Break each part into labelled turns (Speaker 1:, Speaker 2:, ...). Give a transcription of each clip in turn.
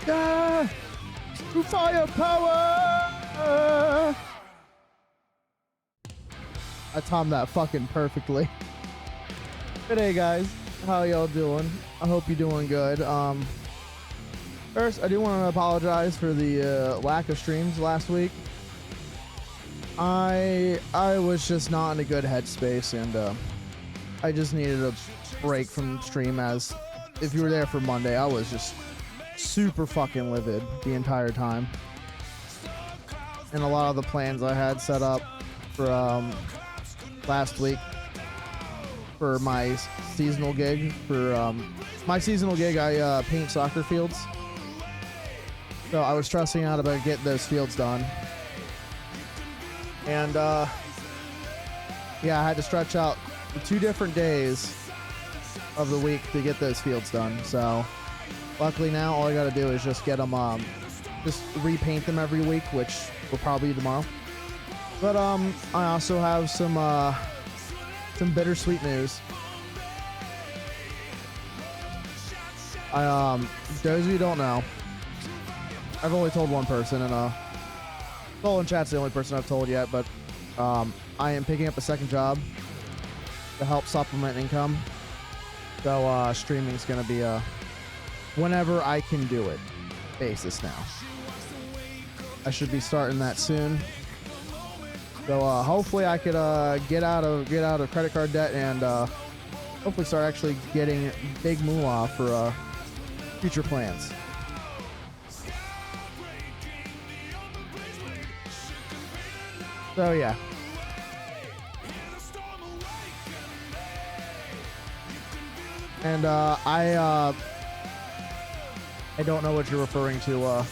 Speaker 1: Ah! Firepower! I timed that fucking perfectly. Good day, guys. How y'all doing? I hope you're doing good. First, I do want to apologize for the lack of streams last week. I was just not in a good headspace, and I just needed a break from stream. As if you were there for Monday, I was just super fucking livid the entire time, and a lot of the plans I had set up for last week for my seasonal gig. For my seasonal gig, I paint soccer fields, so I was stressing out about getting those fields done. And yeah, I had to stretch out 2 different days of the week to get those fields done. So luckily now all I gotta do is just get them, just repaint them every week, which will probably be tomorrow. But I also have some bittersweet news. Those of you who don't know, I've only told one person, and Soul in Chat's the only person I've told yet, but I am picking up a second job to help supplement income. So streaming is going to be a whenever I can do it basis now. I should be starting that soon. So hopefully I could get out of credit card debt, and hopefully start actually getting big moolah for future plans. So yeah. And I don't know what you're referring to,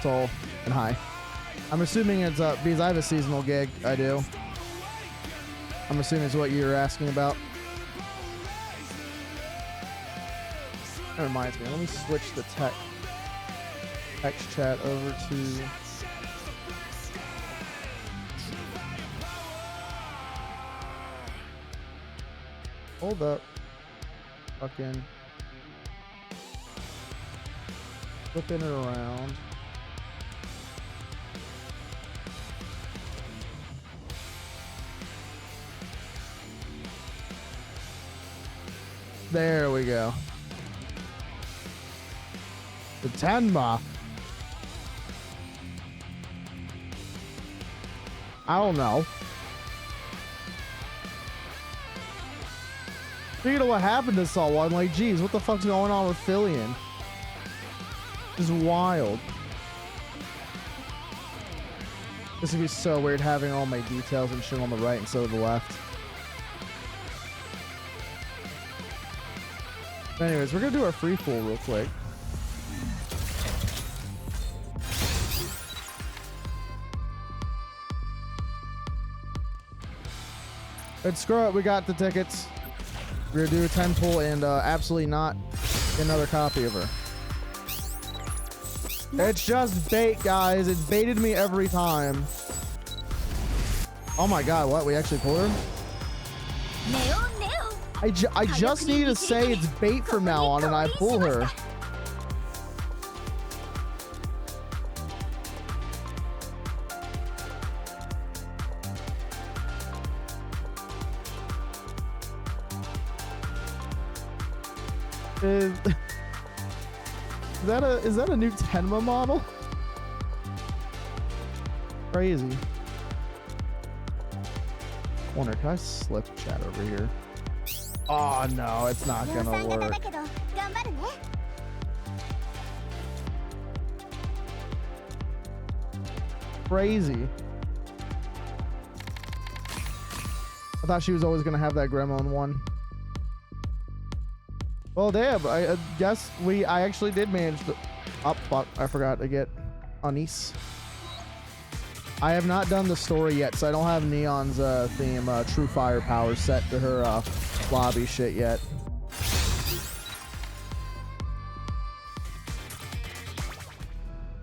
Speaker 1: Soul and hi. I'm assuming it's because I have a seasonal gig. I do. I'm assuming it's what you're asking about. That reminds me. Let me switch the text chat over to. Hold up. Fucking. Flipping it around. There we go. The Tenma. I don't know. Speaking of what happened to Saul, I'm like, geez, what the fuck's going on with Fillion? This is wild. This would be so weird having all my details and shit on the right instead of the left. Anyways, we're gonna do our free pool real quick. But screw it, we got the tickets. We're gonna do a 10 pull and absolutely not another copy of her. It's just bait, guys. It's baited me every time. Oh my god, what? We actually pulled her? I just need to say it's bait from now on and I pull her. Is that a new Tenma model? Crazy. Corner, can I slip chat over here? Oh no, it's not gonna work. Crazy. I thought she was always gonna have that Gremlin one. Well, damn, I guess I actually did manage to... Oh, fuck, I forgot to get Anise. I have not done the story yet, so I don't have Neon's theme, True Firepower, set to her lobby shit yet.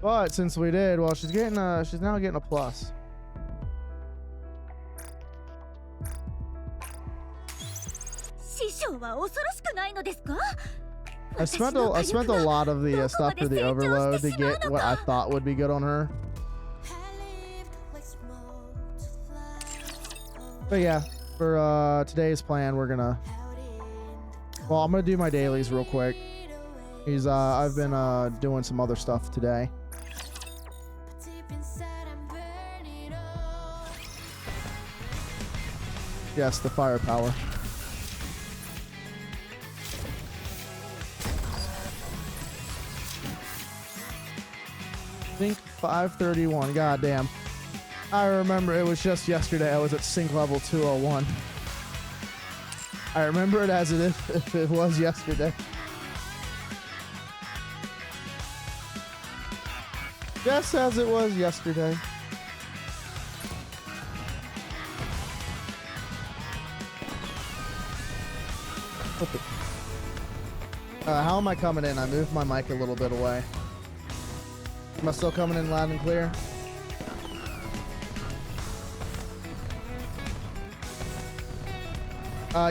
Speaker 1: But since we did, well, she's now getting a plus. I spent a lot of the stuff for the overload to get what I thought would be good on her. But yeah, for today's plan, we're gonna. Well, I'm gonna do my dailies real quick. I've been doing some other stuff today. Yes, the firepower. Sync 531. Goddamn. I remember it was just yesterday I was at sync level 201. I remember it as if it was yesterday. Just as it was yesterday. How am I coming in? I moved my mic a little bit away. Am I still coming in loud and clear?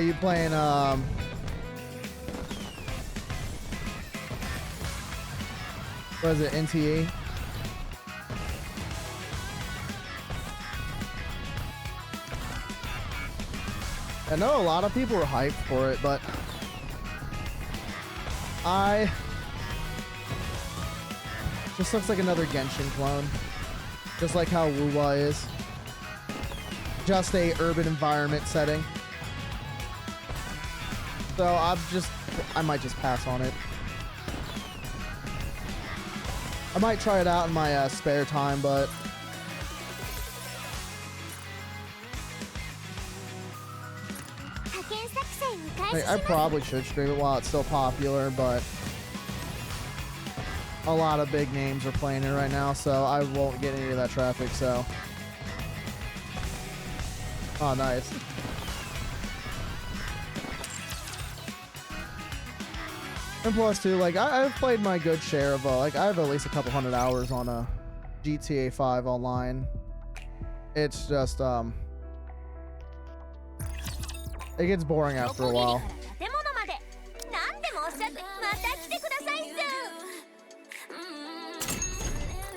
Speaker 1: You playing, what is it, NTE? I know a lot of people are hyped for it, but just looks like another Genshin clone. Just like how Wuwa is. Just a urban environment setting. So I might just pass on it. I might try it out in my spare time, but I probably should stream it while it's still popular, but a lot of big names are playing it right now, so I won't get any of that traffic, so. Oh, nice. And plus, too, like, I've played my good share of, like, I have at least a couple hundred hours on a GTA 5 online. It's just, it gets boring after a while.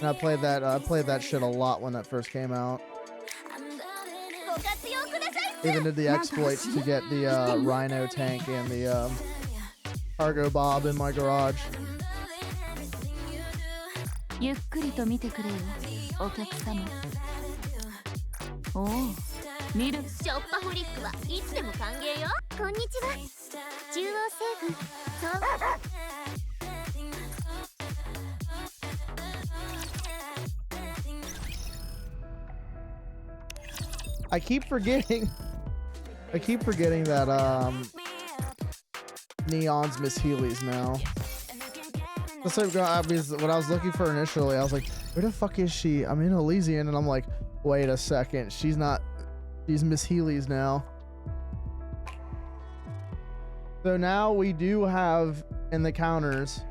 Speaker 1: And I played that shit a lot when that first came out. Even did the exploits to get the Rhino tank and the cargo bob in my garage. ゆっくりと見てくれよ、お客様。おお、見る。ショッパフリックはいつでも歓迎よ。こんにちは。中央政府。そう。I keep forgetting that Neon's Miss Healy's now. That's like, when I was looking for her initially, I was like, where the fuck is she? I'm in Elysian, and I'm like, wait a second, she's Miss Healy's now. So now we do have, in the counters,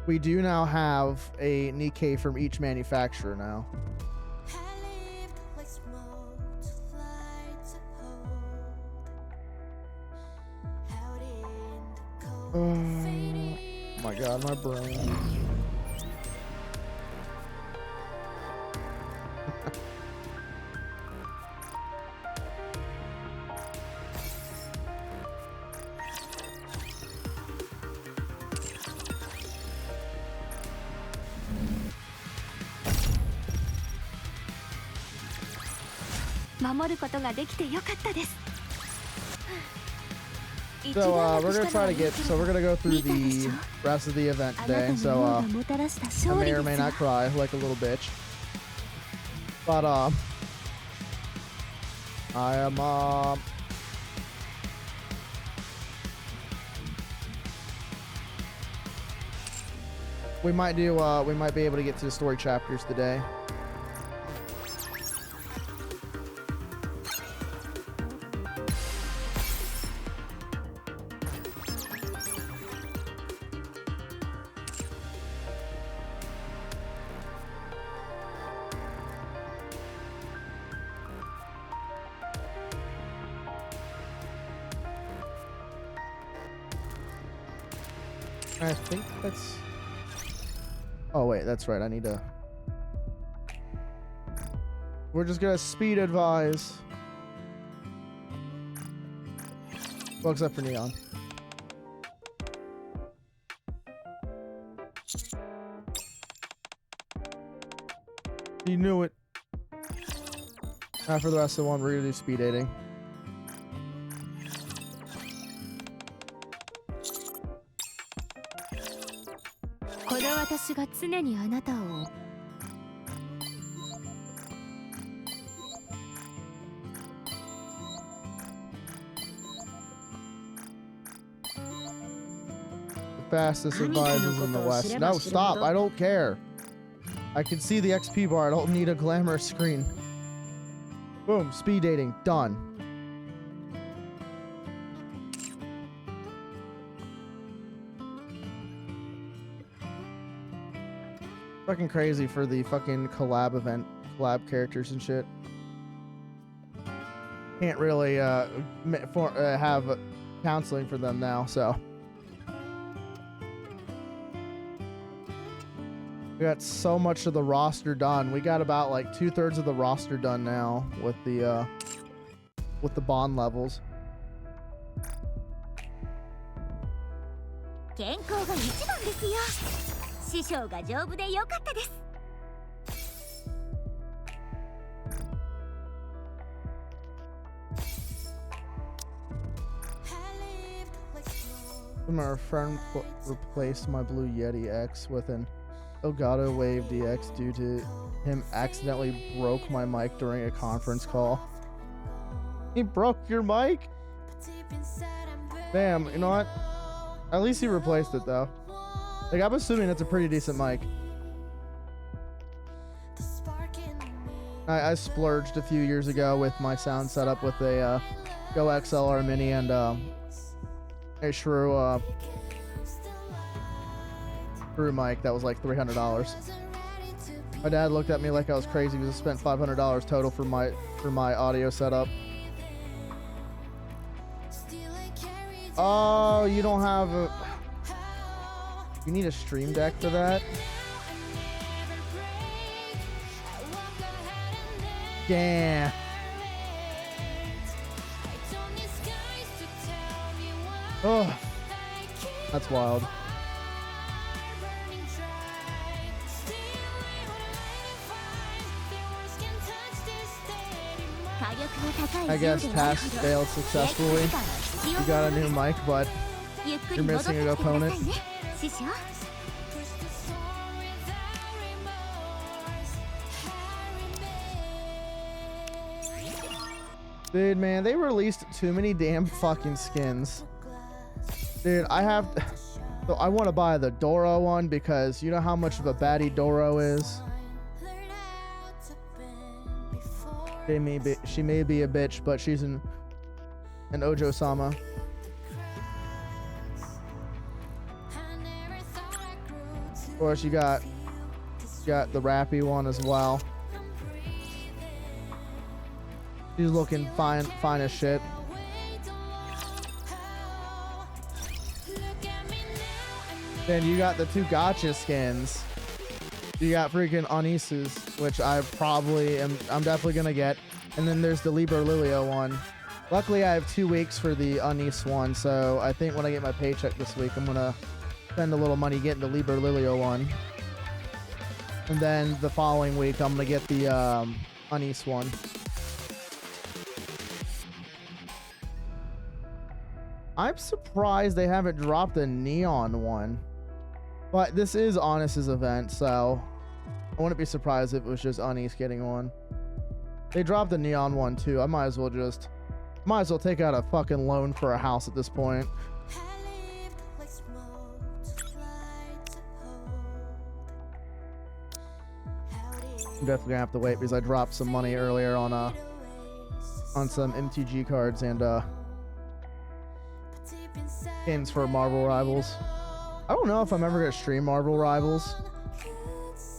Speaker 1: we do now have a Nikkei from each manufacturer now. Oh my god, my brain. So we're gonna try to get. So we're gonna go through the rest of the event today. So I may or may not cry like a little bitch, but I am we might be able to get to the story chapters today. I think that's... Oh, wait, that's right. I need to... We're just gonna speed advise. Well, except for Neon. You knew it. For the rest of the one, we're gonna do speed dating.
Speaker 2: この私が常にあなたを
Speaker 1: Fastest advisors in the West. No, stop. I don't care. I can see the XP bar. I don't need a glamorous screen. Boom. Speed dating. Done. Fucking crazy for the fucking collab event. Collab characters and shit. Can't really have counseling for them now, so. We got so much of the roster done. We got about like 2/3 of the roster done now with the bond levels.
Speaker 2: 健康が一番ですよ。師匠が丈夫でよかったです。
Speaker 1: My friend replaced my Blue Yeti X with an Elgato Wave DX due to him accidentally broke my mic during a conference call. He broke your mic? Damn, you know what? At least he replaced it though. Like, I'm assuming it's a pretty decent mic. I splurged a few years ago with my sound setup with a Go XLR Mini and a Shrew mic that was like $300. My dad looked at me like I was crazy because I spent $500 total for my audio setup. Oh, you don't have a... You need a Stream Deck for that? Damn. Oh, that's wild. I guess task failed successfully. You got a new mic, but you're missing an opponent. Dude, man, they released too many damn fucking skins. Dude, so I want to buy the Doro one because you know how much of a baddie Doro is. She may be a bitch, but she's an Ojo-sama. Of course, you got the Rappy one as well. She's looking fine as shit. Then you got the two gacha skins. You got freaking Onisus, which I'm definitely gonna get. And then there's the Libra Lilio one. Luckily, I have 2 weeks for the Onis one, so I think when I get my paycheck this week, I'm gonna spend a little money getting the Libra Lilio one. And then the following week, I'm gonna get the Onis one. I'm surprised they haven't dropped a Neon one. But this is Onis's event, so I wouldn't be surprised if it was just Onis getting one. They dropped the Neon one too. I might as well take out a fucking loan for a house at this point. I'm definitely gonna have to wait because I dropped some money earlier on some MTG cards and games for Marvel Rivals. I don't know if I'm ever gonna stream Marvel Rivals.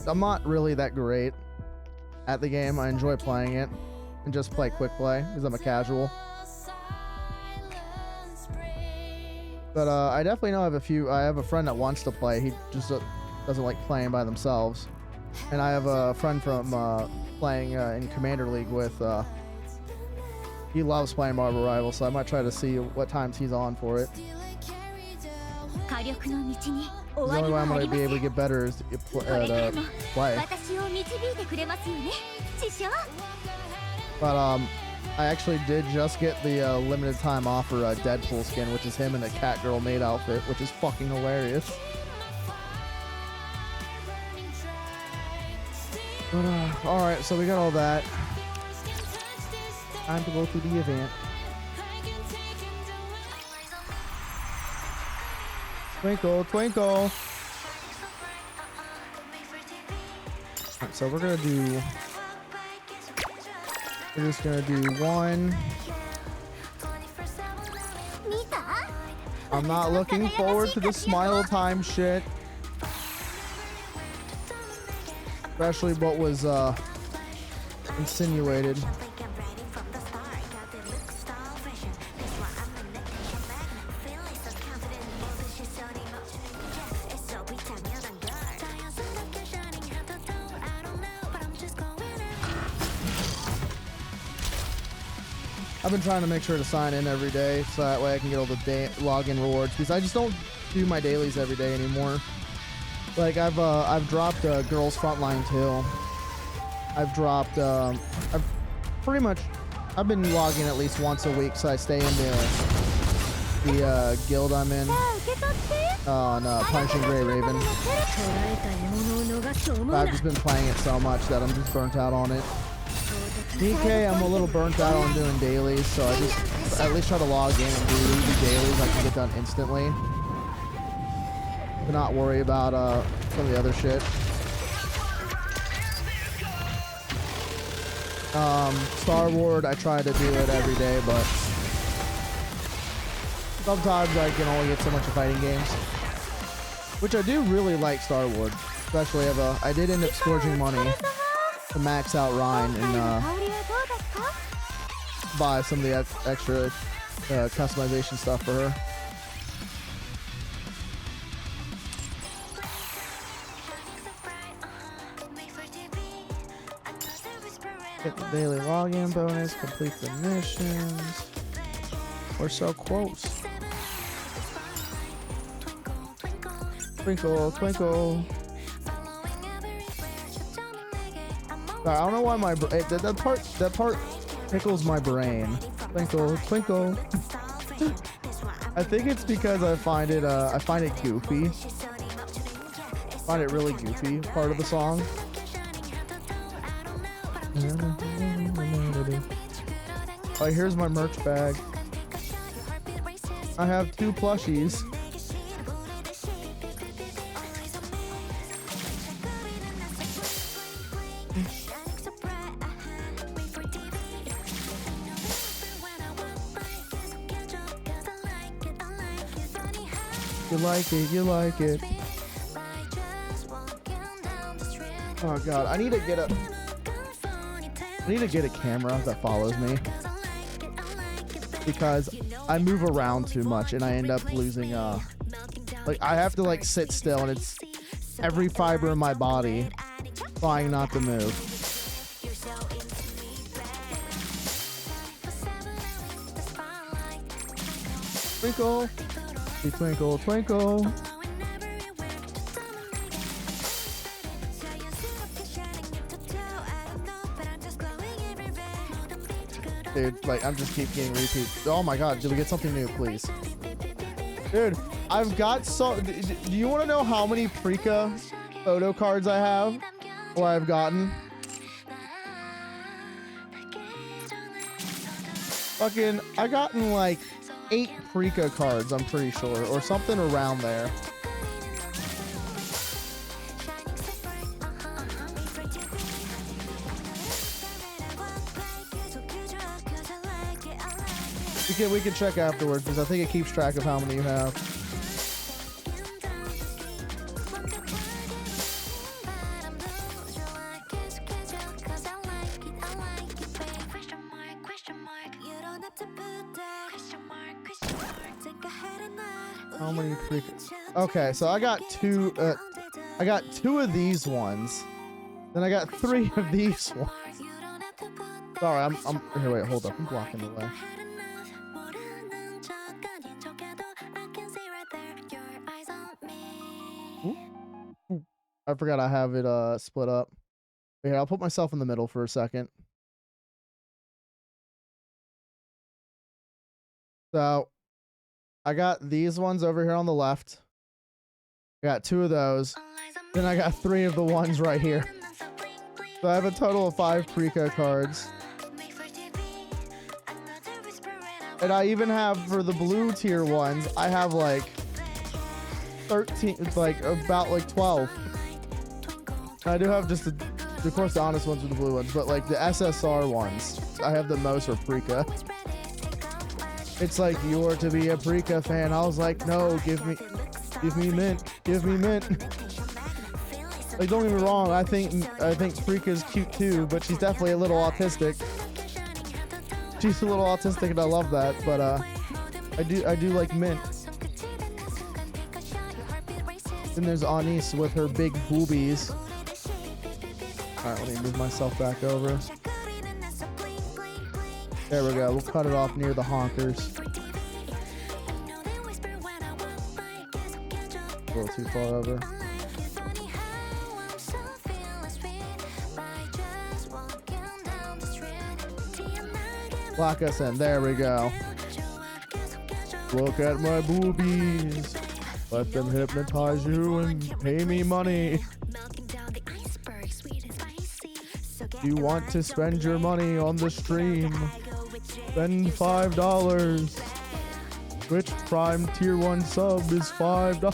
Speaker 1: I'm not really that great at the game. I enjoy playing it and just play quick play because I'm a casual. But I definitely know I have a friend that wants to play. He just doesn't like playing by themselves. And I have a friend from playing in Commander League with. He loves playing Marvel Rivals, so I might try to see what times he's on for it. The only way I'm going to be able to get better is to play. But I actually did just get the limited time offer Deadpool skin, which is him in a Catgirl maid outfit, which is fucking hilarious. But alright, so we got all that. Time to go through the event. Twinkle, twinkle. Alright, so we're just gonna do one. I'm not looking forward to the smile time shit. Especially what was insinuated. I've been trying to make sure to sign in every day so that way I can get all the login rewards, because I just don't do my dailies every day anymore. Like I've dropped Girls Frontline 2. I've dropped I've been logging at least once a week, so I stay in the guild I'm in on Punishing Grey Raven. But I've just been playing it so much that I'm just burnt out on it. DK, I'm a little burnt out on doing dailies, so I just at least try to log in and do the dailies I can get done instantly. To not worry about some of the other shit. Star Wars, I try to do it every day, but sometimes I can only get so much of fighting games. Which I do really like Star Wars, especially I did end up scourging money to max out Rhine and buy some of the extra customization stuff for her. Get the daily login bonus, complete the missions. We're so close. Twinkle, twinkle. I don't know why my that part tickles my brain. Twinkle, twinkle. I think it's because I find it goofy. I find it really goofy, part of the song. Oh, here's my merch bag. I have 2 plushies. You like it, you like it. Oh god, I need to get a camera that follows me, because I move around too much and I end up losing like I have to like sit still, and it's every fiber in my body trying not to move. Twinkle, twinkle, twinkle. Dude, like, I'm just keep getting repeats. Oh my god, did we get something new, please? Dude, I've got so... Do you want to know how many Prika photo cards I have? Or I've gotten? Fucking... I gotten like 8 Prika cards, I'm pretty sure. Or something around there. We can check afterwards, because I think it keeps track of how many you have. How many Okay, so I got two of these ones. Then I got 3 of these ones. Sorry, I'm here, wait, hold up. I'm blocking the way. Ooh. I forgot I have it split up. Here, I'll put myself in the middle for a second. So I got these ones over here on the left. I got 2 of those. Then I got 3 of the ones right here. So I have a total of 5 Precca cards. And I even have, for the blue tier ones, I have like 13, like about like 12. I do have just of course the honest ones are the blue ones, but like the SSR ones, I have the most for Precca. It's like, you're to be a Precca fan. I was like, no, give me mint, give me mint. Like, don't get me wrong, I think Precca's cute too, but she's definitely a little autistic. She's a little autistic and I love that, but I do like mint. Then there's Anise with her big boobies. Alright, let me move myself back over. There we go. We'll cut it off near the honkers. A little too far over. Lock us in. There we go. Look at my boobies. Let them hypnotize you and pay me money. You want to spend your money on the stream? Spend $5. Twitch Prime Tier 1 sub is $5.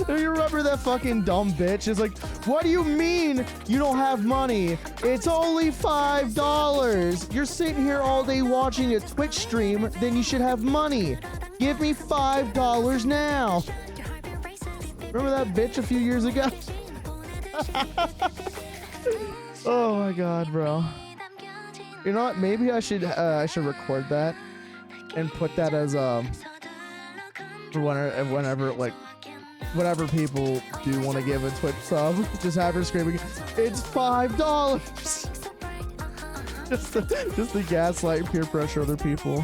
Speaker 1: Do you remember that fucking dumb bitch? It's like, what do you mean you don't have money? It's only $5. You're sitting here all day watching a Twitch stream, then you should have money. Give me $5 now. Remember that bitch a few years ago? Oh my god, bro. You know what? Maybe I should record that and put that as for whenever like whenever people do want to give a Twitch sub, just have her screaming, "It's $5!" just to gaslight, peer pressure other people.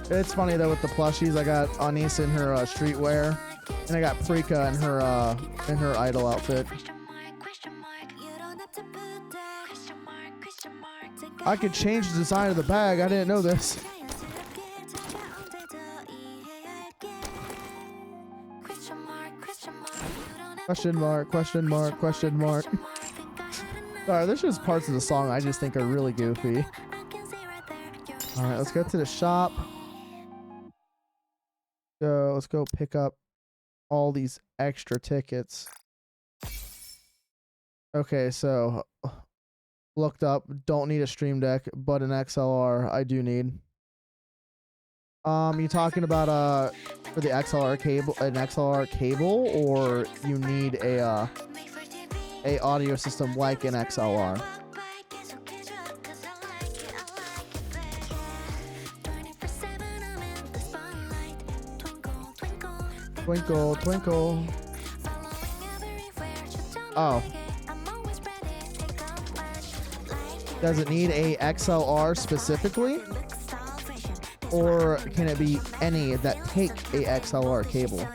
Speaker 1: It's funny though with the plushies. I got Anise in her streetwear, and I got Precca in her idol outfit. I could change the design of the bag. I didn't know this. Question mark, question mark, question mark. Sorry, there's just parts of the song I just think are really goofy. Alright, let's go to the shop. So let's go pick up all these extra tickets. Okay, so looked up, don't need a stream deck, but an XLR I do need. You talking about for the XLR cable, an XLR cable, or you need a audio system like an XLR? Twinkle, twinkle. Oh. Does it need a XLR specifically? Or can it be any that take a XLR cable?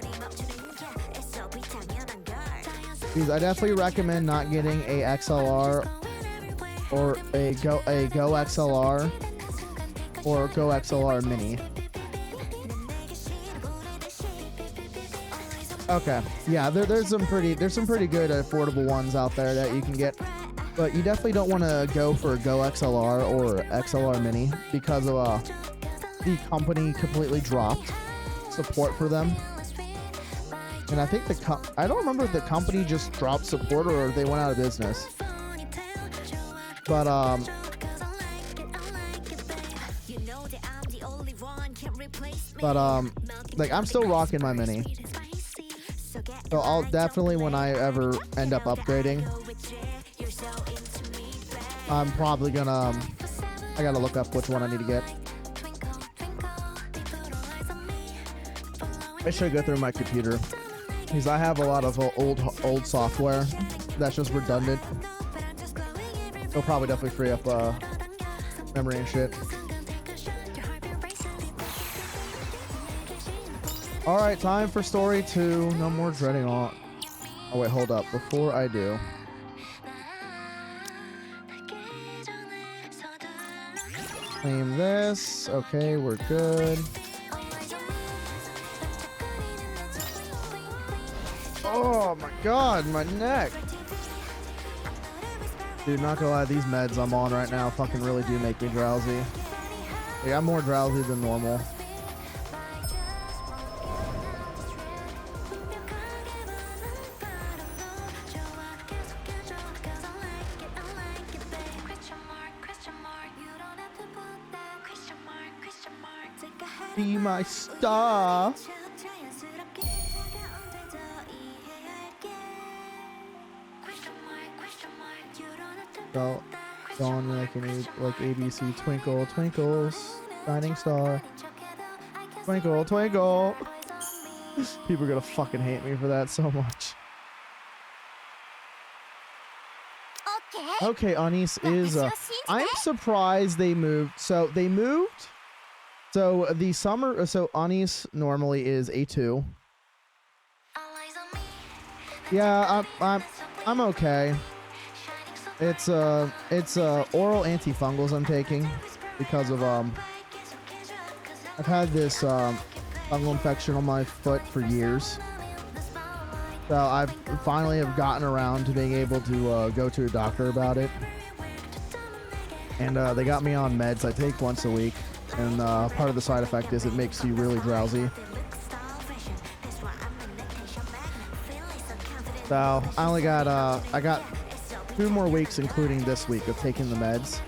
Speaker 1: Because I definitely recommend not getting a XLR or a Go XLR or Go XLR Mini. Okay, yeah, there's some pretty good affordable ones out there that you can get, but you definitely don't want to go for a Go XLR or XLR Mini because of the company completely dropped support for them, and I think I don't remember if the company just dropped support or they went out of business, but like I'm still rocking my Mini. So I'll definitely, when I ever end up upgrading, I'm probably gonna, I gotta look up which one I need to get. I should go through my computer because I have a lot of old software that's just redundant. It'll probably definitely free up memory and shit. All right, time for story 2. No more dreading all. Oh wait, hold up. Before I do, claim this. Okay, we're good. Oh my god, my neck. Dude, not gonna lie, these meds I'm on right now fucking really do make me drowsy. Like, I'm more drowsy than normal. Be my star. So, on like ABC, twinkle, twinkles, shining star, twinkle, twinkle. People are gonna fucking hate me for that so much. Okay, Anis is. I'm surprised they moved. So they moved. So the summer. So Anis normally is A2. Yeah, I'm okay. It's oral antifungals I'm taking because of I've had this fungal infection on my foot for years. So I've finally have gotten around to being able to go to a doctor about it. And they got me on meds I take once a week. And part of the side effect is it makes you really drowsy. So I only got I got 2 more weeks, including this week, of taking the meds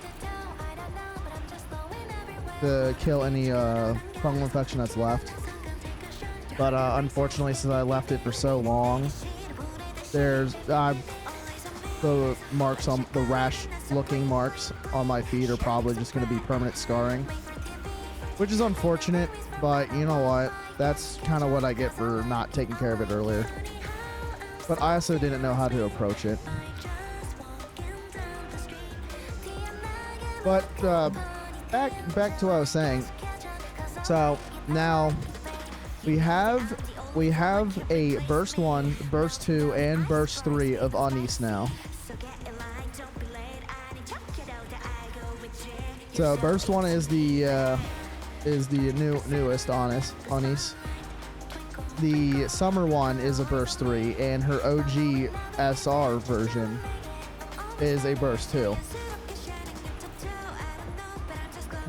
Speaker 1: to kill any fungal infection that's left. But unfortunately, since I left it for so long, there's the marks on the rash-looking marks on my feet are probably just going to be permanent scarring, which is unfortunate. But you know what? That's kind of what I get for not taking care of it earlier. But I also didn't know how to approach it. But back to what I was saying. So now we have a burst 1, burst 2, and burst 3 of Anis now. So burst 1 is the newest Anis. The summer one is a burst 3, and her OG SR version is a burst 2.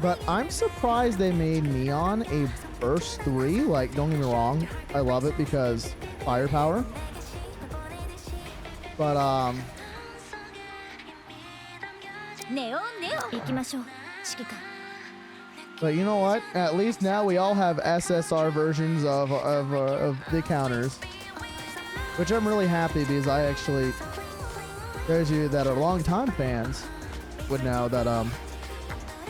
Speaker 1: But I'm surprised they made Neon a burst 3. Like, don't get me wrong, I love it because firepower. But but you know what? At least now we all have SSR versions of the counters, which I'm really happy because I actually, those of you that are longtime fans would know that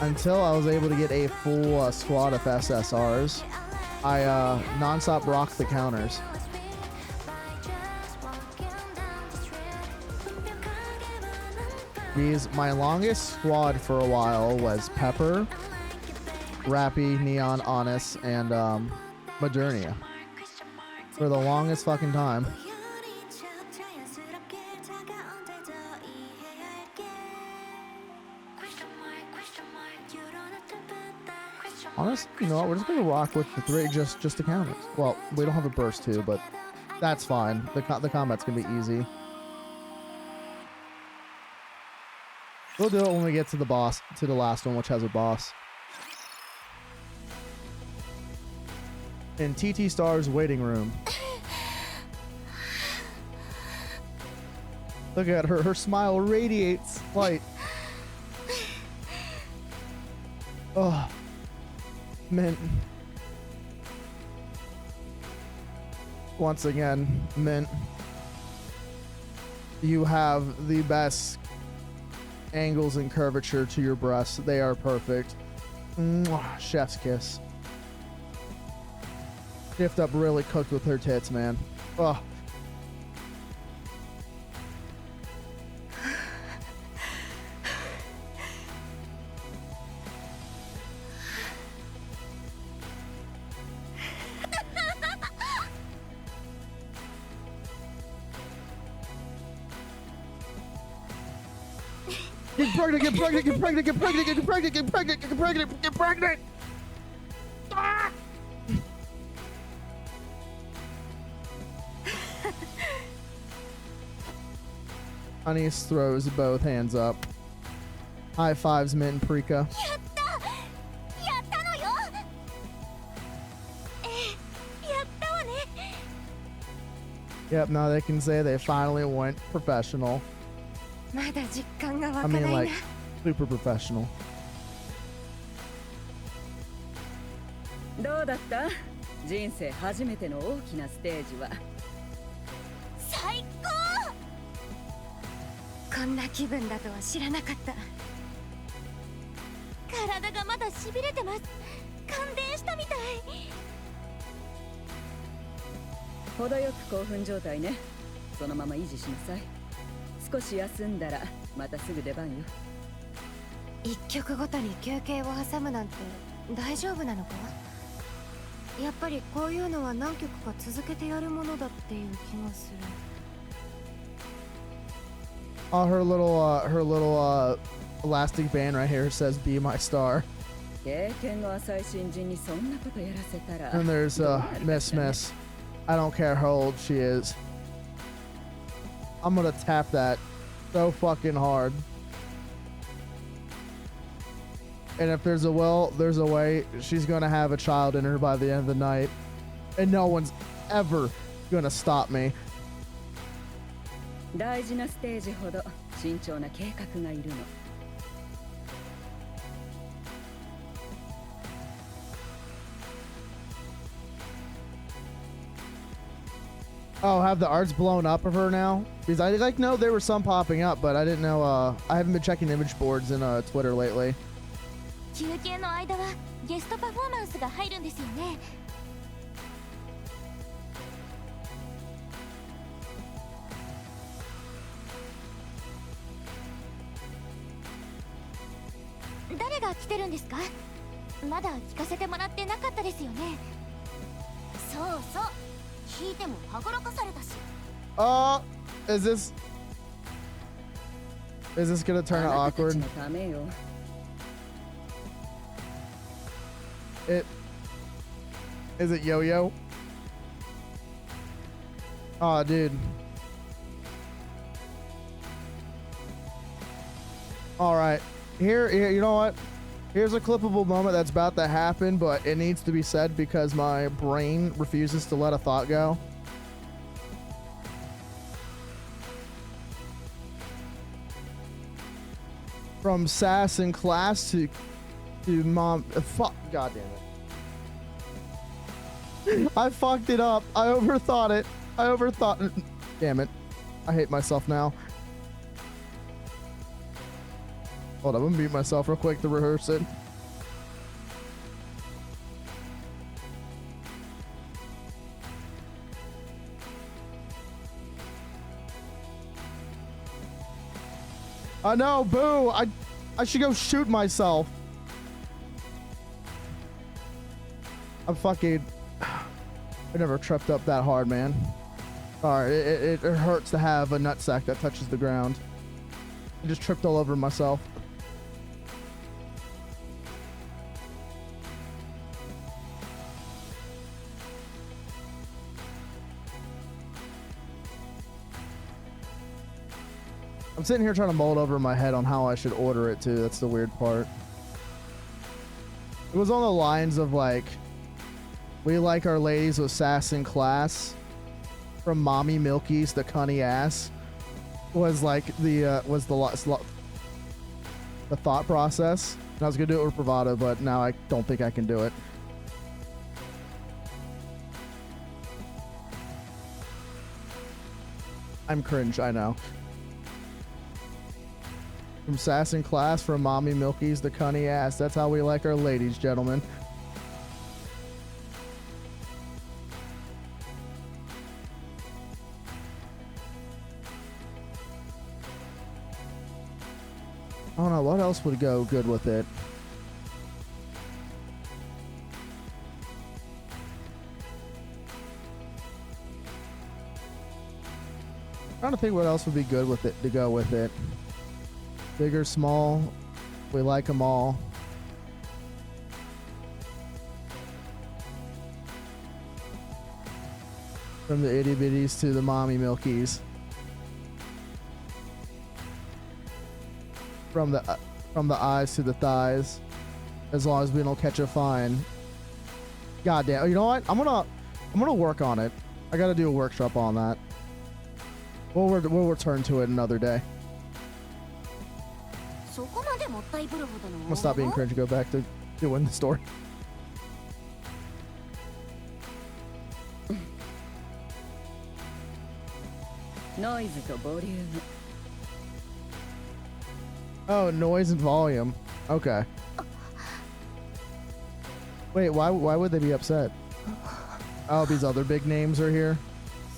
Speaker 1: until I was able to get a full squad of SSRs, I non-stop rocked the counters. Because my longest squad for a while was Pepper, Rappy, Neon, Anis, and Modernia. For the longest fucking time. Honestly, you know what? We're just gonna rock with the 3, just the counters. Well, we don't have a burst 2, but that's fine. The combat's gonna be easy. We'll do it when we get to the boss, to the last one, which has a boss. In TT Star's waiting room. Look at her. Her smile radiates light. Oh. Mint. Once again, Mint. You have the best angles and curvature to your breasts. They are perfect. Mwah, chef's kiss. Stiffed up, really cooked with her tits, man. Oh. Get pregnant, get pregnant, get pregnant, get pregnant, get pregnant, get pregnant, get pregnant, get pregnant! Ah! Honey's throws both hands up. High fives, Mint and Prika. Yep, now they can say they finally went professional. I mean, like, super professional.
Speaker 3: どうだった？人生初めての大きなステージは。
Speaker 2: 最高！こんな気分だとは知らなかった。体がまだしびれてます。感電したみたい。
Speaker 3: 程よく興奮状態ね。そのまま維持しなさい。少し休んだらまたすぐ出番よ。
Speaker 2: 一曲ごとに休憩を挟むなんて大丈夫なのか？やっぱりこういうのは何曲か続けてやるものだっていう気がする。
Speaker 1: Her little elastic band right here says "Be my star."
Speaker 3: 経験の浅い新人にそんなことやらせたら。
Speaker 1: And there's Miss. I don't care how old she is. I'm gonna tap that so fucking hard. And if there's a will, there's a way. She's gonna have a child in her by the end of the night. And no one's ever gonna stop me.
Speaker 3: 大事なステージほど慎重な計画がいるの。
Speaker 1: Oh, have the arts blown up of her now? Because I like know there were some popping up, but I didn't know. I haven't been checking image boards in Twitter lately.
Speaker 2: 休憩の間はゲストパフォーマンスが入るんですよね。誰が来てるんですか？まだ聞かせてもらってなかったですよね。そうそう。聞いてもはぐらかされたし。
Speaker 1: Is this gonna turn out awkward? Is it Yo-Yo? Oh, dude. All right. Here, you know what? Here's a clippable moment that's about to happen, but it needs to be said because my brain refuses to let a thought go. From sass in class to mom. Fuck. God damn it. I fucked it up. I overthought it. Damn it. I hate myself now. Hold on, I'm gonna mute myself real quick to rehearse it. No, boo! I should go shoot myself. I'm fucking... I never tripped up that hard, man. Alright, it hurts to have a nutsack that touches the ground. I just tripped all over myself. I'm sitting here trying to mold over my head on how I should order it too. That's the weird part. It was on the lines of like, we like our ladies with sass in class. From Mommy Milky's The Cunny Ass was like the thought process. And I was gonna do it with bravado, but now I don't think I can do it. I'm cringe, I know. From sass and class, from mommy milkies to cunny ass. That's how we like our ladies, gentlemen. I don't know, what else would go good with it? Trying to think what else would be good with it to go with it. Big or small, we like them all. From the itty bitties to the mommy milkies. From the eyes to the thighs. As long as we don't catch a fine. God damn, you know what? I'm gonna work on it. I gotta do a workshop on that. We'll return to it another day. I'm gonna stop being cringe and go back to doing the story.
Speaker 3: Noise to volume.
Speaker 1: Oh, noise and volume. Okay. Wait, why would they be upset? Oh, these other big names are here.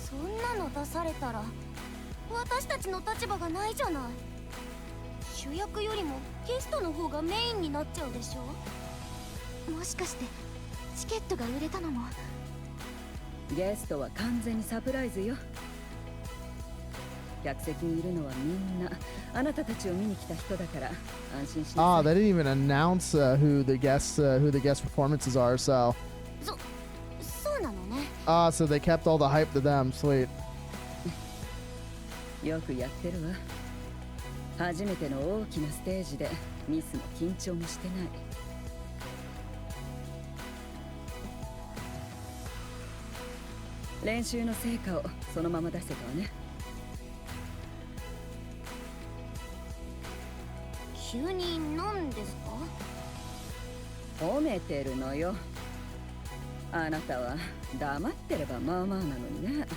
Speaker 2: そんなの出されたら私たちの立場がないじゃない。主役よりもゲストの方がメインになっちゃうでしょ。もしかしてチケットが売れたのも。
Speaker 3: ゲストは完全にサプライズよ。客席にいるのはみんなあなたたちを見に来た人だから安心しなさい。
Speaker 1: Ah, they didn't even announce who the guest performances are. So.
Speaker 2: そうなのね。
Speaker 1: Ah, so they kept all the hype to them. Sweet.
Speaker 3: よくやってるわ。初めての大きなステージでミスも緊張もしてない。練習の成果をそのまま出せたわね。
Speaker 2: 急に何ですか？
Speaker 3: 褒めてるのよ。あなたは黙ってればまあまあなのにね。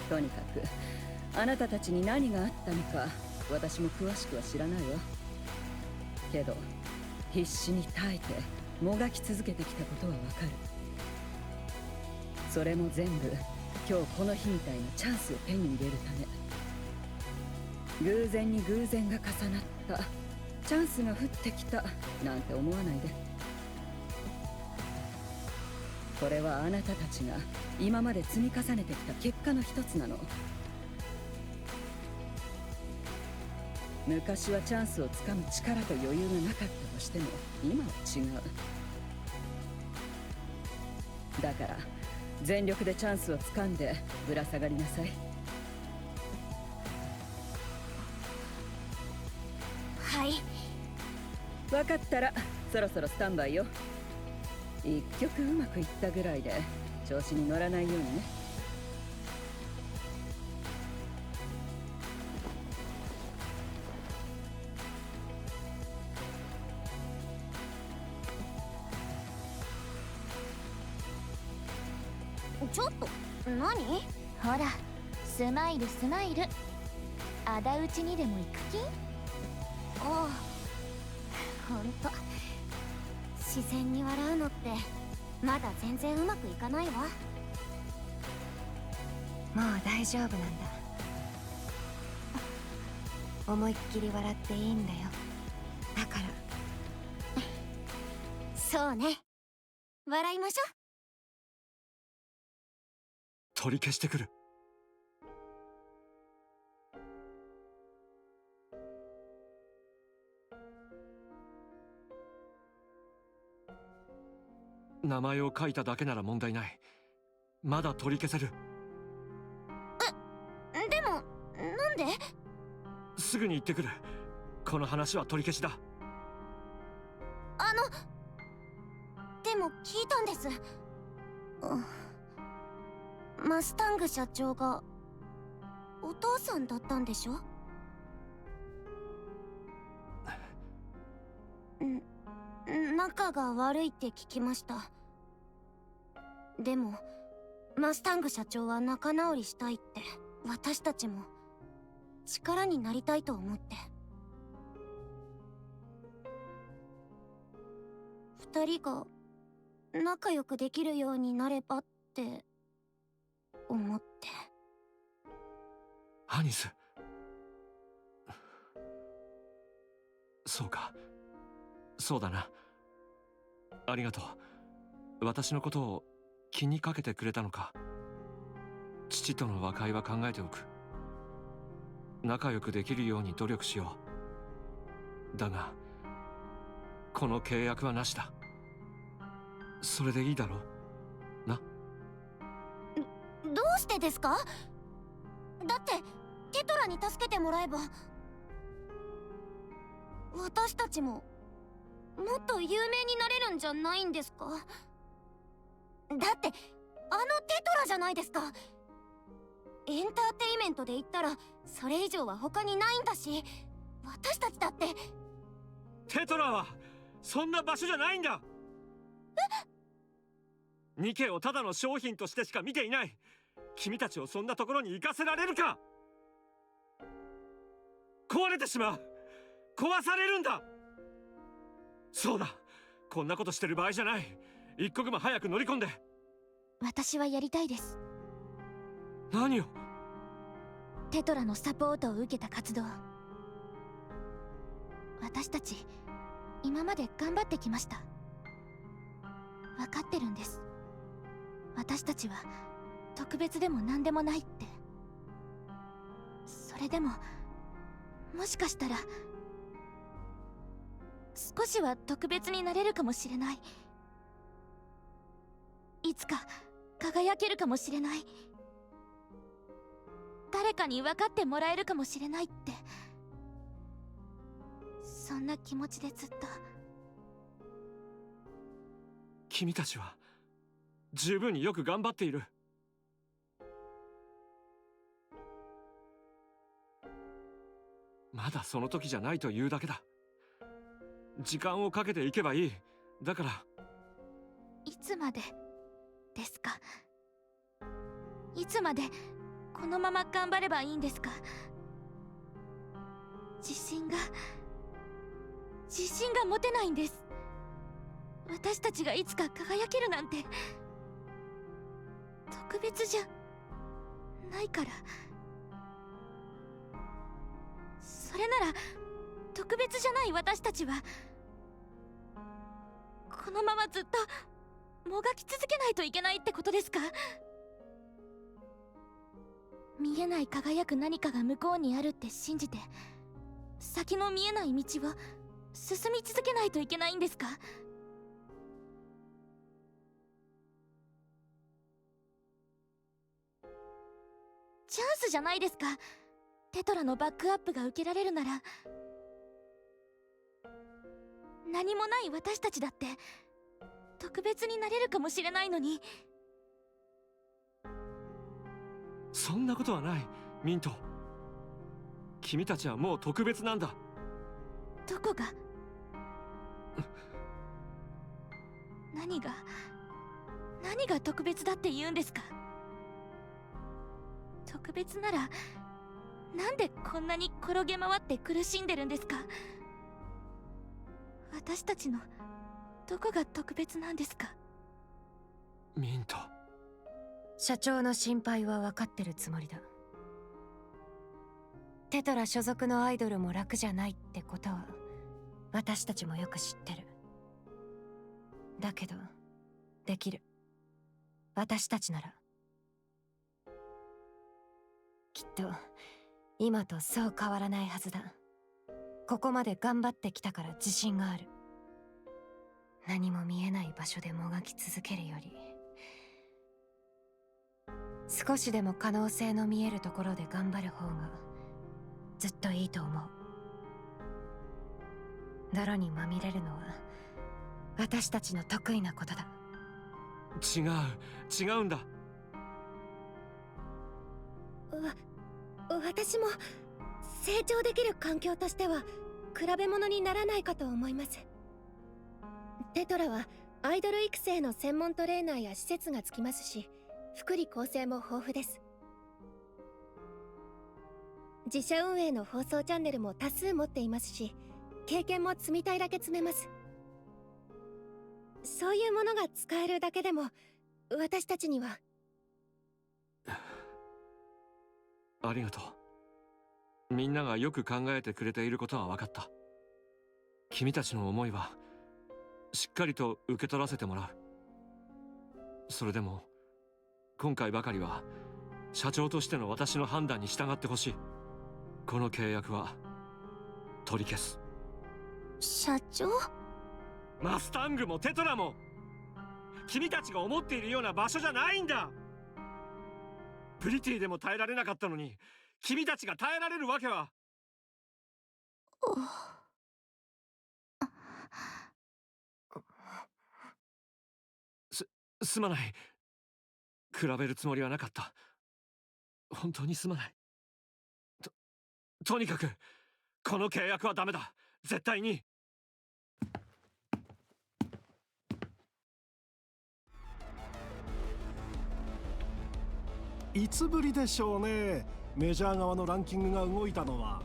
Speaker 3: とにかくあなたたちに何があったのか私も詳しくは知らないわ。けど必死に耐えてもがき続けてきたことはわかる。それも全部今日この日みたいなチャンスを手に入れるため。偶然に偶然が重なったチャンスが降ってきたなんて思わないで。これはあなたたちが今まで積み重ねてきた結果の一つなの。昔はチャンスをつかむ力と余裕がなかったとしても今は違う。だから全力でチャンスをつかんでぶら下がりなさい。
Speaker 2: はい。
Speaker 3: 分かったらそろそろスタンバイよ。一曲うまくいったぐらいで調子に乗らないようにね。
Speaker 2: ちょっと何？ほら、スマイルスマイル。仇討ちにでも行く気？ああ、ほんと自然に笑うのってまだ全然うまくいかないわ。もう大丈夫なんだ。思いっきり笑っていいんだよ。だからそうね、笑いましょう。
Speaker 4: 取り消してくる。名前を書いただけなら問題ない。まだ取り消せる。
Speaker 2: でもなんで？
Speaker 4: すぐに行ってくる。この話は取り消しだ。
Speaker 2: でも聞いたんです。マスタング社長がお父さんだったんでしょ？仲が悪いって聞きました。でもマスタング社長は仲直りしたいって、私たちも力になりたいと思って。二人が仲良くできるようになればって思って。
Speaker 4: アニス。そうか。そうだな。ありがとう。私のことを気にかけてくれたのか。父との和解は考えておく。仲良くできるように努力しよう。だがこの契約はなしだ。それでいいだろうな。
Speaker 2: どうしてですか？だってテトラに助けてもらえば私たちももっと有名になれるんじゃないんですか？だってあのテトラじゃないですか。エンターテイメントで言ったらそれ以上は他にないんだし、私たちだって。
Speaker 4: テトラはそんな場所じゃないんだ。ニケをただの商品としてしか見ていない。君たちをそんなところに行かせられるか。壊れてしまう。壊されるんだ。そうだ、こんなことしてる場合じゃない。一刻も早く乗り込んで。
Speaker 2: 私はやりたいです。
Speaker 4: 何を？
Speaker 2: テトラのサポートを受けた活動。私たち今まで頑張ってきました。分かってるんです。私たちは特別でも何でもないって。それでももしかしたら少しは特別になれるかもしれない。いつか輝けるかもしれない。誰かに分かってもらえるかもしれないって、そんな気持ちでずっと。
Speaker 4: 君たちは十分によく頑張っている。まだその時じゃないというだけだ。時間をかけていけばいい。だから。
Speaker 2: いつまでですか？いつまでこのまま頑張ればいいんですか？自信が持てないんです。私たちがいつか輝けるなんて特別じゃないから。それなら特別じゃない私たちはこのままずっともがき続けないといけないってことですか？見えない輝く何かが向こうにあるって信じて先の見えない道を進み続けないといけないんですか？チャンスじゃないですか。テトラのバックアップが受けられるなら。何もない私たちだって特別になれるかもしれないのに。
Speaker 4: そんなことはない、ミント。君たちはもう特別なんだ。
Speaker 2: どこが何が特別だって言うんですか？特別ならなんでこんなに転げ回って苦しんでるんですか？私たちのどこが特別なんですか？
Speaker 4: ミント。
Speaker 5: 社長の心配は分かってるつもりだ。テトラ所属のアイドルも楽じゃないってことは私たちもよく知ってる。だけどできる。私たちなら。きっと今とそう変わらないはずだ。ここまで頑張ってきたから自信がある。何も見えない場所でもがき続けるより少しでも可能性の見えるところで頑張る方がずっといいと思う。泥にまみれるのは私たちの得意なことだ。
Speaker 4: 違うんだ。
Speaker 6: 私も成長できる環境としては比べ物にならないかと思います。テトラはアイドル育成の専門トレーナーや施設がつきますし、福利厚生も豊富です。自社運営の放送チャンネルも多数持っていますし、経験も積みたいだけ積めます。そういうものが使えるだけでも私たちには。
Speaker 4: ありがとう。みんながよく考えてくれていることは分かった。君たちの思いはしっかりと受け取らせてもらう。それでも今回ばかりは社長としての私の判断に従ってほしい。この契約は取り消す。
Speaker 2: 社長？
Speaker 4: マスタングもテトラも君たちが思っているような場所じゃないんだ。プリティでも耐えられなかったのに君たちが耐えられるわけは。すまない。比べるつもりはなかった。本当にすまない。とにかくこの契約はダメだ。絶対に。
Speaker 7: いつぶりでしょうね、メジャー側のランキングが動いたのは。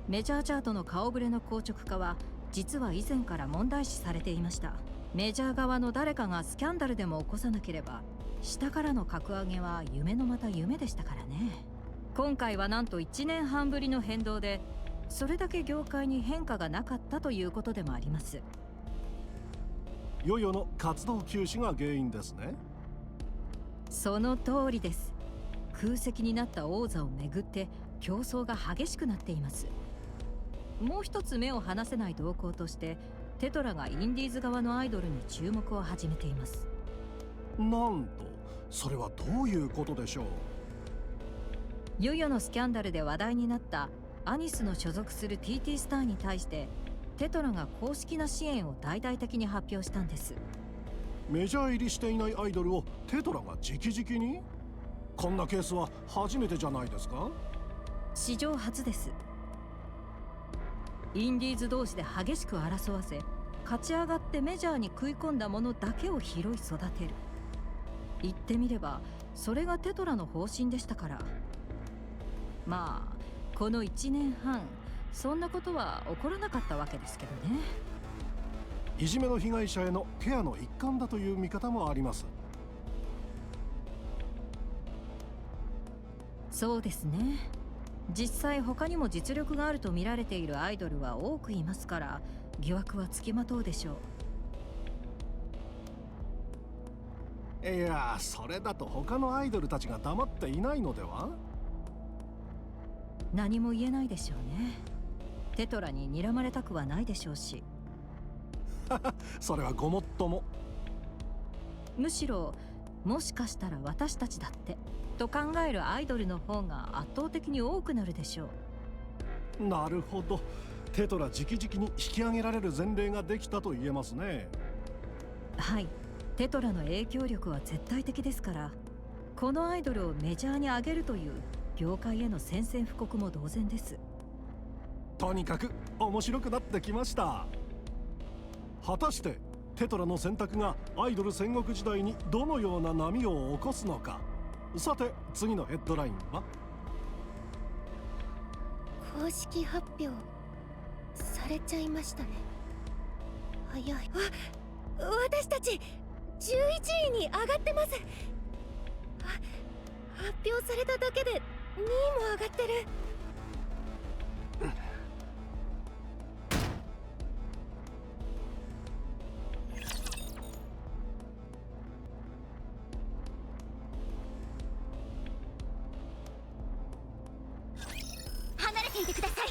Speaker 3: メジャーチャートの顔ぶれの硬直化は実は以前から問題視されていました。メジャー側の誰かがスキャンダルでも起こさなければ下からの格上げは夢のまた夢でしたからね。今回はなんと1年半ぶりの変動で、それだけ業界に変化がなかったということでもあります。
Speaker 7: ヨヨの活動休止が原因ですね。
Speaker 3: その通りです。空席になった王座をめぐって競争が激しくなっています。もう一つ目を離せない動向としてテトラがインディーズ側のアイドルに注目を始めています。
Speaker 7: なんと、それはどういうことでしょう。
Speaker 3: ヨヨのスキャンダルで話題になったアニスの所属する TT スターに対してテトラが公式な支援を大々的に発表したんです。
Speaker 7: メジャー入りしていないアイドルをテトラが直々に？こんなケースは初めてじゃないですか？
Speaker 3: 史上初です。インディーズ同士で激しく争わせ、勝ち上がってメジャーに食い込んだものだけを拾い育てる。言ってみればそれがテトラの方針でしたから。まあこの1年半そんなことは起こらなかったわけですけどね。
Speaker 7: いじめの被害者へのケアの一環だという見方もあります。
Speaker 3: そうですね。実際他にも実力があると見られているアイドルは多くいますから、疑惑はつきまとうでしょ
Speaker 7: いや、それだと他のアイドルたちが黙っていないのでは？
Speaker 3: 何も言えないでしょうね。テトラに睨まれたくはないでしょうし。
Speaker 7: それはごもっとも。
Speaker 3: むしろもしかしたら私たちだってと考えるアイドルの方が圧倒的に多くなるでしょ
Speaker 7: う。なるほど、テトラ直々に引き上げられる前例ができたと言えますね。
Speaker 3: はい、テトラの影響力は絶対的ですから、このアイドルをメジャーに上げるという業界への宣戦布告も同然です。
Speaker 7: とにかく面白くなってきました。果たしてテトラの選択がアイドル戦国時代にどのような波を起こすのか。さて次のヘッドラインは？
Speaker 6: 公式発表されちゃいましたね。早い。私たち11位に上がってます。発表されただけで2位も上がってる。
Speaker 2: 離れていてください。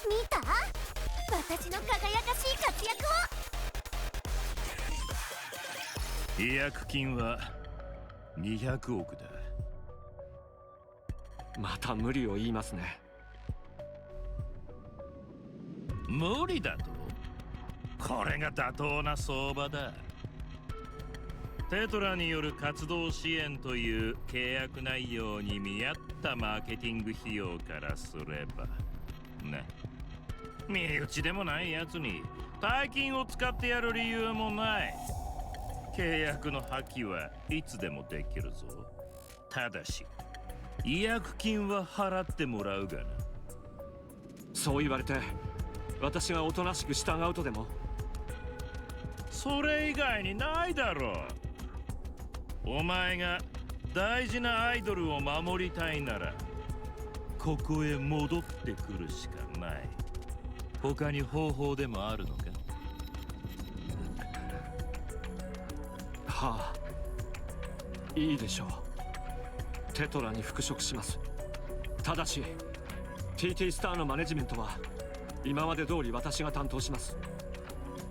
Speaker 2: 見た？私の輝かしい活躍を。
Speaker 8: 違約金は200億だ。
Speaker 4: また無理を言いますね。
Speaker 8: 無理だと？これが妥当な相場だ。テトラによる活動支援という契約内容に見合ったマーケティング費用からすればね、身内でもないやつに大金を使ってやる理由もない。契約の破棄はいつでもできるぞ。ただし違約金は払ってもらうがな。
Speaker 4: そう言われて私がおとなしく従うとでも？
Speaker 8: それ以外にないだろう。お前が大事なアイドルを守りたいならここへ戻ってくるしかない。他に方法でもあるのか？
Speaker 4: はあ、いいでしょう。テトラに復職します。ただし TT スターのマネジメントは今まで通り私が担当します。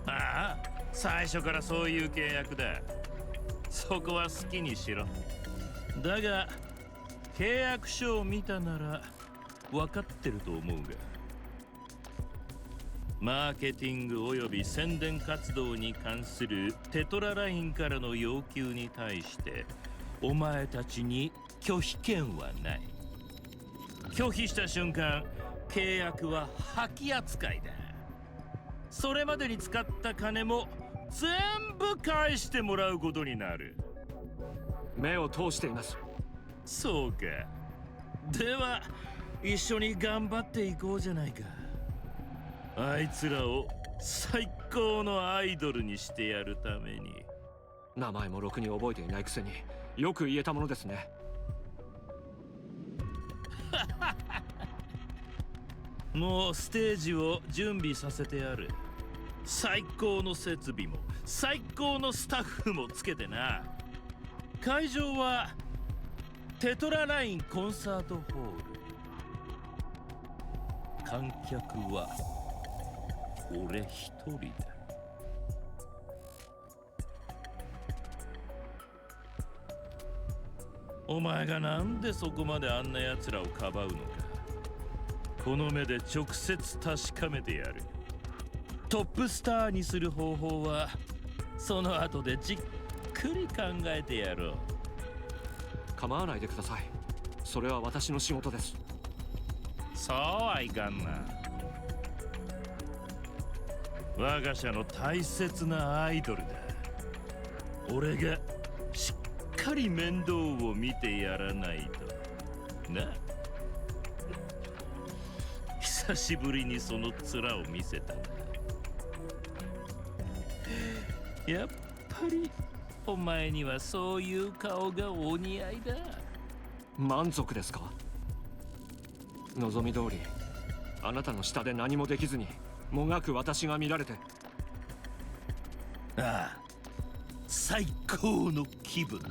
Speaker 8: ああ、最初からそういう契約だ。そこは好きにしろ。だが契約書を見たなら分かってると思うが、マーケティングおよび宣伝活動に関するテトララインからの要求に対してお前たちに拒否権はない。拒否した瞬間契約は破棄扱いだ。それまでに使った金も全部返してもらうことになる。
Speaker 4: 目を通しています。
Speaker 8: そうか。では一緒に頑張っていこうじゃないか。あいつらを最高のアイドルにしてやるために。
Speaker 4: 名前もろくに覚えていないくせによく言えたものですね。
Speaker 8: もうステージを準備させてやる。最高の設備も最高のスタッフもつけてな。会場はテトララインコンサートホール。観客は俺一人だ。お前がなんでそこまであんな奴らをかばうのか、この目で直接確かめてやる。トップスターにする方法はその後でじっくり考えてやろう。
Speaker 4: 構わないでください。それは私の仕事です。
Speaker 8: そうはいかんな。我が社の大切なアイドルだ。俺がしっかり面倒を見てやらないとな。久しぶりにその面を見せたな。やっぱりお前にはそういう顔がお似合いだ。
Speaker 4: 満足ですか？望み通りあなたの下で何もできずにもがく私が見られて。
Speaker 8: ああ、最高の気分だ。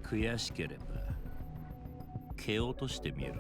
Speaker 8: 悔しければ蹴落としてみろ。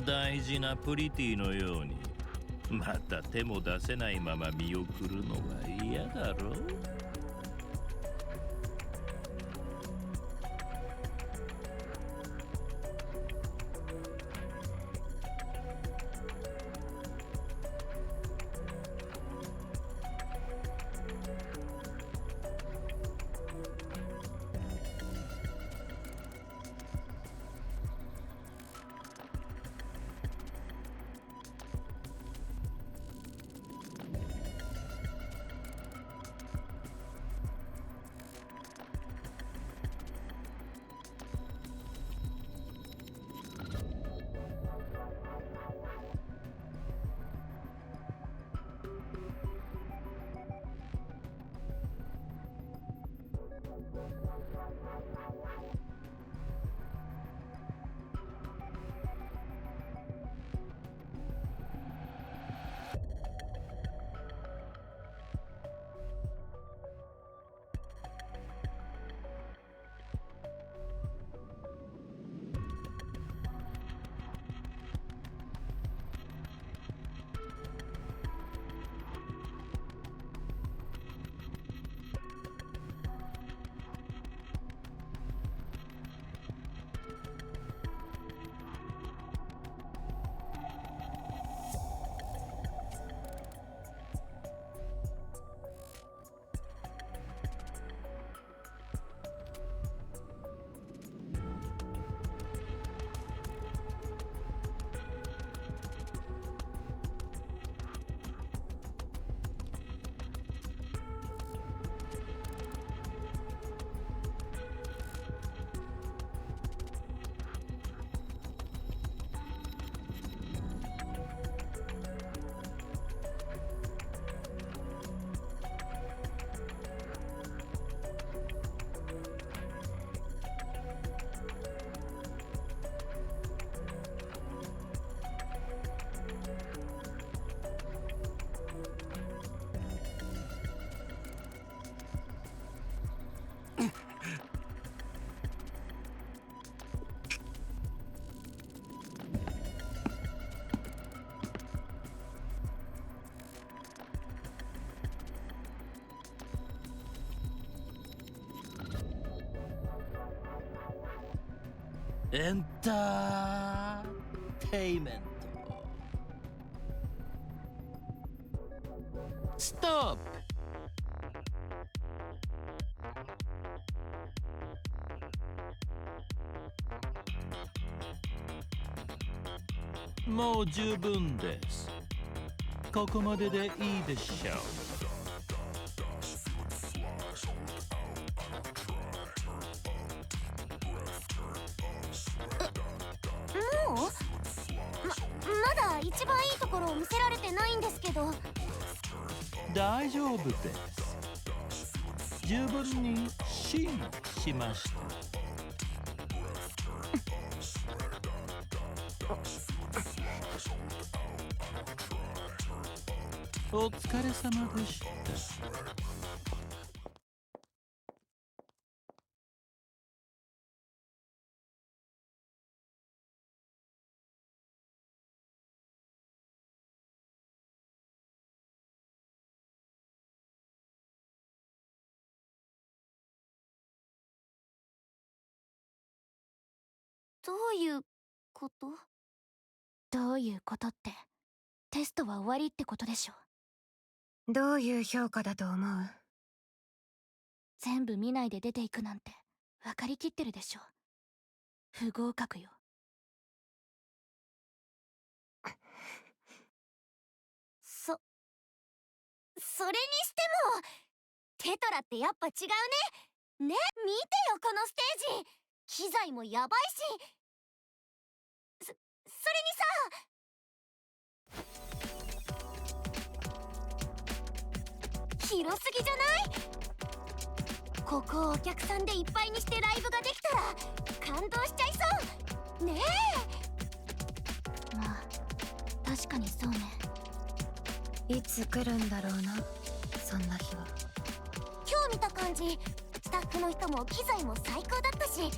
Speaker 8: 大事なプリティのようにまた手も出せないまま見送るのは嫌だろう。エンターテイメントストップ。もう十分です。ここまででいいでしょう。
Speaker 2: もうまだ一番いいところを見せられてないんですけど。
Speaker 8: 大丈夫です。十分に進しました。お疲れ様でした。
Speaker 2: どういうこと？どういうことってテストは終わりってことでしょ。
Speaker 5: どういう評価だと思う？
Speaker 2: 全部見ないで出ていくなんて分かりきってるでしょ。不合格よ。それにしてもテトラってやっぱ違うね。ね、見てよこのステージ。機材もやばいし。それにさ、広すぎじゃない？ここをお客さんでいっぱいにしてライブができたら感動しちゃいそうねえ。まあ確かにそうね。
Speaker 5: いつ来るんだろうな、そんな日は。
Speaker 2: 今日見た感じ、スタッフの人も機材も最高だったし、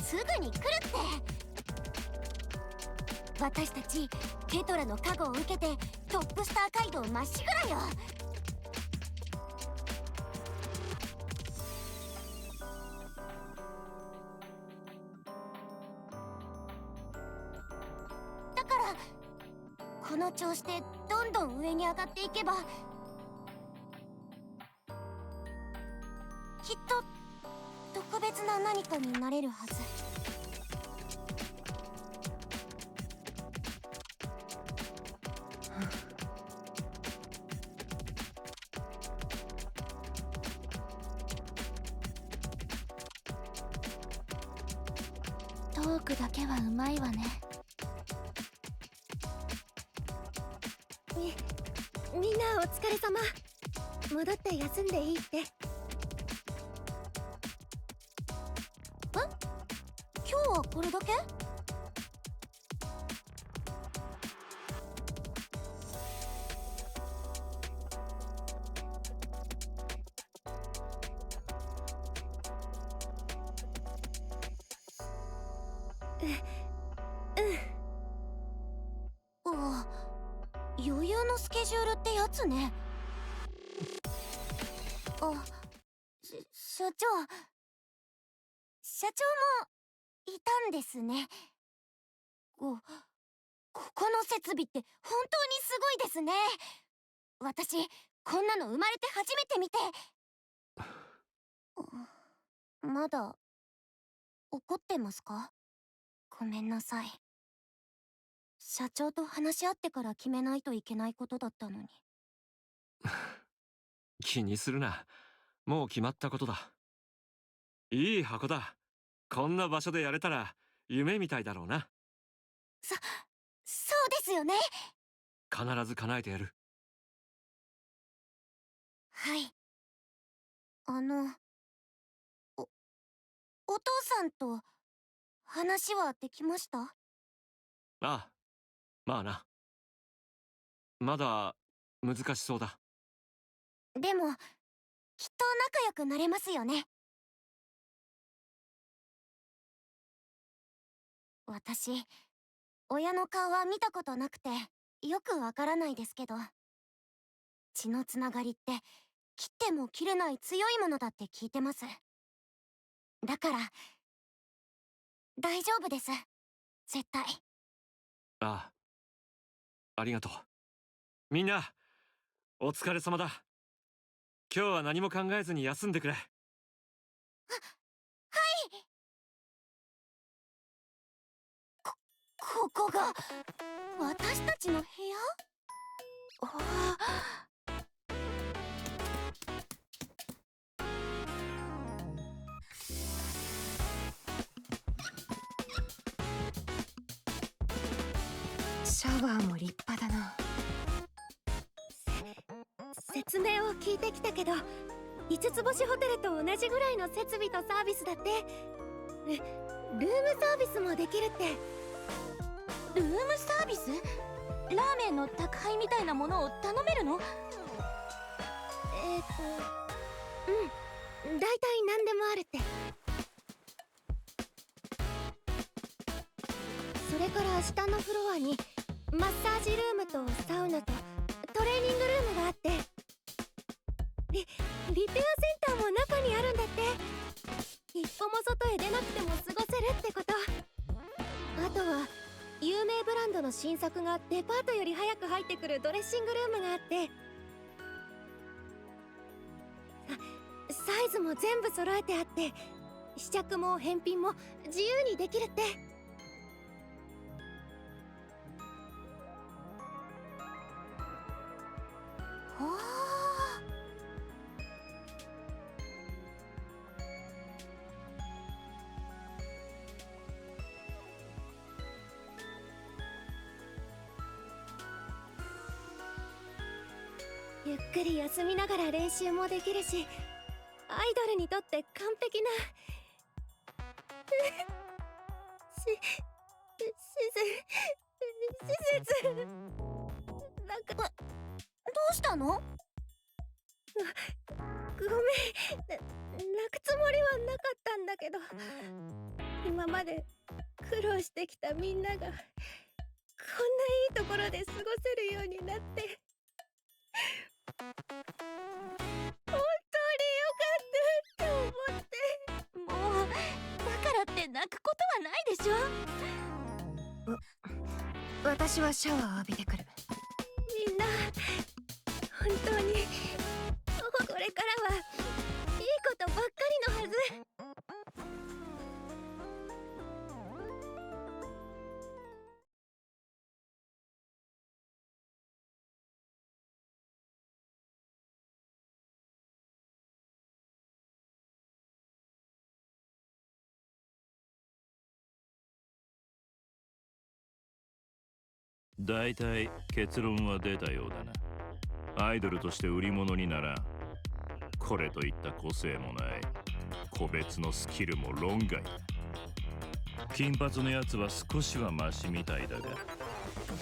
Speaker 2: すぐに来るって。私たちケトラの加護を受けてトップスター街道まっしぐらよ。だからこの調子でどんどん上に上がっていけば、きっと特別な何かになれるはず。トークだけはうまいわね。
Speaker 6: みんなお疲れ様。戻って休んでいいって。
Speaker 2: 今日はこれだけ？あ、余裕のスケジュールってやつね。あ、社長もいたんですね。ここの設備って本当にすごいですね。私こんなの生まれて初めて見て。まだ怒ってますか？ごめんなさい。社長と話し合ってから決めないといけないことだったのに。
Speaker 4: 気にするな。もう決まったことだ。いい箱だ。こんな場所でやれたら夢みたいだろうな。
Speaker 2: そうですよね。
Speaker 4: 必ず叶えてやる。
Speaker 2: はい。お父さんと話はできました？
Speaker 4: ああ、まあな。まだ難しそうだ。
Speaker 2: でもきっと仲良くなれますよね。私親の顔は見たことなくてよくわからないですけど、血のつながりって切っても切れない強いものだって聞いてます。だから大丈夫です。絶対。
Speaker 4: ああ、ありがとう。みんな、お疲れ様だ。今日は何も考えずに休んでくれ。
Speaker 2: はい。ここが私たちの部屋？ああ。
Speaker 5: シャワーも立派だな。
Speaker 6: 説明を聞いてきたけど、5つ星ホテルと同じぐらいの設備とサービスだって。ルームサービスもできるって。
Speaker 2: ルームサービス？ラーメンの宅配みたいなものを頼めるの？
Speaker 6: 大体何でもあるって。それから下のフロアにマッサージルームとサウナとトレーニングルームがあって、リペアセンターも中にあるんだって。一歩も外へ出なくても過ごせるってこと。あとは有名ブランドの新作がデパートより早く入ってくるドレッシングルームがあって、サイズも全部揃えてあって、試着も返品も自由にできるって。
Speaker 2: ほー。
Speaker 6: ゆっくり休みながら練習もできるし、アイドルにとって完璧な施設。なんか
Speaker 2: どうしたの？
Speaker 6: ごめん、泣くつもりはなかったんだけど、今まで苦労してきたみんながこんないいところで過ごせるようになって、本当によかったって思って。
Speaker 2: もうだからって泣くことはないでしょ。
Speaker 5: 私はシャワー浴びてくる。
Speaker 6: みんな本当にこれからはいいことばっかりのはず。
Speaker 8: だいたい結論は出たようだな。アイドルとして売り物にならん。これといった個性もない。個別のスキルも論外だ。金髪のやつは少しはマシみたいだが、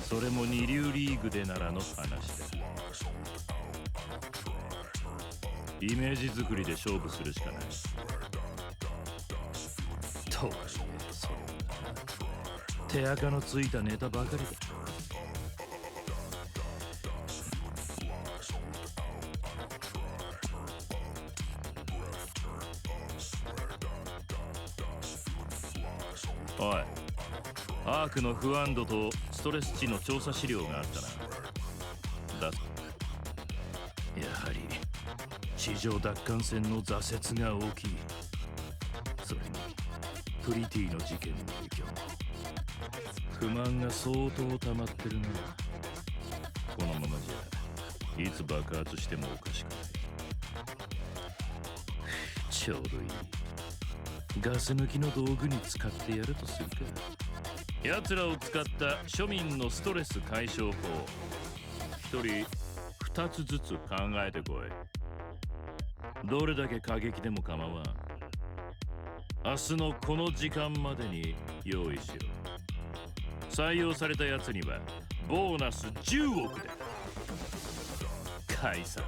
Speaker 8: それも二流リーグでならの話だ。イメージ作りで勝負するしかない。とはいえそれは手垢のついたネタばかりだ。おい、アークの不安度とストレス値の調査資料があったな。だやはり地上奪還戦の挫折が大きい。それにプリティの事件の影響、不満が相当溜まってるな。このままじゃいつ爆発してもおかしくない。ちょうどいい。ガス抜きの道具に使ってやるとするか。奴らを使った庶民のストレス解消法、一人2つずつ考えてこい。どれだけ過激でも構わん。明日のこの時間までに用意しよう。採用された奴にはボーナス10億で解散。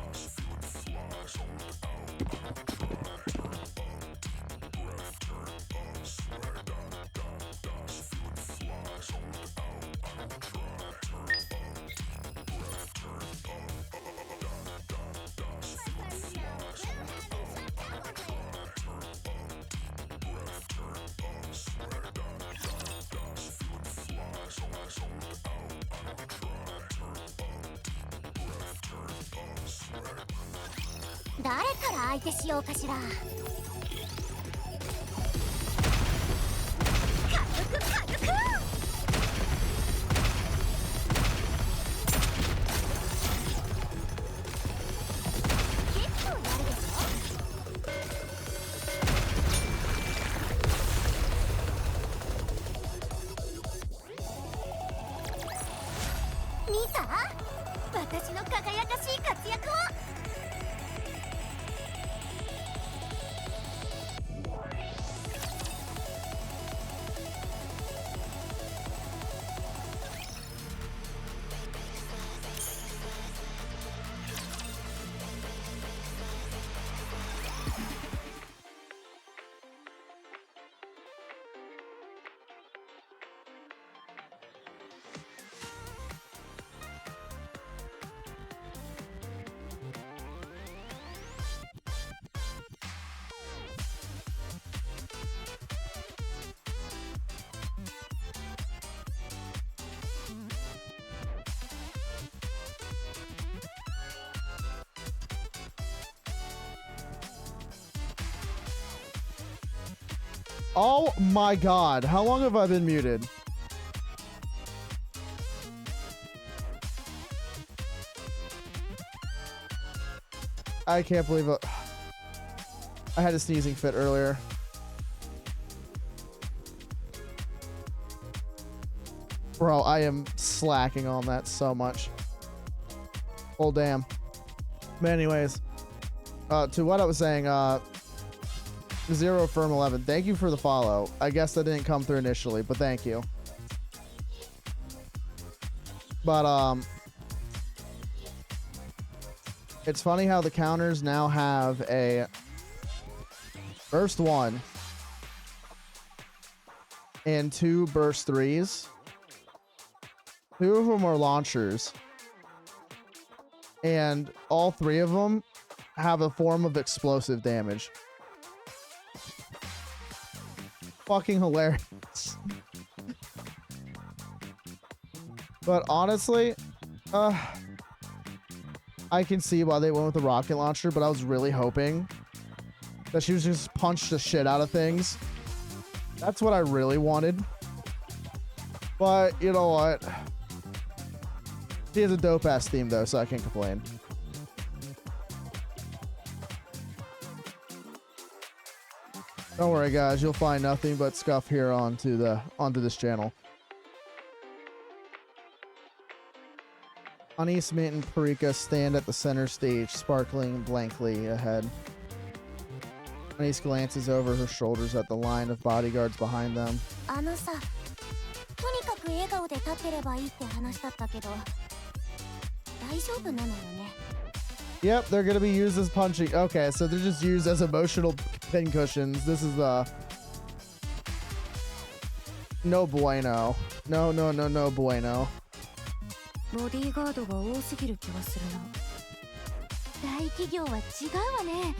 Speaker 2: 誰から相手しようかしら。軽く軽く。結構やるでしょ。見た？私の輝かしい活躍を。
Speaker 1: Oh my god, how long have I been muted? I can't believe it. I had a sneezing fit earlier. Bro, I am slacking on that so much. Oh, damn. But anyways, to what I was saying, Zero Firm 11, thank you for the follow. I guess that didn't come through initially, but thank you. But, it's funny how the counters now have a burst 1 and 2 burst 3s. 2 of them are launchers. And all 3 of them have a form of explosive damage. Fucking hilarious. But honestly, I can see why they went with the rocket launcher, but I was really hoping that she was just punch the shit out of things. That's what I really wanted. But you know what? She has a dope ass theme though, so I can't complain. Don't worry guys, you'll find nothing but scuff here onto this channel. Anise, Mint, and Parika stand at the center stage, sparkling blankly ahead. Anise glances over her shoulders at the line of bodyguards behind them.
Speaker 2: あのさ、とにかく笑顔で立ってればいいって話だったけど、大丈夫なのよね。
Speaker 1: Yep, they're gonna be used as punching. Okay, so they're just used as emotional pin cushions. This is no bueno. No bueno.
Speaker 5: ボディーガードが多すぎる気がするな。
Speaker 2: 大企業は違うわね。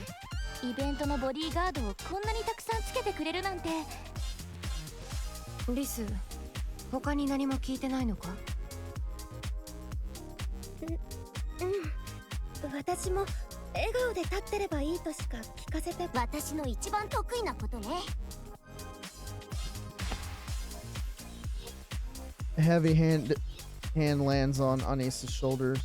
Speaker 2: イベントのボディーガードをこんなにたくさんつけてくれるなんて。
Speaker 5: リス、他に何も聞いてないのか？
Speaker 6: 私も笑顔で立ってればいいとしか聞かせて。
Speaker 2: 私の一番得意なことね。
Speaker 1: A heavy hand lands on Anisa's shoulders.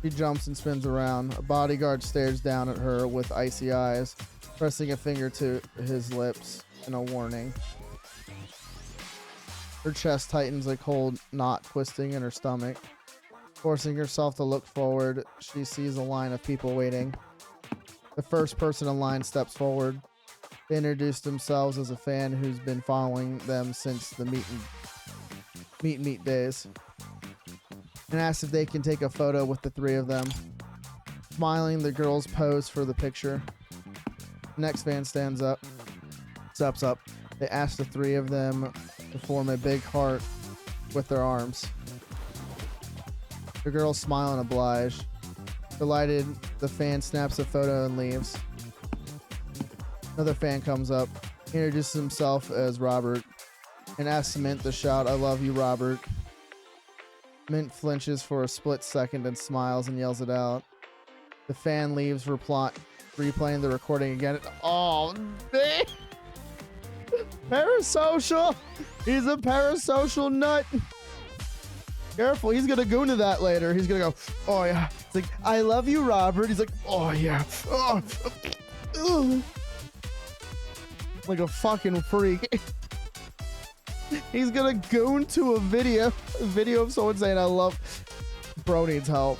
Speaker 1: She jumps and spins around. A bodyguard stares down at her with icy eyes, pressing a finger to his lips in a warning. Her chest tightens, a cold knot twisting in her stomach. Forcing herself to look forward, she sees a line of people waiting. The first person in line steps forward. They introduce themselves as a fan who's been following them since the meet and meet days, and asks if they can take a photo with the 3 of them. Smiling, the girls pose for the picture. The next fan steps up. They ask the 3 of them to form a big heart with their arms. The girls smile and oblige. Delighted, the fan snaps a photo and leaves. Another fan comes up, introduces himself as Robert, and asks Mint to shout, "I love you, Robert." Mint flinches for a split second and smiles and yells it out. The fan leaves, replaying the recording again. Oh, man. Parasocial. He's a parasocial nut. Careful, he's gonna go into that later. He's gonna go, oh yeah. It's like, I love you, Robert. He's like, oh yeah. Oh. Ugh. Like a fucking freak. He's gonna go into a video of someone saying, I love. Bro needs help.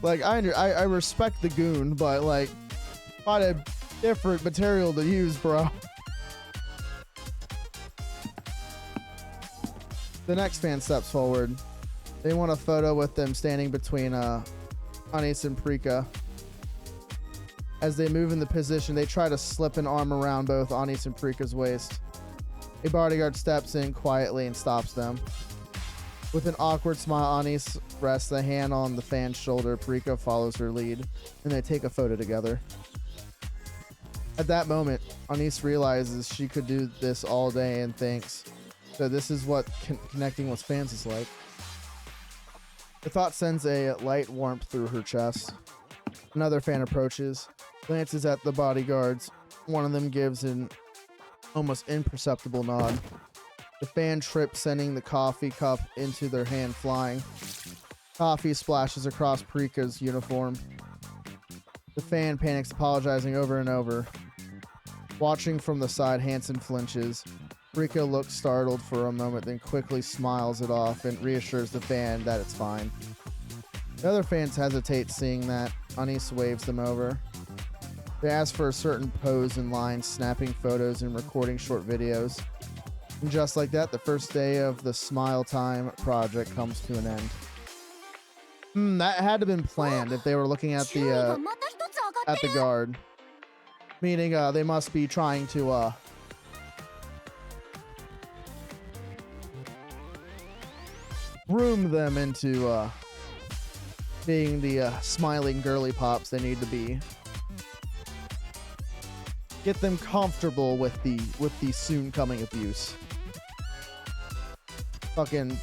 Speaker 1: Like, I respect the goon, but like, find a different material to use, bro. The next fan steps forward. They want a photo with them standing between Anis and Prika. As they move in the position, they try to slip an arm around both Anis and Prika's waist. A bodyguard steps in quietly and stops them. With an awkward smile, Anis rests a hand on the fan's shoulder. Prika follows her lead, and they take a photo together. At that moment, Anis realizes she could do this all day and thinks, so this is what connecting with fans is like. The thought sends a light warmth through her chest. Another fan approaches, glances at the bodyguards. One of them gives an almost imperceptible nod. The fan trips, sending the coffee cup into their hand flying. Coffee splashes across Prika's uniform. The fan panics, apologizing over and over. Watching from the side, Hansen flinches. Prika looks startled for a moment, then quickly smiles it off and reassures the fan that it's fine. The other fans hesitate, seeing that. Anis waves them over. They ask for a certain pose in line, snapping photos and recording short videos. And just like that, the first day of the Smile Time project comes to an end. That had to have been planned if they were looking at the guard. Meaning they must be trying to groom them into being the smiling girly pops they need to be. Get them comfortable with the soon coming abuse. Fucking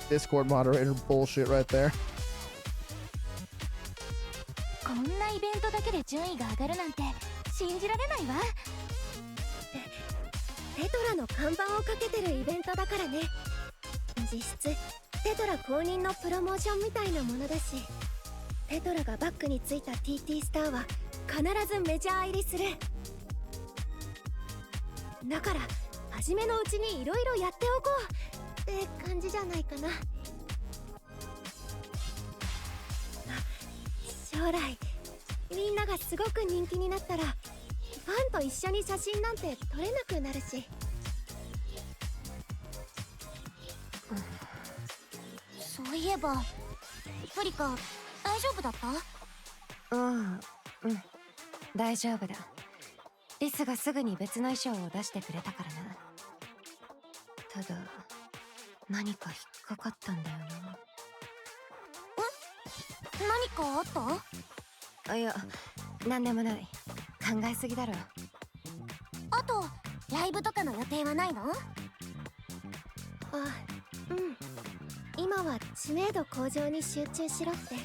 Speaker 1: Discord moderator bullshit right there.
Speaker 2: こんなイベントだけで順位が上がるなんて信じられないわ。
Speaker 6: テトラの看板をかけてるイベントだからね。実質テトラ公認のプロモーションみたいなものだし、テトラがバックについた TT スターは必ずメジャー入りする。だから初めのうちにいろいろやっておこうって感じじゃないかな。将来みんながすごく人気になったらファンと一緒に写真なんて撮れなくなるし。
Speaker 2: そういえばプリカ大丈夫だった？
Speaker 5: 大丈夫だ。リスがすぐに別の衣装を出してくれたからな。ただ何か引っかかったんだよな。
Speaker 2: 何かあった？
Speaker 5: いや、なんでもない。考えすぎだろ。
Speaker 2: あとライブとかの予定はないの？
Speaker 6: 今は知名度向上に集中しろって。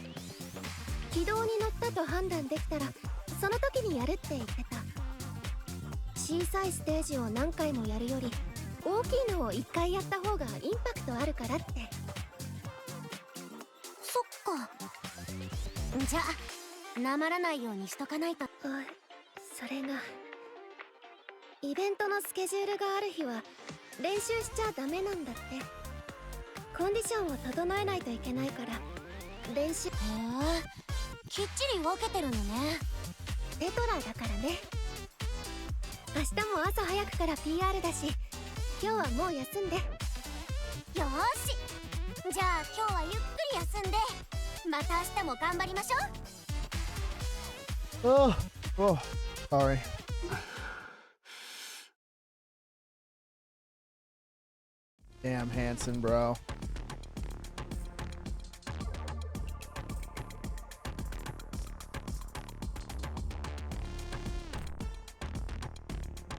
Speaker 6: 軌道に乗ったと判断できたらその時にやるって言ってた。小さいステージを何回もやるより大きいのを1回やった方がインパクトあるからって。
Speaker 2: そっか。じゃあなまらないようにしとかないと。
Speaker 6: それがイベントのスケジュールがある日は練習しちゃダメなんだって。コンディションを整えないといけないから練習。
Speaker 2: きっちり分けてるのね。
Speaker 6: テトラだからね。明日も朝早くから PR だし今日はもう休んで。
Speaker 2: よーし、じゃあ今日はゆっくり休んでまた明日も頑張りましょう。
Speaker 1: Oh, sorry. Damn, Hansen, bro.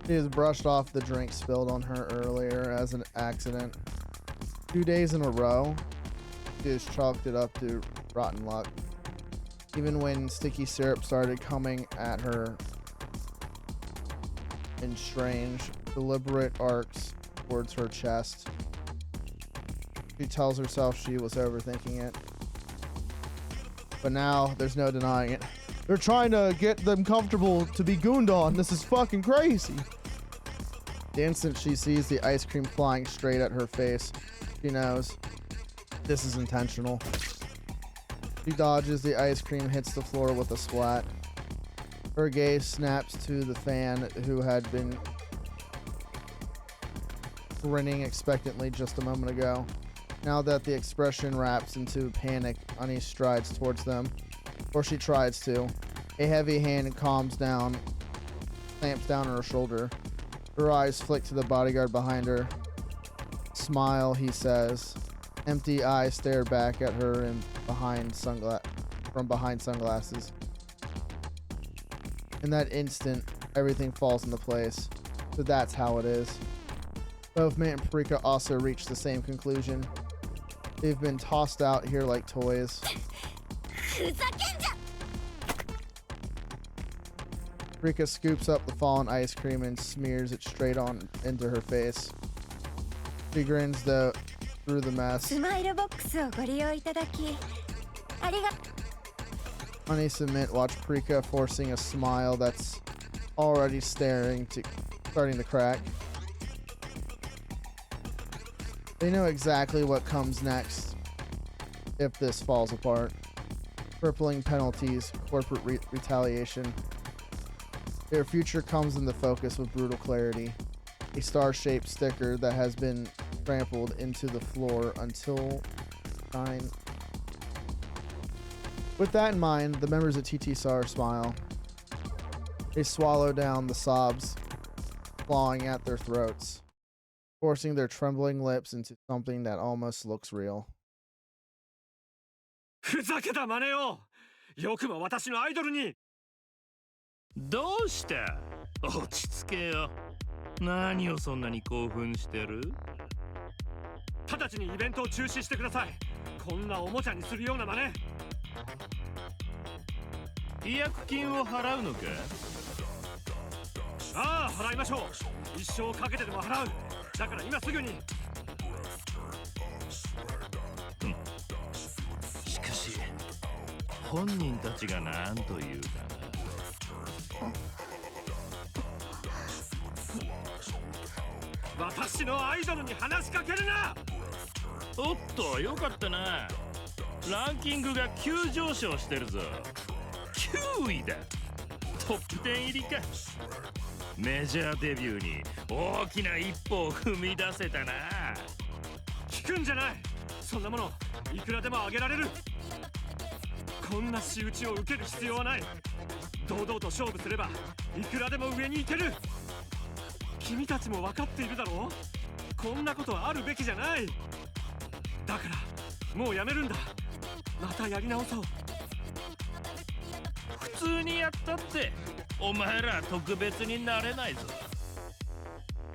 Speaker 1: She has brushed off the drink spilled on her earlier as an accident. 2 days in a row, she has chalked it up to rotten luck. Even when sticky syrup started coming at her in strange, deliberate arcs towards her chest, she tells herself she was overthinking it. But now there's no denying it. They're trying to get them comfortable to be gooned on. This is fucking crazy. The instant she sees the ice cream flying straight at her face, she knows this is intentional. She dodges the ice cream, hits the floor with a splat. Her gaze snaps to the fan, who had been grinning expectantly just a moment ago. Now that the expression wraps into panic, Annie strides towards them, or she tries to. A heavy hand clamps down on her shoulder. Her eyes flick to the bodyguard behind her. Smile, he says. Empty eyes stare back at her from behind sunglasses. In that instant, everything falls into place. So that's how it is. Both Mate and Parika also reach the same conclusion. They've been tossed out here like toys. Parika scoops up the fallen ice cream and smears it straight on into her face. She grins though through the mess.
Speaker 5: スマイルボックスをご利用いただきありが
Speaker 1: Honey Submit watch Parika forcing a smile that's already starting to crack. They know exactly what comes next if this falls apart. Crippling penalties, corporate retaliation. Their future comes into focus with brutal clarity. A star-shaped sticker that has been trampled into the floor until time. With that in mind, the members of TT-SAR smile. They swallow down the sobs clawing at their throats, forcing their trembling lips into something that almost looks real.
Speaker 4: ふざけた真似をよくも私のアイドルに
Speaker 8: どうした？落ち着けよ。何をそんなに興奮してる？
Speaker 4: 直ちにイベントを中止してください。こんなおもちゃにするような真似。
Speaker 8: 違約金を払うのか？
Speaker 4: ああ、払いましょう。一生かけてでも払う。だから今すぐに。
Speaker 8: しかし本人たちが何というかな。
Speaker 4: 私のアイドルに話しかけるな。
Speaker 8: おっと、よかったな。ランキングが急上昇してるぞ。9位だ。トップ10入りか。メジャーデビューに大きな一歩を踏み出せたな。
Speaker 4: 聞くんじゃない。そんなものいくらでもあげられる。こんな仕打ちを受ける必要はない。堂々と勝負すればいくらでも上に行ける。君たちも分かっているだろう。こんなことあるべきじゃない。だからもうやめるんだ。またやり直そう。
Speaker 8: 普通にやったってお前ら特別になれないぞ。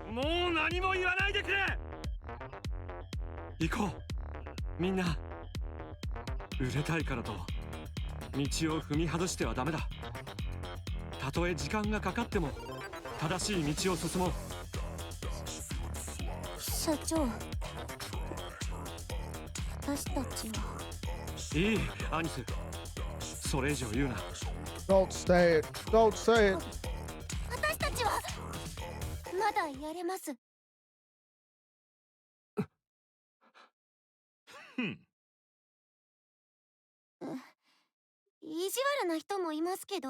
Speaker 4: もう何も言わないでくれ。行こう。みんな売れたいからと道を踏み外してはダメだ。たとえ時間がかかっても正しい道を進もう。
Speaker 2: 社長、私たち
Speaker 4: いい、アニス。それ以上言うな。
Speaker 1: Don't say it. Don't say it.
Speaker 2: 私たちはまだやれます。意地悪な人もいますけど、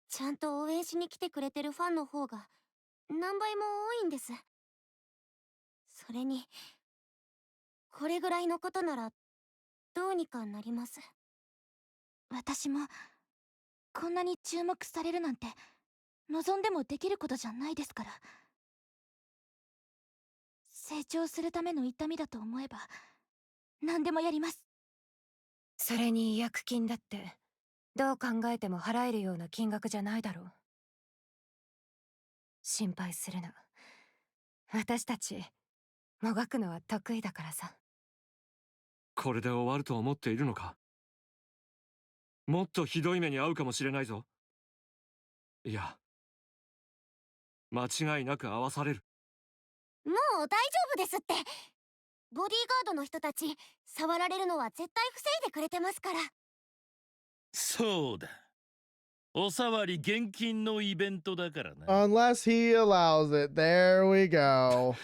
Speaker 2: ちゃんと応援しに来てくれてるファンの方が何倍も多いんです。それにこれぐらいのことならどうにかなります。私もこんなに注目されるなんて望んでもできることじゃないですから。成長するための痛みだと思えば何でもやります。
Speaker 5: それに違約金だってどう考えても払えるような金額じゃないだろう。心配するな。私たちもがくのは得意だからさ。
Speaker 4: これで終わると思っているのか。もっとひどい目に遭うかもしれないぞ。いや、間違いなく遭わされる。
Speaker 2: もう大丈夫ですって。ボディーガードの人たち触られるのは絶対防いでくれてますから。
Speaker 8: そうだ。おさわり厳禁のイベントだからな。
Speaker 1: Unless he allows it. There we go.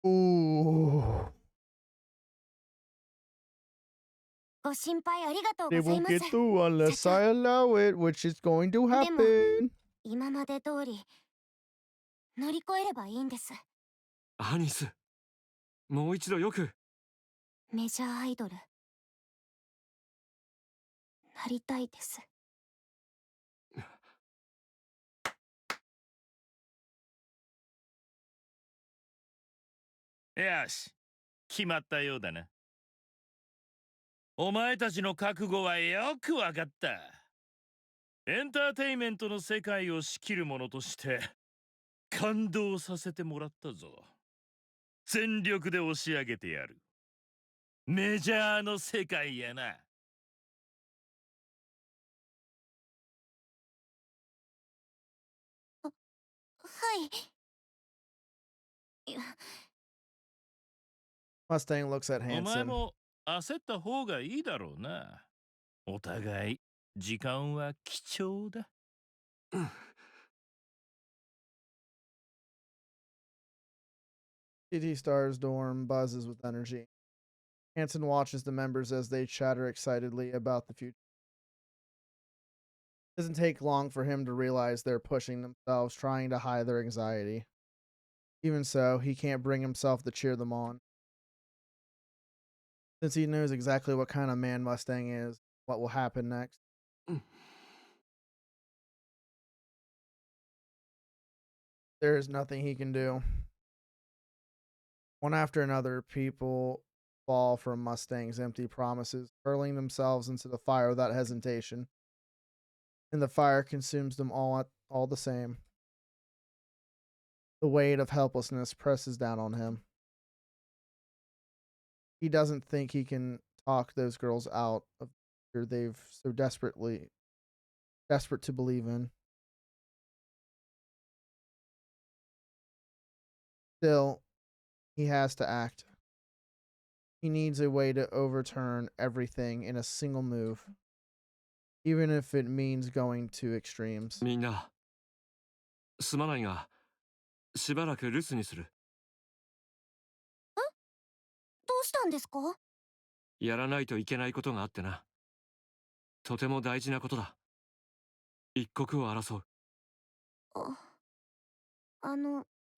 Speaker 1: Ooh.
Speaker 2: ご心配ありがとう
Speaker 1: They
Speaker 2: ござい
Speaker 1: won't
Speaker 2: ます。
Speaker 1: get through unless I allow it, which is going to happen.
Speaker 2: 今まで通り乗り越えればいいんです。
Speaker 4: アニス、もう一度よく。
Speaker 2: メジャーアイドルなりたいです。
Speaker 8: よし、決まったようだな。お前たちの覚悟はよくわかった。エンターテイメントの世界を仕切る者として感動させてもらったぞ。全力で押し上げてやる。メジャーの世界やな。
Speaker 2: はい。
Speaker 1: Mustang looks at
Speaker 8: お前
Speaker 1: Hanson.
Speaker 8: も焦った方がいいだろうな。お互い時間は貴重だ。
Speaker 1: TT Star's dorm buzzes with energy. Hanson watches the members as they chatter excitedly about the future. It doesn't take long for him to realize they're pushing themselves, trying to hide their anxiety. Even so, he can't bring himself to cheer them on. Since he knows exactly what kind of man Mustang is, what will happen next. There is nothing he can do. One after another, people fall from Mustang's empty promises, hurling themselves into the fire without hesitation. And the fire consumes them all the same. The weight of helplessness presses down on him. He doesn't think he can talk those girls out of fear they've so desperate to believe in. Still, he has to act. He needs a way to overturn everything in a single move, even if it means going to extremes.
Speaker 4: みんな、すまないが、しばらく留守にする。
Speaker 2: どうしたんですか？
Speaker 4: やらないといけないことがあってな。とても大事なことだ。一刻を争う。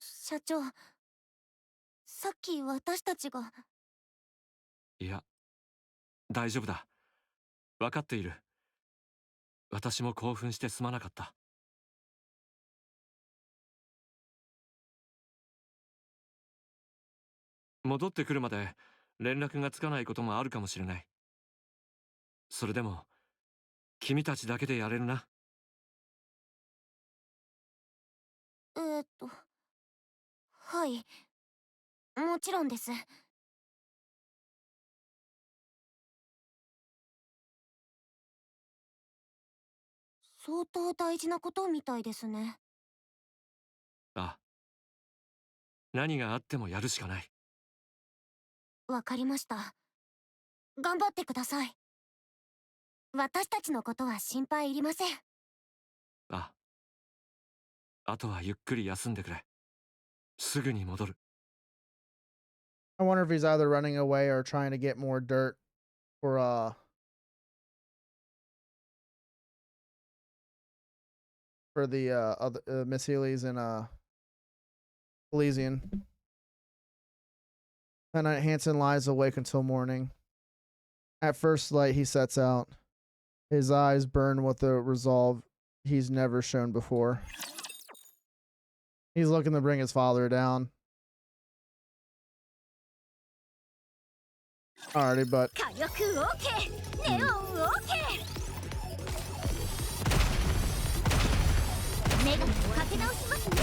Speaker 2: 社長、さっき私たちが。
Speaker 4: いや、大丈夫だ。わかっている。私も興奮してすまなかった。戻ってくるまで連絡がつかないこともあるかもしれない。それでも、君たちだけでやれるな。
Speaker 2: はい。もちろんです。相当大事なことみたいですね。
Speaker 4: ああ。何があってもやるしかない。
Speaker 2: わかりました。頑張ってください。私たちのことは心配いりません。
Speaker 4: ああ。あとはゆっくり休んでくれ。すぐに戻る。
Speaker 1: I wonder if he's either running away or trying to get more dirt for the other Miss Healy's and Elysian. That night, Hanson lies awake until morning. At first light, he sets out. His eyes burn with a resolve he's never shown before. He's looking to bring his father down. Alrighty, but
Speaker 2: 火力 OK、ネオン OK。メガネかけ直しますね。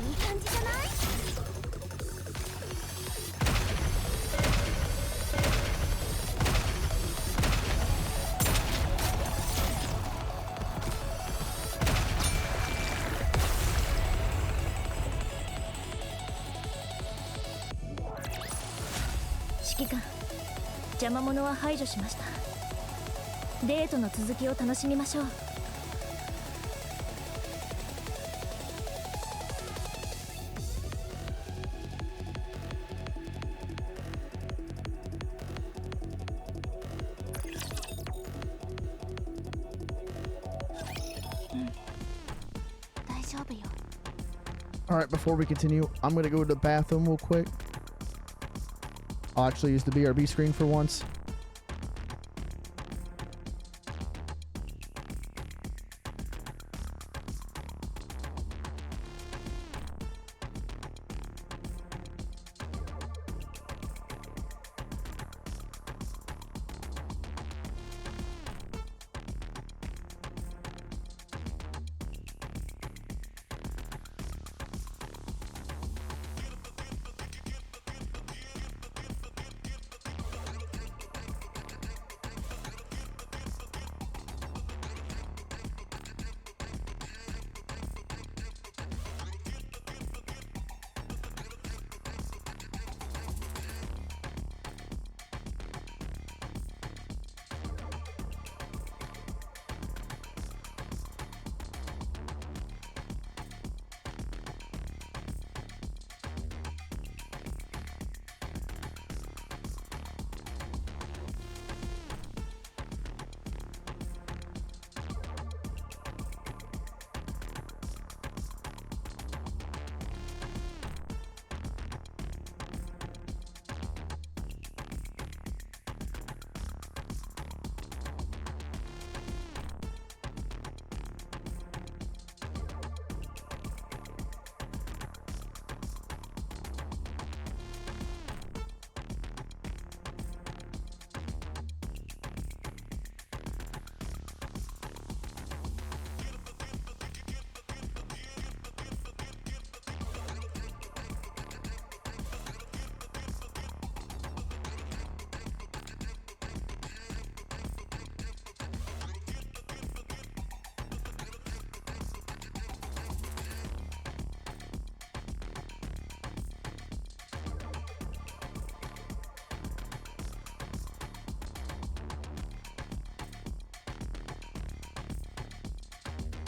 Speaker 2: いい感じじゃない？
Speaker 6: 指揮官、邪魔者は排除しました。デートの続きを楽しみましょう。
Speaker 2: 大丈夫よ。
Speaker 1: All right, before we continue, I'm gonna go to the bathroom real quick. I'll actually use the BRB screen for once.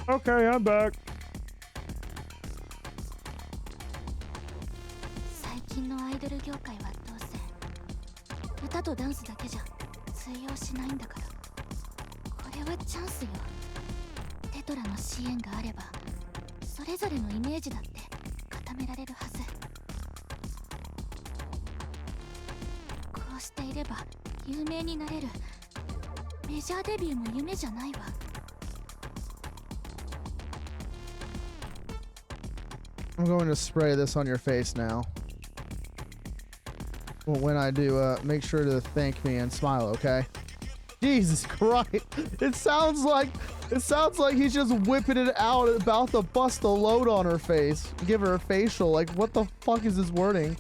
Speaker 1: Okay, I'm back.
Speaker 2: 最近のアイドル業界はどうせ歌とダンスだけじゃ通用しないんだから、これはチャンスよ。テトラの支援があればそれぞれのイメージだって固められるはず。こうしていれば有名になれる。メジャーデビューも夢じゃないわ。
Speaker 1: I'm going to spray this on your face now. Well, when I do, make sure to thank me and smile, okay? Jesus Christ! It sounds like he's just whipping it out, about to bust a load on her face, give her a facial. Like, what the fuck is this wording?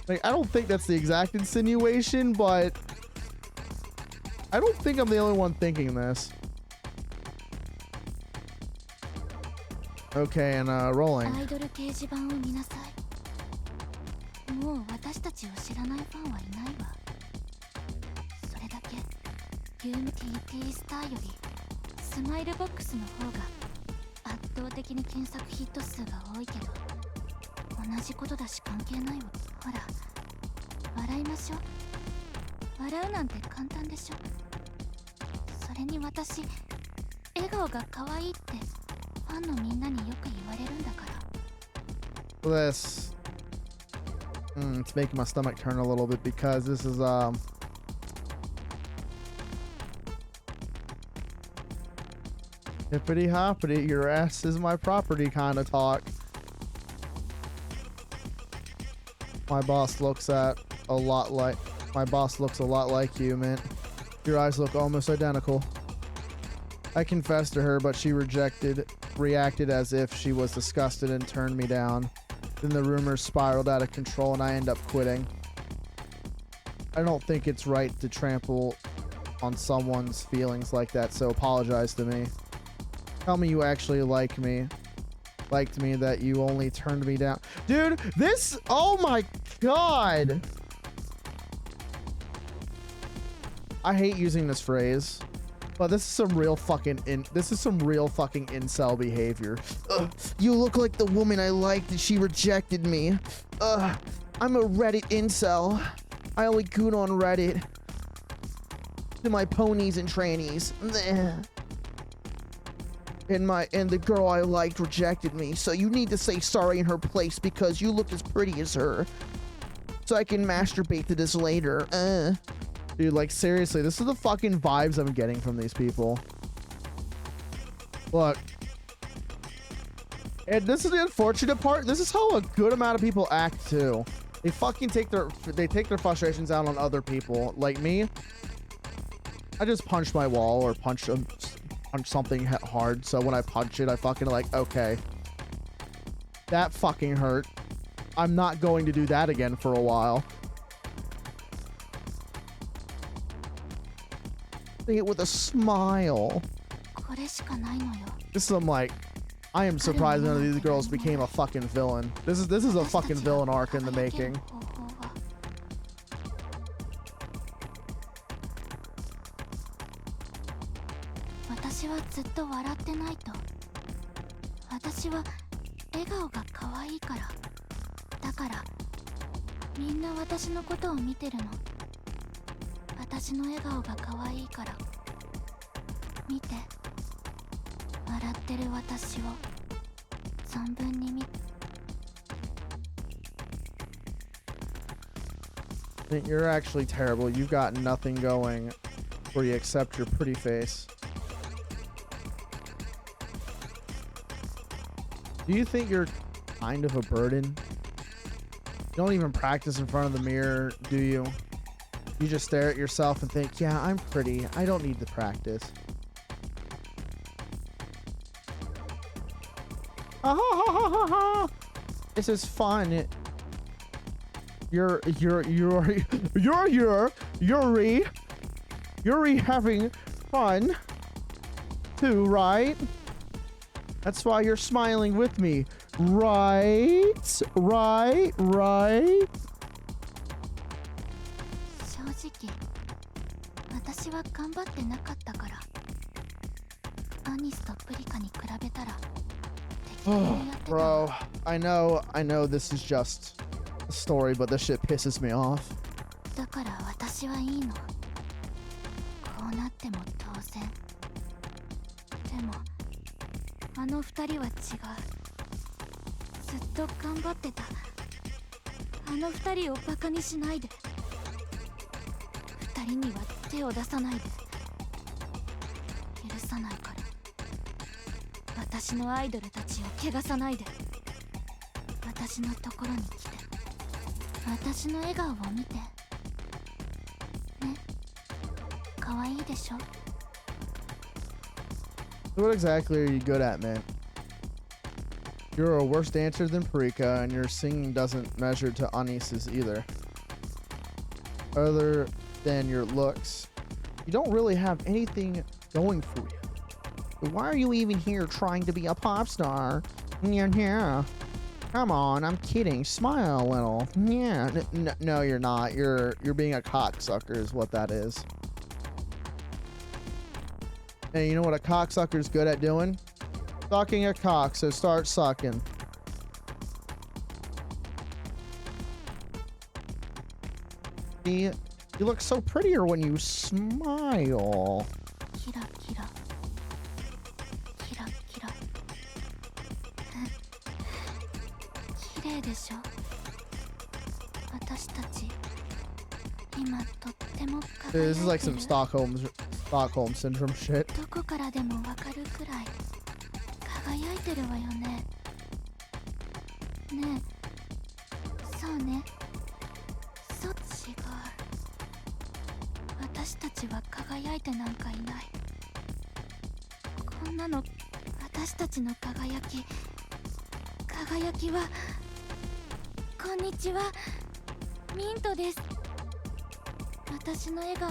Speaker 1: Like, I don't think that's the exact insinuation, but I don't think I'm the only one thinking this. Okay, and rolling.
Speaker 2: アイドル掲示板を見なさい。もう私たちを知らないファンはいないわ。それだけユーミ TT スターよりスマイルボックスの方が圧倒的に検索ヒット数が多いけど、同じことだし関係ないわ。ほら、笑いましょう。笑うなんて簡単でしょ。それに私、笑顔が可愛いってファンのみんなによく言われるんだから。
Speaker 1: This it's making my stomach turn a little bit because this is hippity hoppity, your ass is my property kind of talk. My boss looks a lot like you, Mint. Your eyes look almost identical. I confessed to her, but she reacted as if she was disgusted and turned me down. Then the rumors spiraled out of control and I end up quitting. I don't think it's right to trample on someone's feelings like that, so apologize to me. Tell me you actually liked me, that you only turned me down. Dude, this, oh my god! I hate using this phrase, but this is some real fucking incel behavior. You look like the woman I liked and she rejected me. I'm a Reddit incel. I only goon on Reddit. To my ponies and trannies. And the girl I liked rejected me, so you need to say sorry in her place because you look as pretty as her. So I can masturbate to this later. Dude, like, seriously, this is the fucking vibes I'm getting from these people. Look. And this is the unfortunate part. This is how a good amount of people act, too. They fucking take their frustrations out on other people. Like me, I just punch my wall or punch something hard. So when I punch it, I fucking like, okay. That fucking hurt. I'm not going to do that again for a while. Say it with a smile. This is some like, I am surprised none of these girls became a fucking villain. This is a fucking villain arc in the making.
Speaker 2: 私はずっと笑ってないと。私は笑顔が可愛いから。だからみんな私のことを見てるの。私の笑顔が可愛いから。見て。笑ってる私を存分に見て。
Speaker 1: You're actually terrible. You got nothing going for you except your pretty face. Do you think you're kind of a burden? You don't even practice in front of the mirror, do you? You just stare at yourself and think, yeah, I'm pretty. I don't need to practice. This is fun. Yuri having fun too, right? That's why you're smiling with me, right? Right?
Speaker 2: 正直、私は頑張ってなかったから。アニスとプリカに比べたら適当にやってた。
Speaker 1: Bro, I know this is just a story, but this shit pisses me off.
Speaker 2: だから私はいいの。こうなっても当然。でも、あの二人は違う。ずっと頑張ってた。あの二人をバカにしないで。二人には手を出さないで。許さないから。私のアイドルたちを汚さないで。私のところに来て。私の笑顔を見て。ね。可愛いでしょ。
Speaker 1: So what exactly are you good at, man? You're a worse dancer than Parika, and your singing doesn't measure to Anis's either. Other than your looks, you don't really have anything going for you. So why are you even here trying to be a pop star? Yeah. Come on, I'm kidding. Smile a little. Yeah. No, you're not. You're being a cocksucker is what that is. And you know what a cocksucker's good at doing? Sucking a cock, so start sucking. See, you look so prettier when you smile.
Speaker 2: キラキラ。キラキラ。綺麗でしょ。私たち、今とっても輝いてる。
Speaker 1: This is like some Stockholm syndrome shit.
Speaker 2: どこからでもわかるくらい輝いてるわよね。ねえ、そうね。そう違う。私たちは輝いてなんかいない。こんなの私たちの輝きは。こんにちは、ミントです。私の笑顔。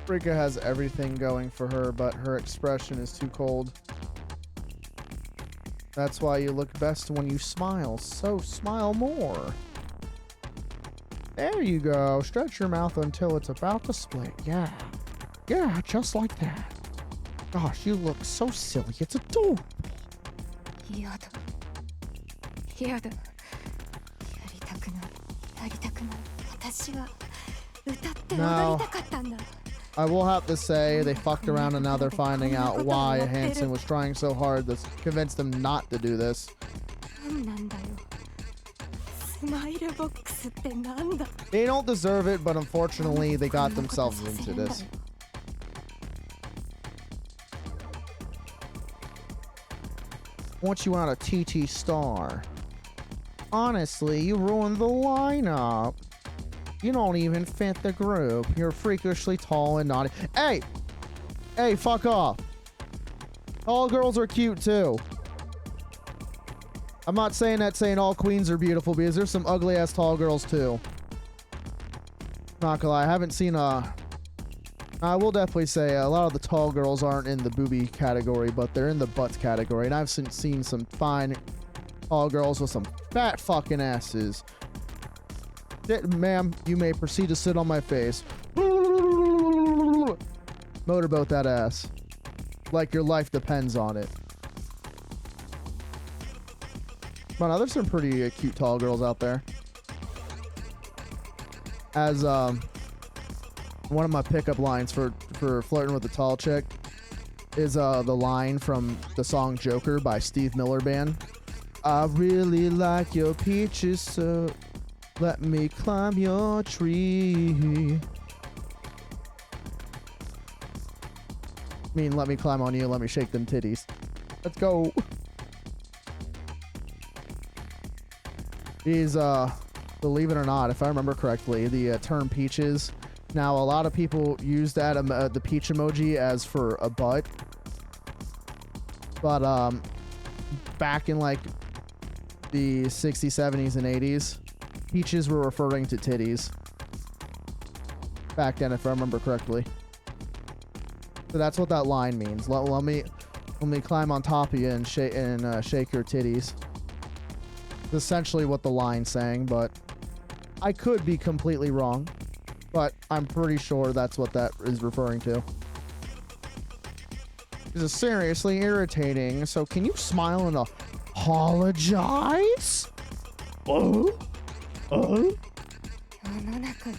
Speaker 1: Rika has everything going for her, but her expression is too cold. That's why you look best when you smile, so smile more. There you go. Stretch your mouth until it's about to split. Yeah. Yeah, just like that. Gosh, you look so silly. It's adorable.
Speaker 5: やだやだやりたくないやりたくない私は歌って踊りたかったんだ
Speaker 1: I will have to say they fucked around and now they're finding out why Hansen was trying so hard to convince them not to do this.
Speaker 5: 何なんだよスマイルボックスってなんだ
Speaker 1: They don't deserve it, but unfortunately they got themselves into this. Want you on a TT star. Honestly, you ruined the lineup. You don't even fit the group. You're freakishly tall and naughty. Hey! Hey, fuck off. All girls are cute too. I'm not saying that saying all queens are beautiful because there's some ugly ass tall girls too. Not gonna lie, I haven't seen I will definitely say a lot of the tall girls aren't in the booby category, but they're in the butt category. And I've seen some fine tall girls with some fat fucking asses. Ma'am, you may proceed to sit on my face. Motorboat that ass. Like your life depends on it. Come on, there's some pretty cute tall girls out there. As one of my pickup lines for flirting with a tall chick is the line from the song Joker by Steve Miller Band. I really like your peaches, so let me climb your tree. I mean, let me climb on you, let me shake them titties. Let's go. These, believe it or not, if I remember correctly, the term peaches. Now, a lot of people use that, the peach emoji as for a butt. But, back in, like, the 60s, 70s, and 80s, peaches were referring to titties. Back then, if I remember correctly. So that's what that line means. Let me climb on top of you and shake your titties. It's essentially what the line's saying, but I could be completely wrong. But I'm pretty sure that's what that is referring to. This is seriously irritating. So can you smile and apologize? Oh,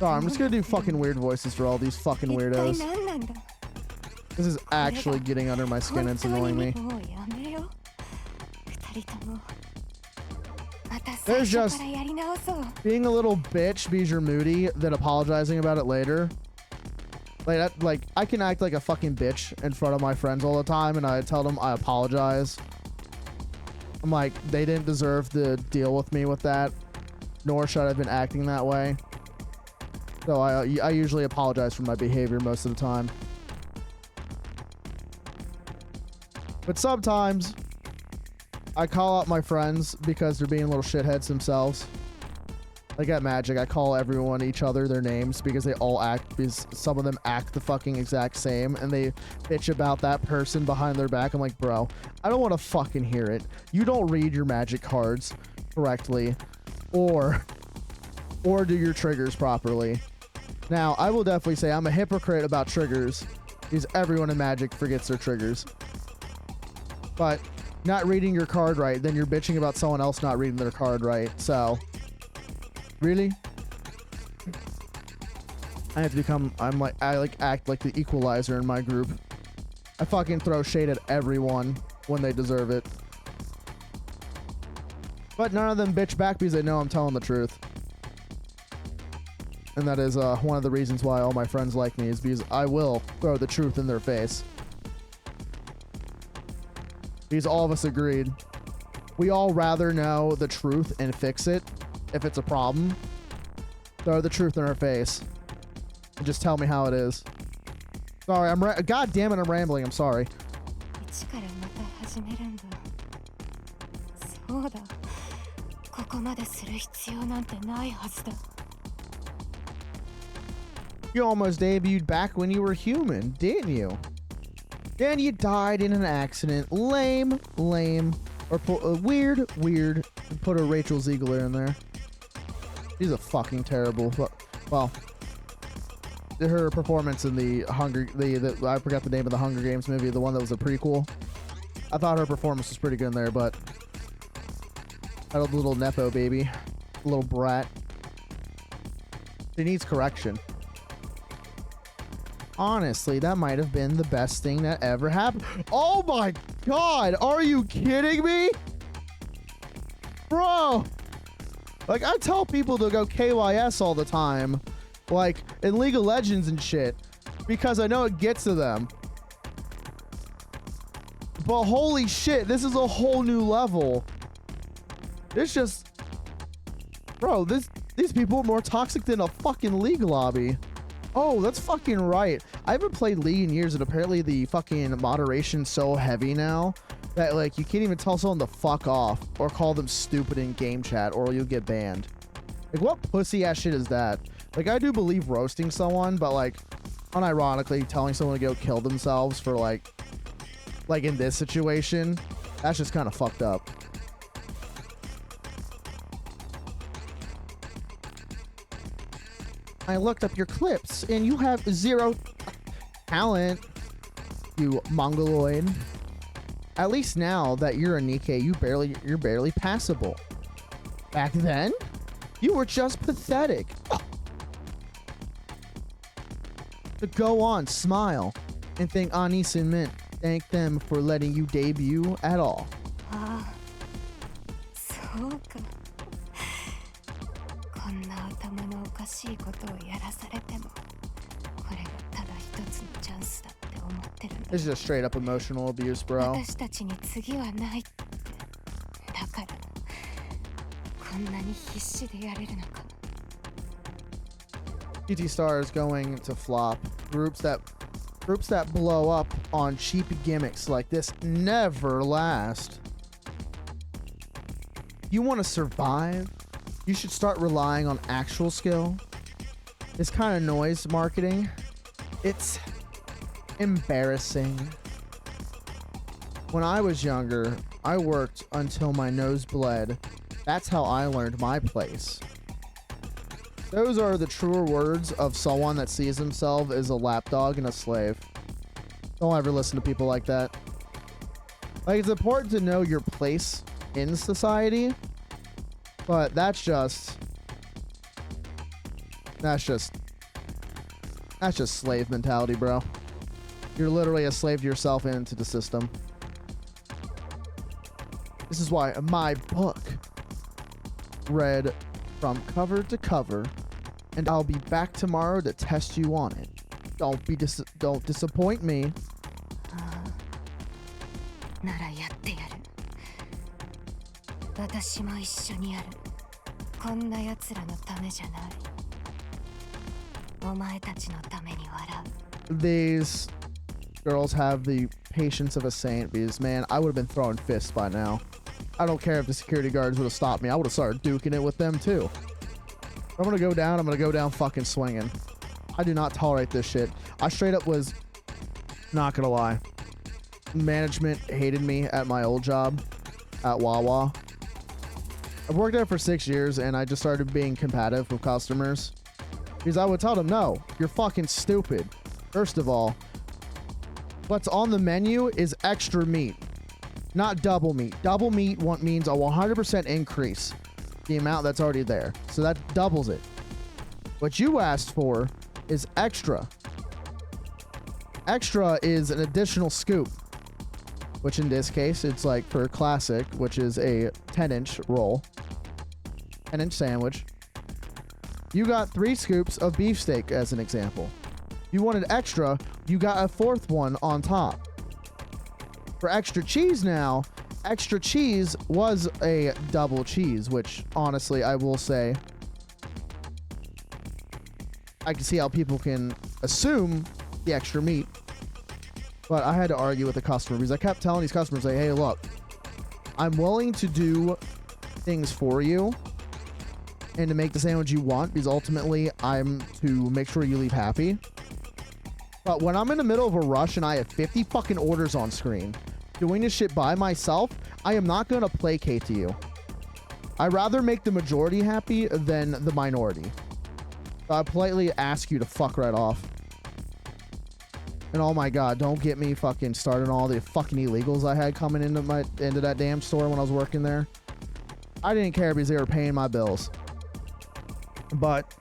Speaker 1: I'm just gonna do fucking weird voices for all these fucking weirdos. This is actually getting under my skin. It's annoying me. There's just being a little bitch because you're moody, then apologizing about it later. Like I can act like a fucking bitch in front of my friends all the time, and I tell them I apologize. I'm like, they didn't deserve to deal with me with that, nor should I have been acting that way. So I usually apologize for my behavior most of the time. But sometimes I call out my friends because they're being little shitheads themselves. Like at Magic, I call everyone each other their names because they all act, because some of them act the fucking exact same, and they bitch about that person behind their back. I'm like, bro, I don't want to fucking hear it. You don't read your Magic cards correctly, or do your triggers properly. Now, I will definitely say I'm a hypocrite about triggers because everyone in Magic forgets their triggers. But not reading your card right, then you're bitching about someone else not reading their card right. So, really? I have to become, I act like the equalizer in my group. I fucking throw shade at everyone when they deserve it. But none of them bitch back because they know I'm telling the truth. And that is one of the reasons why all my friends like me, is because I will throw the truth in their face. Because all of us agreed. We all rather know the truth and fix it if it's a problem. Throw the truth in our face. And just tell me how it is. Sorry, God damn it, I'm rambling. I'm sorry. You almost debuted back when you were human, didn't you? Then you died in an accident. Lame. Or weird. Put a Rachel Ziegler in there. She's a fucking terrible. Well, her performance in the I forgot the name of the Hunger Games movie, the one that was a prequel. I thought her performance was pretty good in there, but that little nepo baby, little brat. She needs correction. Honestly, that might have been the best thing that ever happened. Oh my god, are you kidding me? Bro! Like, I tell people to go KYS all the time, like, in League of Legends and shit, because I know it gets to them. But holy shit, this is a whole new level. It's just... Bro, these people are more toxic than a fucking League lobby. Oh, that's fucking right. I haven't played League in years, and apparently the fucking moderation's so heavy now that, like, you can't even tell someone to fuck off or call them stupid in game chat or you'll get banned. Like, what pussy ass shit is that? Like, I do believe roasting someone, but, like, unironically telling someone to go kill themselves for, like in this situation, that's just kind of fucked up. I looked up your clips and you have 0 talent, you mongoloid. At least now that you're a Nikkei, you're barely passable. Back then, you were just pathetic. To go on, smile, and thank Anis and Mint. Thank them for letting you debut at all.
Speaker 5: そうか。こんな頭のおかしいことをやらされても、これがただ一つのチャンスだって思ってるんだ。
Speaker 1: This is just straight up emotional abuse, bro.
Speaker 5: 私たちに次はないって。だから、こんなに必死でやれるのか。
Speaker 1: PT Star is going to flop. Groups that blow up on cheap gimmicks like this never last. You want to survive? You should start relying on actual skill. This kind of noise marketing, it's embarrassing. When I was younger, I worked until my nose bled. That's how I learned my place. Those are the truer words of someone that sees himself as a lapdog and a slave. Don't ever listen to people like that. Like, it's important to know your place in society, but that's just slave mentality, bro. You're literally a slave to yourself and to the system. This is why my book read from cover to cover, and I'll be back tomorrow to test you on it. Don't disappoint me.
Speaker 5: ならやってやる。私も一緒にやる。こんな奴らのためじゃない。お前たちのために笑う。
Speaker 1: These girls have the patience of a saint, because, man, I would have been throwing fists by now. I don't care if the security guards would have stopped me. I would have started duking it with them, too. If I'm gonna go down fucking swinging. I do not tolerate this shit. I straight up was, not gonna lie, management hated me at my old job at Wawa. I've worked there for 6 years, and I just started being combative with customers, because I would tell them, no, you're fucking stupid. First of all, what's on the menu is extra meat, not double meat. Double meat means a 100% increase the amount that's already there, so that doubles it. What you asked for is extra. Extra is an additional scoop, which in this case, it's like for classic, which is a 10-inch roll, 10-inch sandwich. You got 3 scoops of beefsteak as an example. You wanted extra, you got a 4th one on top. For extra cheese now, extra cheese was a double cheese, which honestly, I will say, I can see how people can assume the extra meat. But I had to argue with the customer, because I kept telling these customers, like, hey, look, I'm willing to do things for you and to make the sandwich you want, because ultimately I'm to make sure you leave happy. But when I'm in the middle of a rush and I have 50 fucking orders on screen, doing this shit by myself, I am not going to placate to you. I'd rather make the majority happy than the minority. So I politely ask you to fuck right off. And oh my god, don't get me fucking started on all the fucking illegals I had coming into that damn store when I was working there. I didn't care because they were paying my bills. But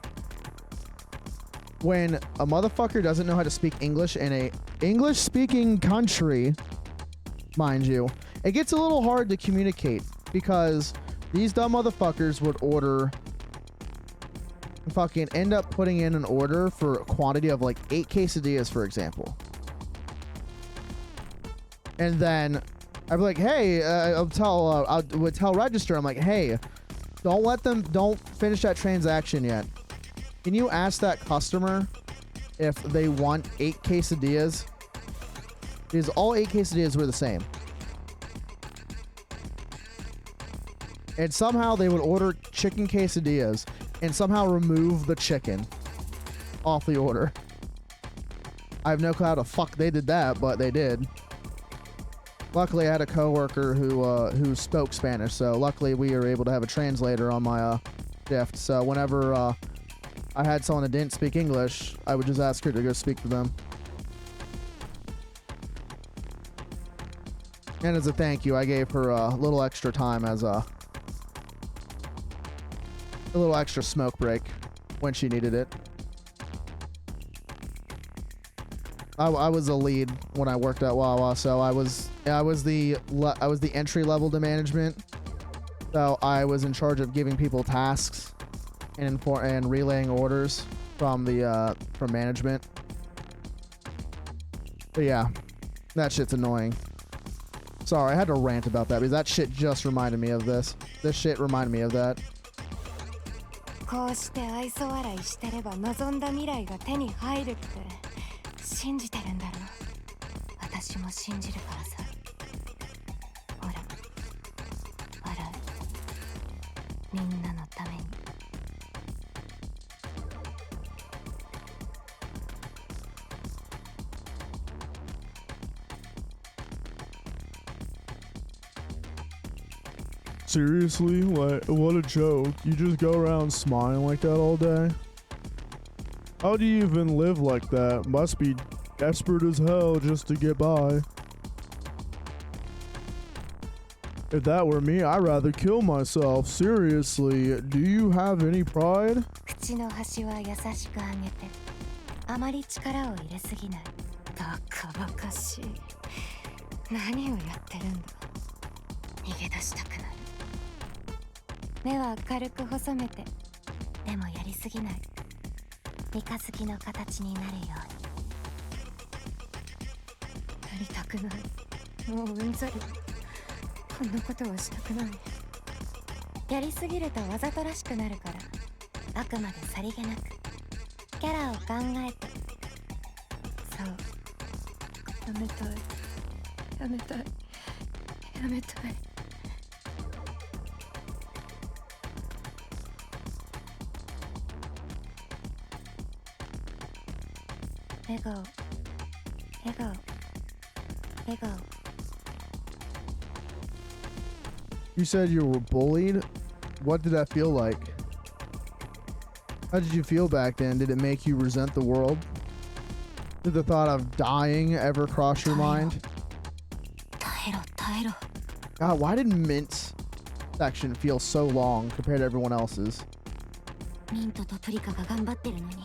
Speaker 1: when a motherfucker doesn't know how to speak English in a English-speaking country, mind you, it gets a little hard to communicate because these dumb motherfuckers would fucking end up putting in an order for a quantity of like 8 quesadillas, for example. And then I'd be like, hey, I would tell register, I'm like, hey, don't finish that transaction yet. Can you ask that customer if they want 8 quesadillas? Because all 8 quesadillas were the same. And somehow they would order chicken quesadillas and somehow remove the chicken off the order. I have no clue how the fuck they did that, but they did. Luckily, I had a coworker who spoke Spanish, so luckily we were able to have a translator on my shift. So whenever I had someone that didn't speak English, I would just ask her to go speak to them. And as a thank you, I gave her a little extra time as a little extra smoke break when she needed it. I was a lead when I worked at Wawa, so I was the entry level to management. So I was in charge of giving people tasks and relaying orders from management. But yeah, that shit's annoying. Sorry, I had to rant about that because that shit just reminded me of this. This shit reminded me of that.
Speaker 5: こうして愛想笑いしてれば望んだ未来が手に入るって信じてるんだろう。私も信じるからさ。ほら、笑う。みんなのために。
Speaker 1: Seriously? What a joke. You just go around smiling like that all day? How do you even live like that? Must be desperate as hell just to get by. If that were me, I'd rather kill myself. Seriously, do you have any pride?
Speaker 5: 口の端は優しく上げて、あまり力を入れすぎない。バカバカしい。何をやってるんだ。逃げ出したくなる。目は軽く細めて、でもやりすぎない。三日月の形になるように。なりたくない。もううんざり。こんなことはしたくない。やりすぎるとわざとらしくなるから、あくまでさりげなくキャラを考えて。そう。やめたい。やめたい。やめたい。笑顔、笑顔、笑顔。
Speaker 1: You said you were bullied? What did that feel like? How did you feel back then? Did it make you resent the world? Did the thought of dying ever cross your mind?
Speaker 5: 耐えろ、耐えろ。
Speaker 1: God, why did Mint's section feel so long compared to everyone else's?
Speaker 6: ミントとプリカが頑張ってるのに、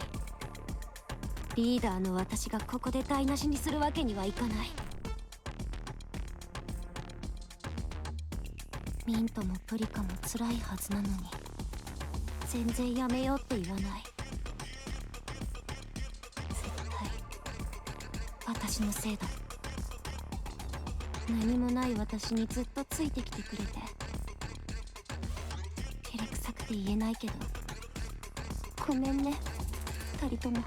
Speaker 6: リーダーの私がここで台無しにするわけにはいかない。ミントもプリカも辛いはずなのに、全然やめようって言わない。絶対私のせいだ。何もない私にずっとついてきてくれて、照れくさくて言えないけど、ごめんね、二人とも。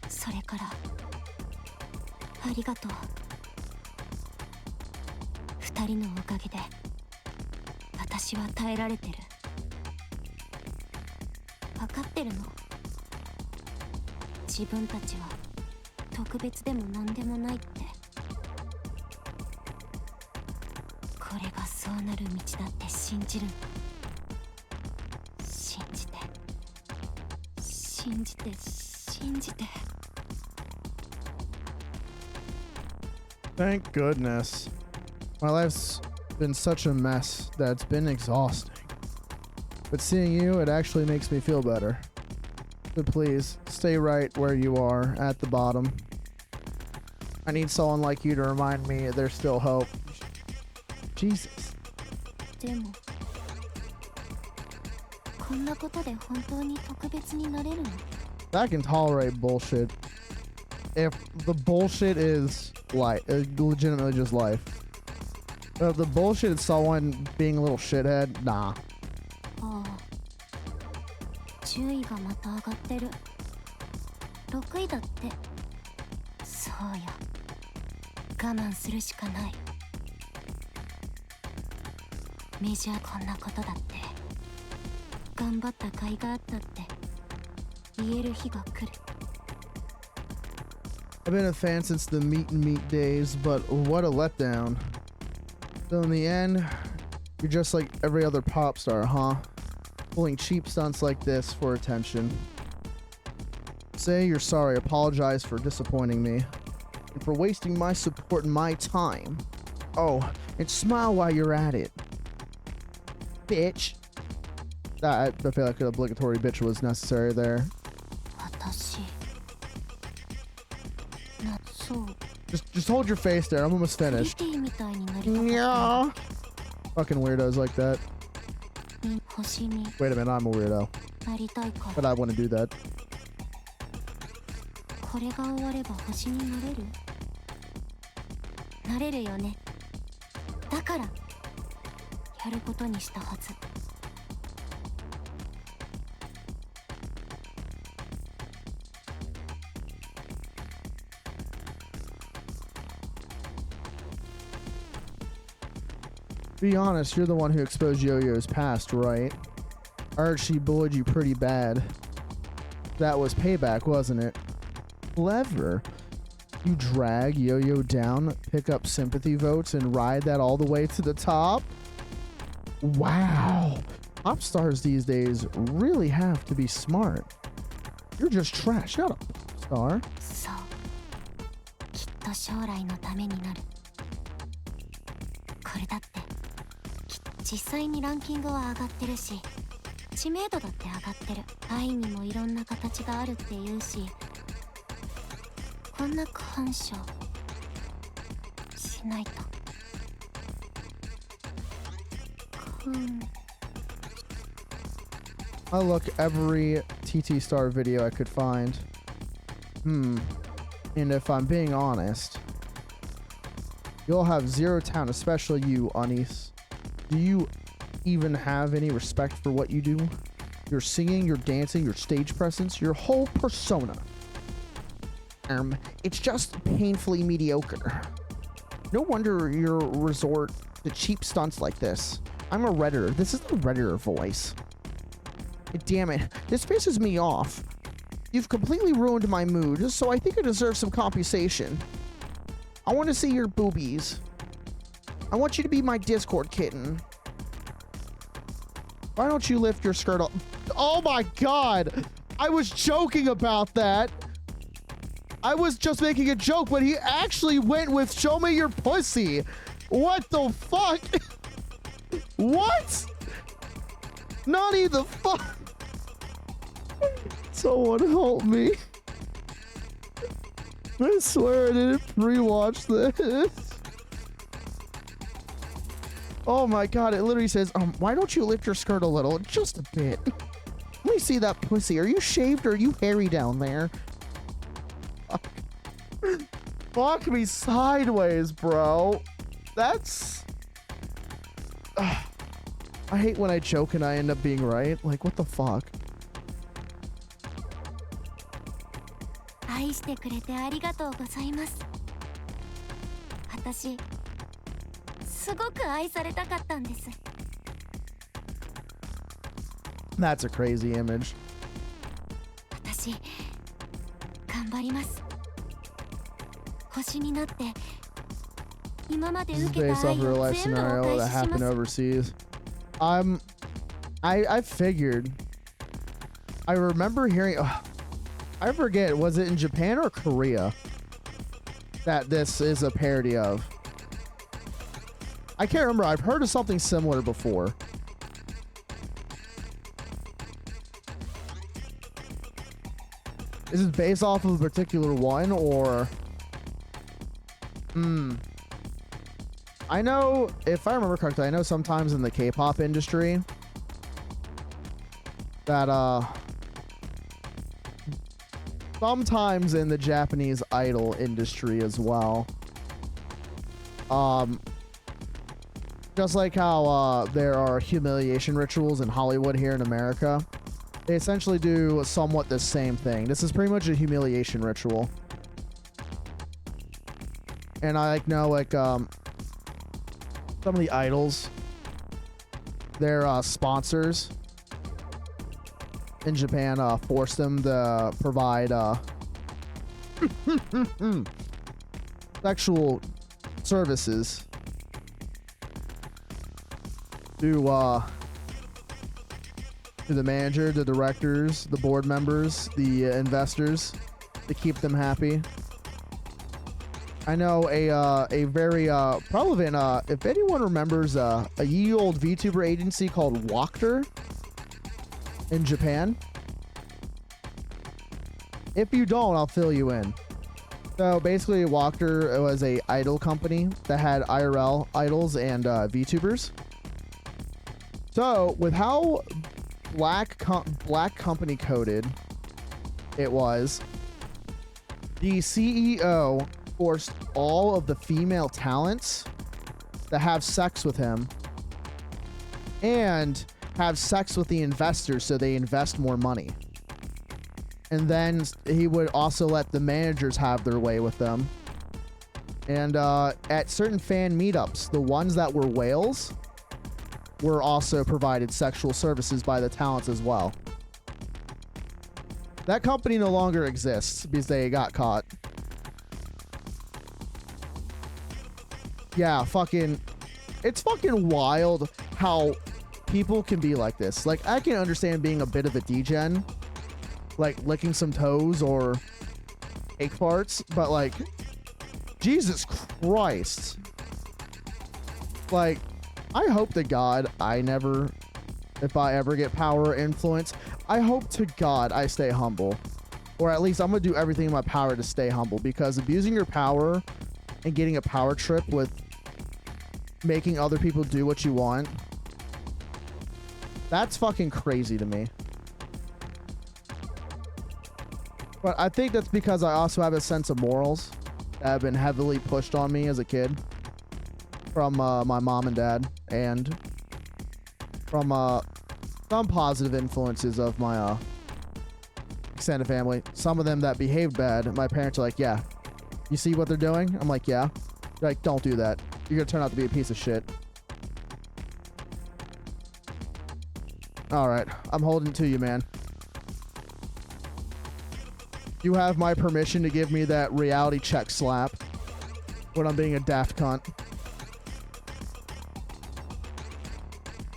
Speaker 6: それからありがとう。二人のおかげで私は耐えられてる。分かってるの。自分たちは特別でも何でもないって。これが
Speaker 2: そうなる道だって信じるの。信じて信じて信じて。
Speaker 1: Thank goodness. My life's been such a mess that it's been exhausting. But seeing you, it actually makes me feel better. But please, stay right where you are, at the bottom. I need someone like you to remind me there's still hope. Jesus.
Speaker 2: でもこんなことで本当に特別になれるの？
Speaker 1: I can tolerate bullshit. If the bullshit is life, legitimately just life. If the bullshit is someone being a little shithead, nah.
Speaker 2: ああ、10位がまた上がってる。6位だって。そうや、我慢するしかない。メジャーこんなことだって頑張った甲斐があったって言える日が来る。
Speaker 1: I've been a fan since the meet and meet days, but what a letdown. So in the end, you're just like every other pop star, huh? Pulling cheap stunts like this for attention. Say you're sorry, apologize for disappointing me, and for wasting my support and my time. Oh, and smile while you're at it. Bitch. I feel like an obligatory bitch was necessary there.
Speaker 2: 私な、そう。
Speaker 1: Just hold your face there. I'm almost
Speaker 2: クリ
Speaker 1: finished.
Speaker 2: ティみたいになりたかったの。
Speaker 1: Yeah. Fucking weirdos like that.
Speaker 2: 星に
Speaker 1: Wait a minute, I'm a weirdo,
Speaker 2: なりたいか
Speaker 1: but
Speaker 2: ら。
Speaker 1: I want to do that.
Speaker 2: これが終われば星になれる？なれるよね。だからやることにしたはず。 Be honest, you're the one who exposed Yo-Yo's past, right? I heard she bullied you pretty bad. That was payback, wasn't it? Clever. You drag Yo-Yo down, pick up sympathy votes, and ride that all the way to the top? Wow. Pop stars these days really have to be smart. You're just trash, not a pop star. そう。きっと将来のためになる。これだって。 実際にランキングは上がってるし、知名度だって上がってる。愛にもいろんな形があるって言うし、こんな感謝しないと。I look every TT Star video I could find. And if I'm being honest, you'll have zero talent, especially you, Anis. Do you even have any respect for what you do? Your singing, your dancing, your stage presence, your whole persona. It's just painfully mediocre. No wonder you resort to cheap stunts like this. I'm a Redditor. This is the Redditor voice. Damn it. This pisses me off. You've completely ruined my mood, so I think I deserve some compensation. I want to see your boobies. I want you to be my Discord kitten. Why don't you lift your skirt up? Oh my god! I was joking about that. I was just making a joke, but he actually went with show me your pussy. What the fuck? What? Nani the fuck? Someone help me. I swear I didn't pre-watch this. Oh my god, it literally says, why don't you lift your skirt a little? Just a bit. Let me see that pussy. Are you shaved or are you hairy down there? Fuck me sideways, bro. That's... I hate when I joke and I end up being right. Like, what the fuck? 愛してくれてありがとうございます。私、すごく愛されたかったんです。That's a crazy image. 私、頑張ります。星になって、
Speaker 6: 今まで
Speaker 1: This is
Speaker 6: 受けた
Speaker 1: based off
Speaker 6: 愛
Speaker 1: a real
Speaker 6: を
Speaker 1: life
Speaker 6: 全部お
Speaker 1: scenario
Speaker 6: 返
Speaker 1: that
Speaker 6: ししま
Speaker 1: happened
Speaker 6: す
Speaker 1: overseas. I figured. I remember hearing. I forget. Was it in Japan or Korea that this is a parody of? I can't remember. I've heard of something similar before. Is it based off of a particular one or? I know, if I remember correctly, I know sometimes in the K-pop industry that sometimes in the Japanese idol industry as well. Just like how there are humiliation rituals in Hollywood here in America, they essentially do somewhat the same thing. This is pretty much a humiliation ritual. And I know some of the idols, their sponsors in Japan force them to provide sexual services to the manager, the directors, the board members, the investors, to keep them happy. I know a very relevant, if anyone remembers a ye old VTuber agency called Walker in Japan. If you don't, I'll fill you in. So basically, Walker was a idol company that had IRL idols and VTubers. So with how black company coded it was, the CEO forced all of the female talents to have sex with him and have sex with the investors so they invest more money. And then he would also let the managers have their way with them. And at certain fan meetups, the ones that were whales were also provided sexual services by the talents as well. That company no longer exists because they got caught. Yeah, it's fucking wild how people can be like this. Like, I can understand being a bit of a degen, like licking some toes or cake farts, but like, Jesus Christ. Like, I hope to God if I ever get power or influence, I hope to God I stay humble. Or at least I'm gonna do everything in my power to stay humble, because abusing your power and getting a power trip with making other people do what you want, that's fucking crazy to me. But I think that's because I also have a sense of morals that have been heavily pushed on me as a kid from my mom and dad, and from some positive influences of my extended family. Some of them that behaved bad, my parents are like, yeah, you see what they're doing? I'm like, yeah. They're like, don't do that. You're gonna turn out to be a piece of shit. Alright, I'm holding to you, man. You have my permission to give me that reality check slap when I'm being a daft cunt.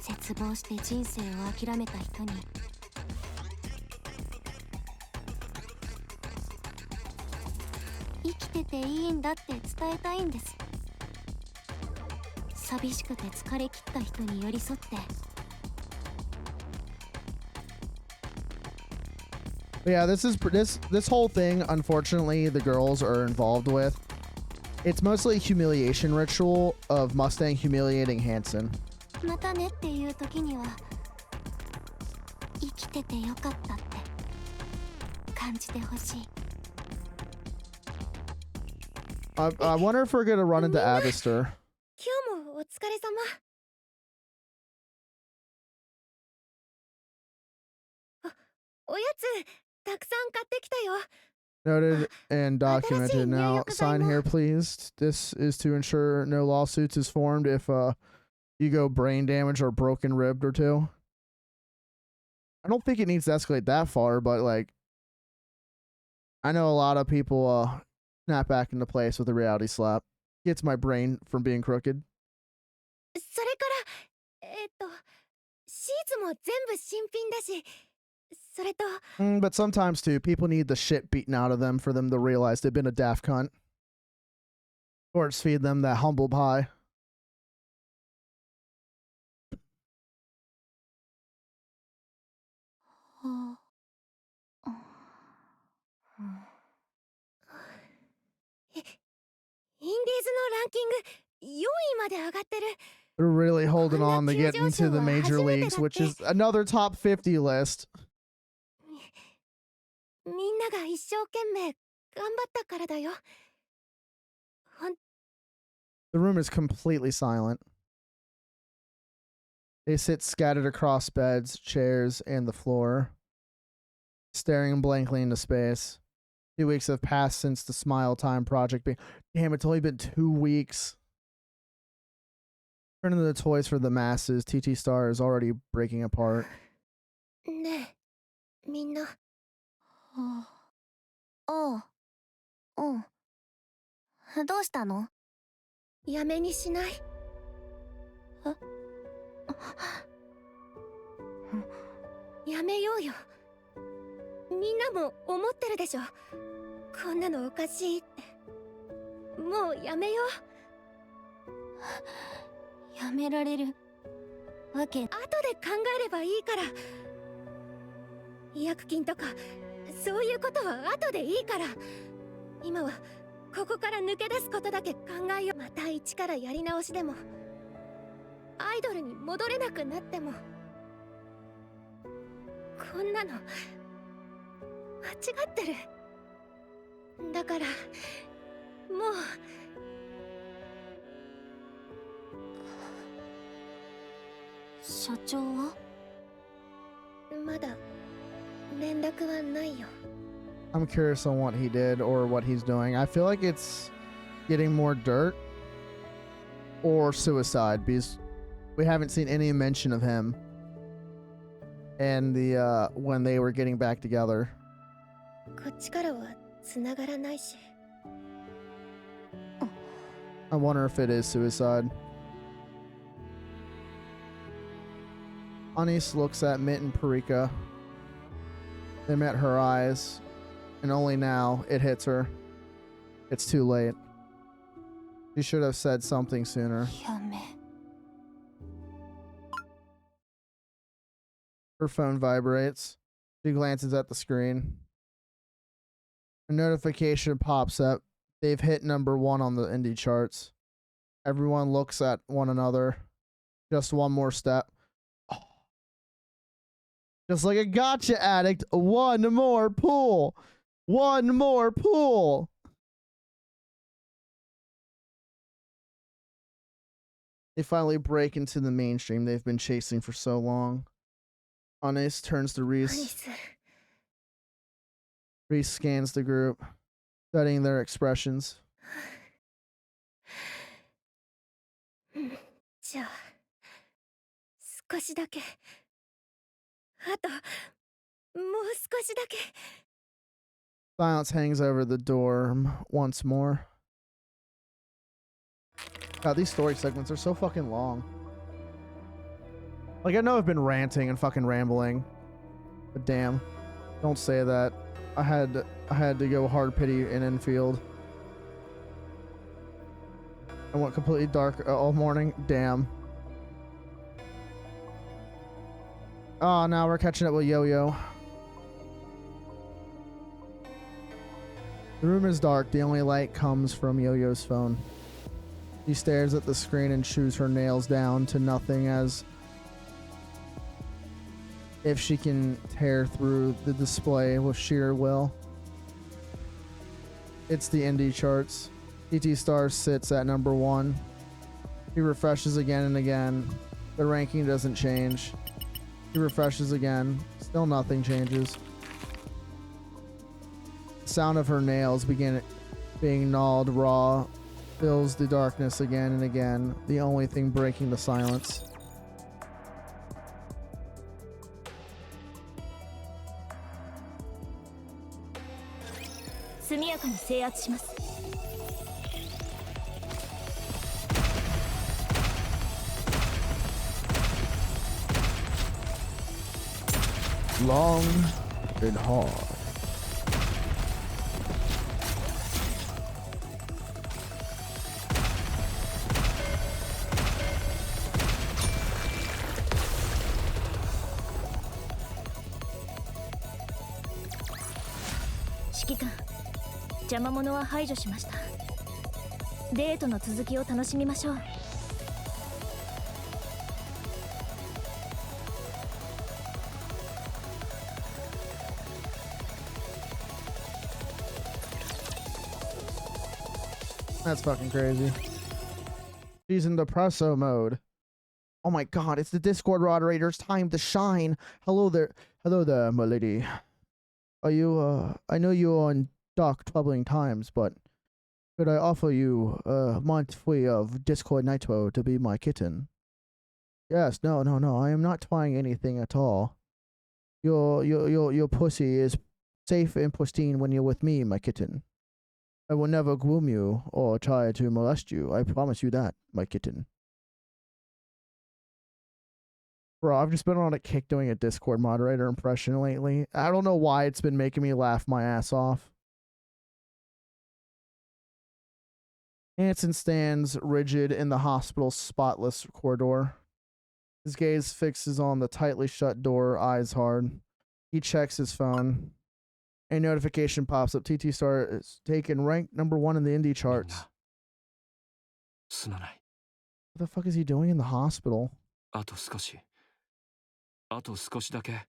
Speaker 6: 絶望して人生を諦めた人に生きてていいんだって伝えたいんです。寂しくて疲れ切った人に寄り添って。
Speaker 1: Yeah, this whole thing, unfortunately, the girls are involved with. It's mostly a humiliation ritual of Mustang humiliating Hanson.
Speaker 6: またねっていう時には生きててよかったって感じてほしい。
Speaker 1: I wonder if we're gonna run into Avistor.
Speaker 6: 今日もお疲れ様。おやつたくさん買ってきたよ。
Speaker 1: Noted and documented. Now, sign here, please. This is to ensure no lawsuits is formed if you go brain damage or broken ribbed or two. I don't think it needs to escalate that far, but like, I know a lot of people snap back into place with a reality slap. Gets my brain from being crooked.
Speaker 6: それからシーツも全部新品だし、それと
Speaker 1: But sometimes too, people need the shit beaten out of them for them to realize they've been a daft cunt. Or just feed them that humble pie. They're really holding on to get into the major leagues, which is another top 50 list.
Speaker 6: みんなが一生懸命頑張ったからだよ。
Speaker 1: The room is completely silent. They sit scattered across beds, chairs, and the floor, staring blankly into space. 2 weeks have passed since the Smile Time project being... Damn, it's only been 2 weeks. Turning to the toys for the masses, TT Star is already breaking apart.
Speaker 6: ねえ、みんな。
Speaker 2: どうしたの？
Speaker 6: やめにしない？やめようよ。みんなも思ってるでしょ。こんなのおかしいって。もうやめよ
Speaker 2: う。やめられるわけ。
Speaker 6: 後で考えればいいから。違約金とかそういうことは後でいいから。今はここから抜け出すことだけ考えよう。また一からやり直しでも、アイドルに戻れなくなっても、こんなの間違ってる。だからもう。
Speaker 2: 社長は？
Speaker 6: まだ連絡はないよ。
Speaker 1: I'm curious on what he did or what he's doing. I feel like it's getting more dirt or suicide because we haven't seen any mention of him and the when they were getting back together.
Speaker 6: こっちからは繋がらないし。
Speaker 1: I wonder if it is suicide. Anis looks at Mint and Parika. They met her eyes, and only now it hits her. It's too late. She should have said something sooner. Her phone vibrates. She glances at the screen. A notification pops up. They've hit #1 on the indie charts. Everyone looks at one another. Just one more step. Just like a gotcha addict, one more pull. One more pull. They finally break into the mainstream they've been chasing for so long. Anis turns to Reese. Reese scans the group, studying their expressions.
Speaker 6: じゃあ、少しだけ。あと、もう少しだけ。
Speaker 1: Silence hangs over the dorm once more. God, these story segments are so fucking long. Like, I know I've been ranting and fucking rambling, but damn, don't say that. I had to go hard pity in infield. I went completely dark all morning. Damn. Oh, now we're catching up with Yo-Yo. The room is dark. The only light comes from Yo-Yo's phone. She stares at the screen and chews her nails down to nothing as if she can tear through the display with sheer will. It's the indie charts. TT Star sits at #1. He refreshes again and again. The ranking doesn't change. He refreshes again. Still nothing changes. The sound of her nails begin being gnawed raw fills the darkness again and again, the only thing breaking the silence. long and hard.
Speaker 6: 邪魔者は排除しました。デートの続きを楽しみましょう。
Speaker 1: That's fucking crazy. She's in depresso mode. Oh my god, it's the Discord moderator's time to shine. Hello there, my lady. Are you, I know you're on dark, troubling times, but could I offer you a month free of Discord Nitro to be my kitten? Yes, no, I am not trying anything at all. Your pussy is safe and pristine when you're with me, my kitten. I will never groom you or try to molest you. I promise you that, my kitten. Bro, I've just been on a kick doing a Discord moderator impression lately. I don't know why it's been making me laugh my ass off. Hanson stands rigid in the hospital's spotless corridor. His gaze fixes on the tightly shut door, eyes hard. He checks his phone. A notification pops up. TT Star is taken rank #1 in the indie charts. What the fuck is he doing in the hospital?
Speaker 4: あと少しだけ。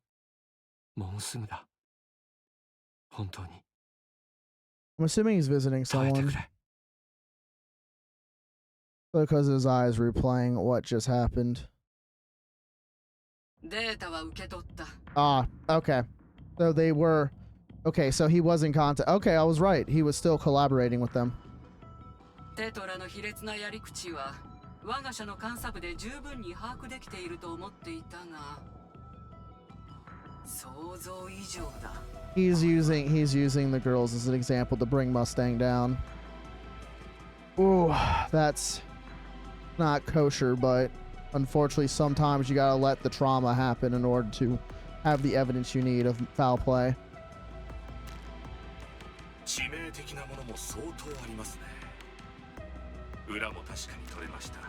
Speaker 4: もうすぐだ。本当に。
Speaker 1: I'm assuming he's visiting
Speaker 4: 耐えて
Speaker 1: someone
Speaker 4: くれ。
Speaker 1: because his eyes replaying what just happened.
Speaker 3: データは受け取った。
Speaker 1: Ah, okay. So they were... Okay, so he was in contact. Okay, I was right. He was still collaborating with them.
Speaker 3: テトラの卑劣なやり口は我が社の監査部で十分に把握できていると思っていたが想像以上だ。
Speaker 1: He's using the girls as an example to bring Mustang down. Ooh, that's not kosher, but unfortunately sometimes you gotta let the trauma happen in order to have the evidence you need of foul play.
Speaker 9: 致命的なものも相当ありますね。裏も確かに取れました。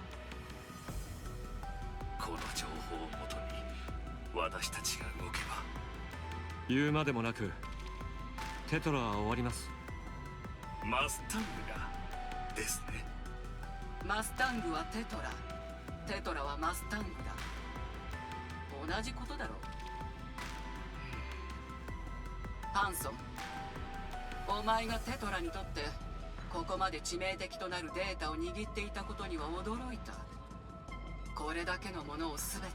Speaker 9: この情報をもとに私たちが動けば。
Speaker 4: 言うまでもなく、テトラは終わります。
Speaker 9: マスタングがですね。
Speaker 3: マスタングはテトラ、テトラはマスタングだ。同じことだろう。ハンソン、お前がテトラにとってここまで致命的となるデータを握っていたことには驚いた。これだけのものを全て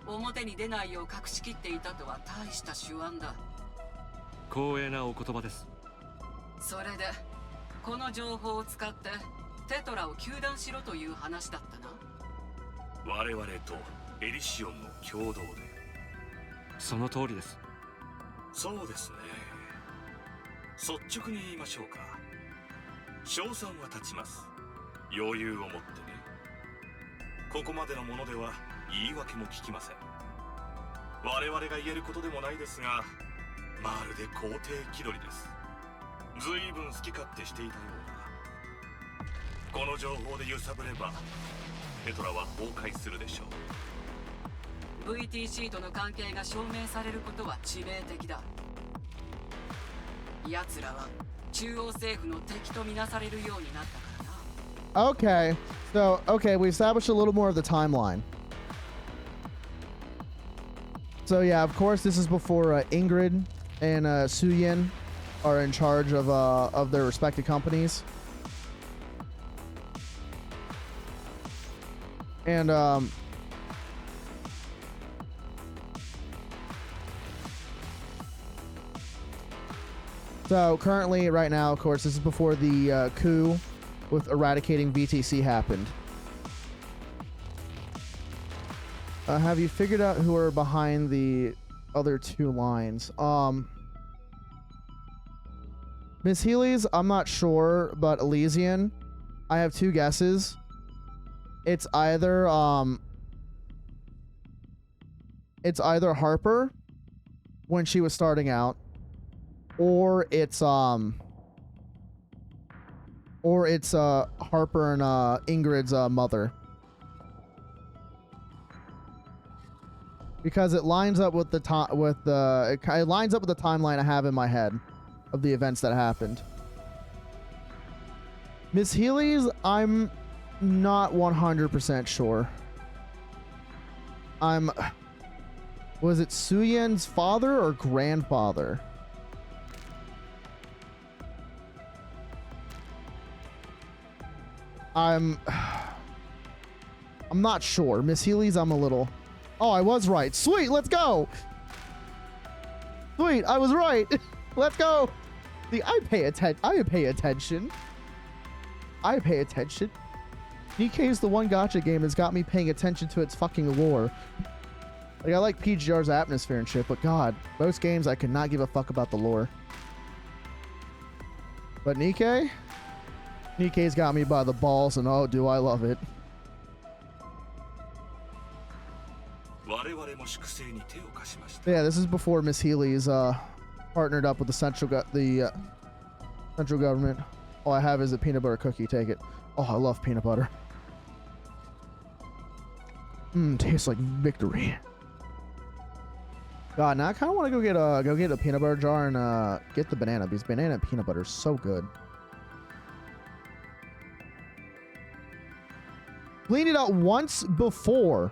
Speaker 3: 表に出ないよう隠しきっていたとは大した手腕だ。
Speaker 4: 光栄なお言葉です。
Speaker 3: それでこの情報を使ってテトラを糾弾しろという話だったな。
Speaker 9: 我々とエリシオンの共同で。
Speaker 4: その通りです。
Speaker 9: そうですね。率直に言いましょうか。賞賛は立ちます。余裕を持ってね。ここまでのものでは言い訳も聞きません。我々が言えることでもないですが、まるで皇帝気取りです。随分好き勝手していたようだ。この情報で揺さぶればペトラは崩壊するでしょう。
Speaker 3: VTC との関係が証明されることは致命的だ。奴らは中央政府の敵とみなされるようになったからな。
Speaker 1: Okay, so, we established a little more of the timeline. So yeah, of course, this is before Ingrid and Suyin are in charge of their respective companies. And, so currently, right now, of course, this is before the coup with eradicating VTC happened. Have you figured out who are behind the other two lines? Miss Healy's, I'm not sure, but Elysian, I have two guesses. It's either Harper when she was starting out, or it's Harper and Ingrid's mother. Because it lines up with the it lines up with the timeline I have in my head of the events that happened. Miss Healy's, I'm not 100% sure. Was it Suyen's father or grandfather? I'm not sure. Miss Healy's, I'm a little... Oh, I was right. Sweet, let's go. Sweet, I was right. Let's go. See, I pay attention. Nikkei's the one gacha game that's got me paying attention to its fucking lore. Like, I like PGR's atmosphere and shit, but god, most games I could not give a fuck about the lore. But Nikkei's got me by the balls, and oh, do I love it. Yeah, this is before Miss Healy's partnered up with the central government. All I have is a peanut butter cookie. Take it. Oh, I love peanut butter. Tastes like victory. God, now I kind of want to go get a peanut butter jar and get the banana, because banana and peanut butter is so good. Cleaned it out once before.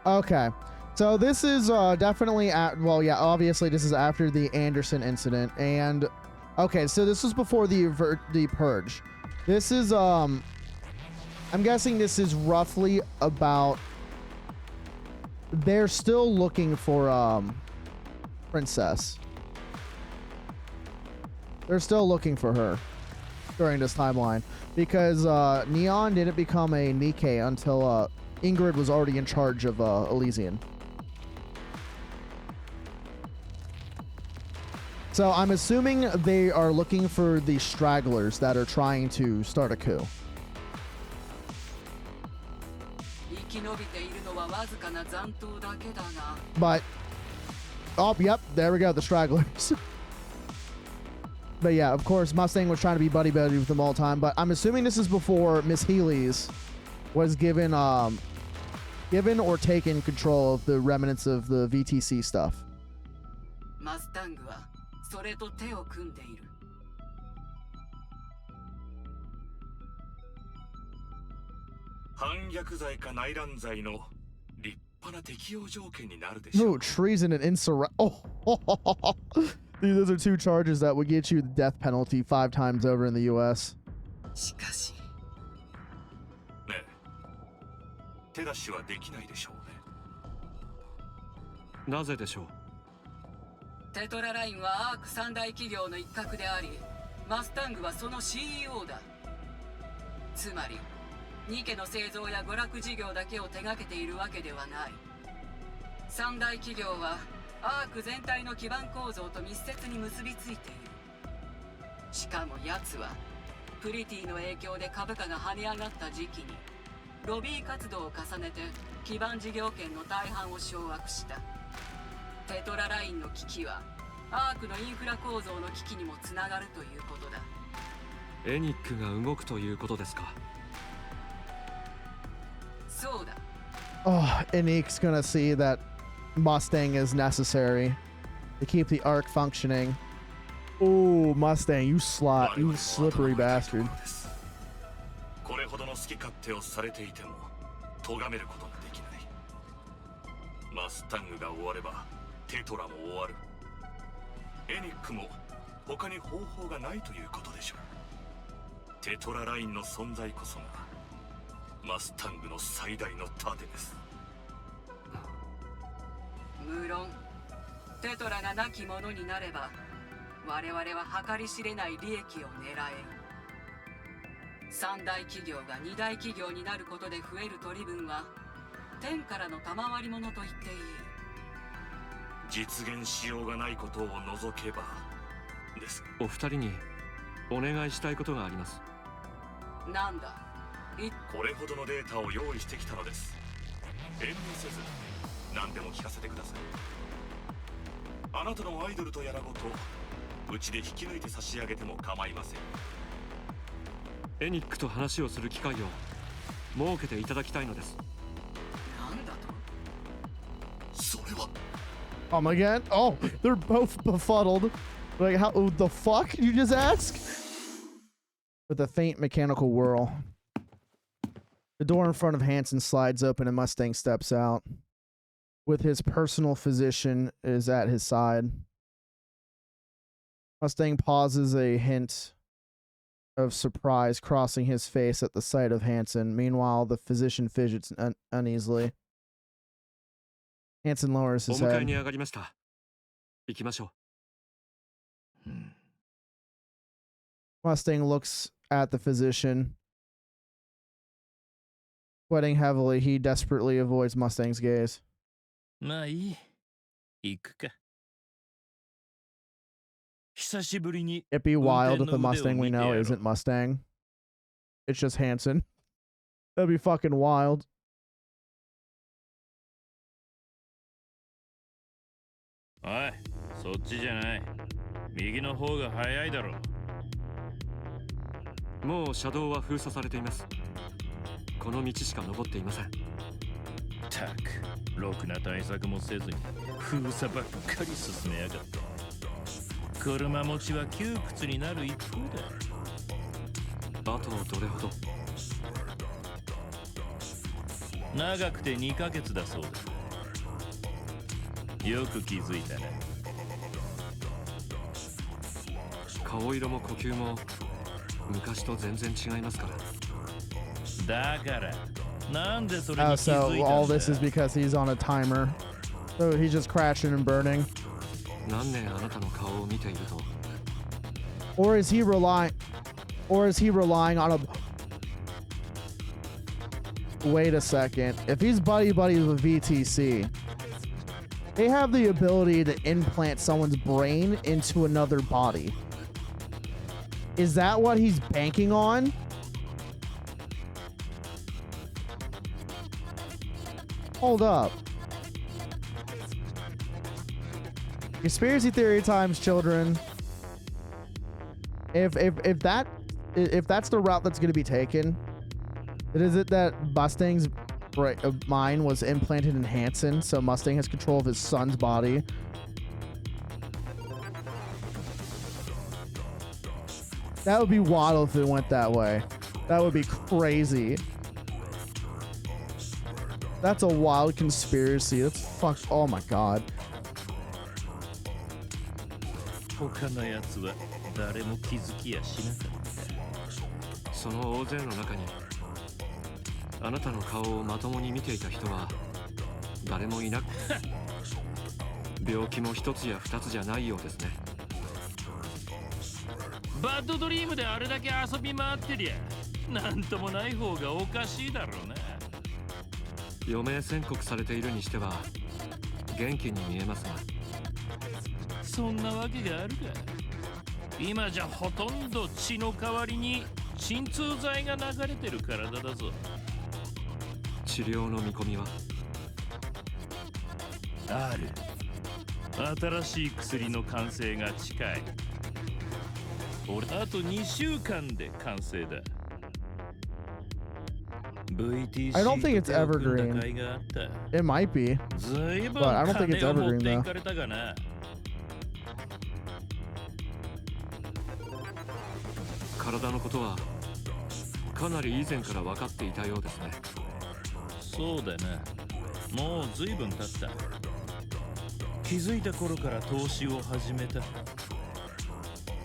Speaker 1: Okay, so this is definitely well, yeah, obviously this is after the Anderson incident, and okay, so this was before the purge. This is I'm guessing this is roughly about, they're still looking for Princess. They're still looking for her during this timeline, because Neon didn't become a Nikkei until Ingrid was already in charge of Elysian. So I'm assuming they are looking for the stragglers that are trying to start a coup. But, oh, yep, there we go, the stragglers. But yeah, of course, Mustang was trying to be buddy-buddy with them all the time, but I'm assuming this is before Miss Healy's was given or taken control of the remnants of the VTC stuff.
Speaker 3: Mustang はそれと手を組んでいる。
Speaker 9: 反逆罪か内乱罪の立派な適用条件になるでしょう。
Speaker 1: No, treason and insurrection. Oh, dude, those are two charges that would get you the death penalty 5 times over in the U.S.
Speaker 3: しかし。
Speaker 9: ねえ、手出しはできないでしょうね。
Speaker 4: なぜでしょう。
Speaker 3: テトララインはアーク三大企業の一角であり、マスタングはその CEO だ。つまり、ニケの製造や娯楽事業だけを手掛けているわけではない。三大企業はアーク全体の基盤構造と密接に結びついている。しかも奴はプリティの影響で株価が跳ね上がった時期にロビー活動を重ねて基盤事業権の大半を掌握した。テトララインの危機はアークのインフラ構造の危機にもつながるということだ。
Speaker 4: エニックが動くということですか。
Speaker 3: そうだ。
Speaker 1: Oh, Enique's gonna see that Mustang is necessary to keep the arc functioning. Oh, Mustang, you slippery bastard.
Speaker 9: これほどの好き勝手をされていても咎めることができない。マスタングが終わればテトラも終わる。エニックも他に方法がないということでしょう。テトララインの存在こそがマスタングの最大の盾です。
Speaker 3: 無論テトラが亡き者になれば我々は計り知れない利益を狙える。三大企業が二大企業になることで増える取り分は天からの賜り物と言っていい。
Speaker 9: 実現しようがないことを除けばです。
Speaker 4: お二人にお願いしたいことがあります。
Speaker 3: なんだ。
Speaker 9: これほどのデータを用意してきたのです。遠慮せず何でも聞かせてください。あなたのアイドルとやらごとうちで引き抜いて差し上げても構いません。
Speaker 4: エニックと話をする機会を設けていただきたいのです。
Speaker 9: なんだと。それは。
Speaker 1: Again? Oh, they're both befuddled. Like, how the fuck did you just ask? With a faint mechanical whirl, the door in front of Hansen slides open and Mustang steps out. With his personal physician is at his side. Mustang pauses, a hint of surprise crossing his face at the sight of Hansen. Meanwhile, the physician fidgets uneasily. Hansen lowers his
Speaker 4: お迎え
Speaker 1: head.
Speaker 4: に上がりました。行きましょう。
Speaker 1: Mustang looks at the physician. Sweating heavily, he desperately avoids Mustang's gaze.
Speaker 8: まあいい。行くか。久しぶりに
Speaker 1: It'd be wild if the Mustang we know isn't Mustang. It's just Hansen. That'd be fucking wild.
Speaker 8: おい、そっちじゃない。右の方が早いだろ。
Speaker 4: もう車道は封鎖されています。この道しか登っていません。
Speaker 8: たく、ろくな対策もせずに封鎖ばっかり進めやがった。車持ちは窮屈になる一方だ。
Speaker 4: あとどれほど？
Speaker 8: 長くて2ヶ月だそうだ。よく気づいたね。
Speaker 4: 顔色も呼吸も昔と全然違いますから。
Speaker 8: だからなんでそれに
Speaker 1: Oh,
Speaker 8: 気づいたん
Speaker 1: so
Speaker 8: だ。
Speaker 1: all this is because he's on a timer. So he's just crashing and burning.
Speaker 4: 何年あなたの顔を見ていると。
Speaker 1: Or is he relying on a... Wait a second. If he's buddy with VTC, they have the ability to implant someone's brain into another body. Is that what he's banking on? Hold up. Conspiracy theory times, children. If that's the route that's going to be taken, is it that Mustang's mind was implanted in Hansen, so Mustang has control of his son's body? That would be wild if it went that way. That would be crazy. That's a wild conspiracy. That's fuck. Oh my god.
Speaker 8: 他のやつは誰も気づきやしなかった。
Speaker 4: その大勢の中にあなたの顔をまともに見ていた人は誰もいなく、病気も一つや二つじゃないようですね。
Speaker 8: バッドドリームであれだけ遊び回ってりゃなんともない方がおかしいだろうな。
Speaker 4: 余命宣告されているにしては元気に見えますが。
Speaker 8: そんなわけがあるか。今じゃほとんど血の代わりに鎮痛剤が流れてる体だぞ。
Speaker 4: 治療の見込みは
Speaker 8: ある。新しい薬の完成が近い。俺あと2週間で完成だ。VTC
Speaker 1: I don't think it's evergreen. It might be, but I don't think it's evergreen though.
Speaker 4: 体のことはかなり以前から分かっていたようですね。
Speaker 8: そうだな。もう随分経った。気づいた頃から投資を始めた。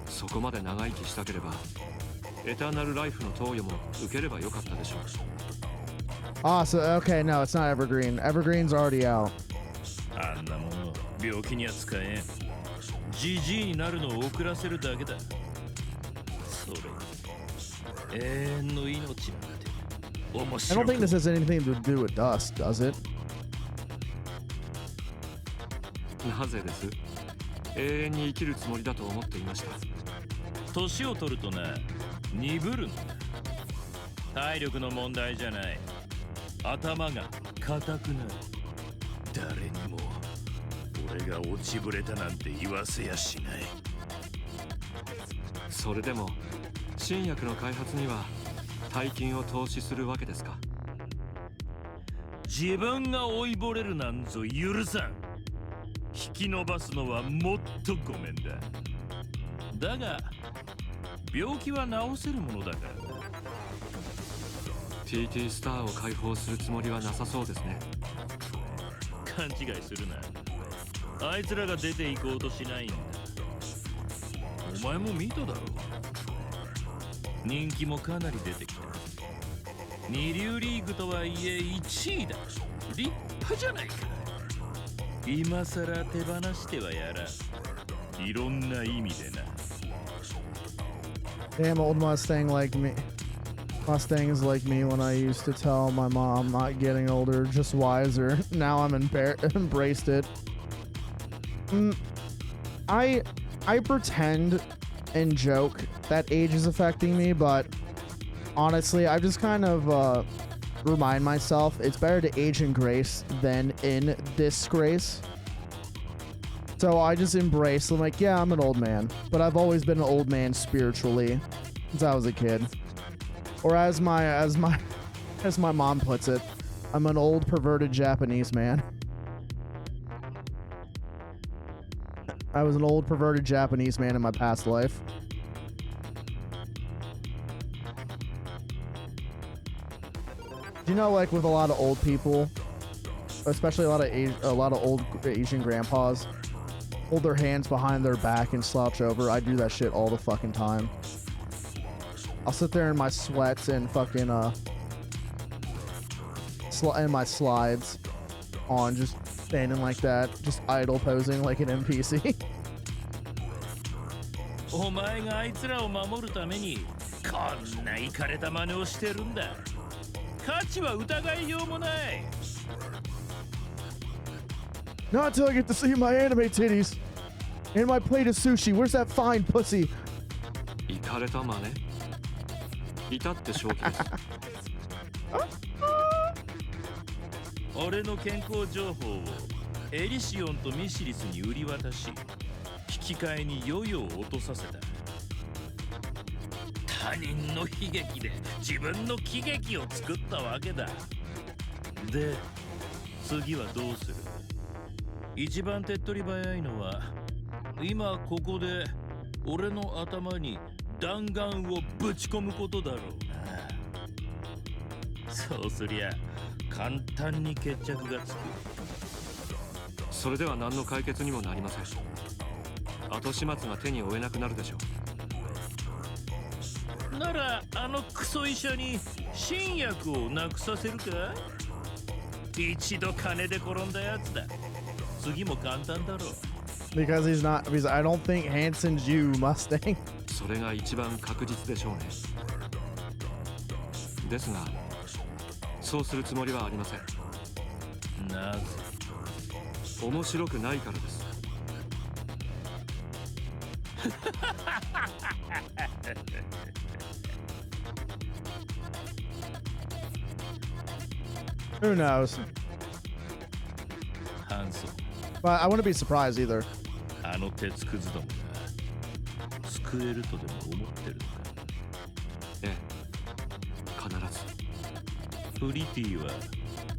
Speaker 4: そこまで長生きしたければエターナルライフの投与も受ければよかったでしょう。
Speaker 1: Ah, so okay, no, it's not evergreen. Evergreen's already out.
Speaker 8: あんなもの病気には使えん。ジジイになるのを遅らせるだけだ。それ永遠の命なんて面
Speaker 1: I
Speaker 8: 白
Speaker 1: don't
Speaker 8: く
Speaker 1: think this has anything to do with dust, does it?
Speaker 4: なぜです？永遠に生きるつもりだと思っていました。
Speaker 8: 年を取るとな、鈍るんだ。体力の問題じゃない。頭が固くなる。誰にも俺が落ちぶれたなんて言わせやしない。
Speaker 4: それでも新薬の開発には大金を投資するわけですか？
Speaker 8: 自分が老いぼれるなんぞ許さん。引き伸ばすのはもっとごめんだ。だが病気は治せるものだから。
Speaker 4: TT スターを解放するつもりはなさそうですね。
Speaker 8: 勘違いするな。あいつらが出て行こうとしないんだ。お前も見ただろう。人気もかなり出てきた。二流リーグとはいえ1位だ。立派じゃないか。今さら手放してはやらん。いろんな意味でな。
Speaker 1: Damn old Mustang like me. Mustang is like me when I used to tell my mom not getting older, just wiser. Now I'm embraced it. I pretend and joke that age is affecting me, but honestly, I just kind of remind myself it's better to age in grace than in disgrace. So I just embrace. I'm like, yeah, I'm an old man, but I've always been an old man spiritually since I was a kid. Or as my mom puts it, I'm an old perverted Japanese man. I was an old perverted Japanese man in my past life. Do you know, like with a lot of old people, especially a lot of old Asian grandpas, hold their hands behind their back and slouch over? I do that shit all the fucking time. I'll sit there in my sweats and fucking and my slides on, just standing like that, just idle posing like an NPC.
Speaker 8: お前があいつらを守るためにこんなイカれた真似をしてるんだ。価値は疑いようもない。
Speaker 1: Not until I get to see my anime titties and my plate of sushi. Where's that fine pussy?
Speaker 4: イカれた真似？いたって正気です。
Speaker 8: 俺の健康情報をエリシオンとミシリスに売り渡し、引き換えにヨヨを落とさせた。他人の悲劇で自分の喜劇を作ったわけだ。で、次はどうする？一番手っ取り早いのは、今ここで俺の頭に弾丸をぶち込むことだろうな。そうすりゃ簡単に決着がつく。
Speaker 4: それでは何の解決にもなりません。後始末が手に負えなくなるでしょ
Speaker 8: う。ならあのクソ医者に新薬をなくさせるか？一度金で転んだやつだ。次も簡単だろう。
Speaker 1: Because I don't think Hansen's you, Mustang.
Speaker 4: それが一番確実でしょうね。ですが、そうするつもりはありません。
Speaker 8: なぜ？
Speaker 4: 面白くないからです。
Speaker 1: Who knows?
Speaker 8: ハンソン。
Speaker 1: But I wouldn't be surprised either.
Speaker 8: あの鉄くずどもが救えるとでも思ってるのか？
Speaker 4: ええ、必ず。
Speaker 8: プリティは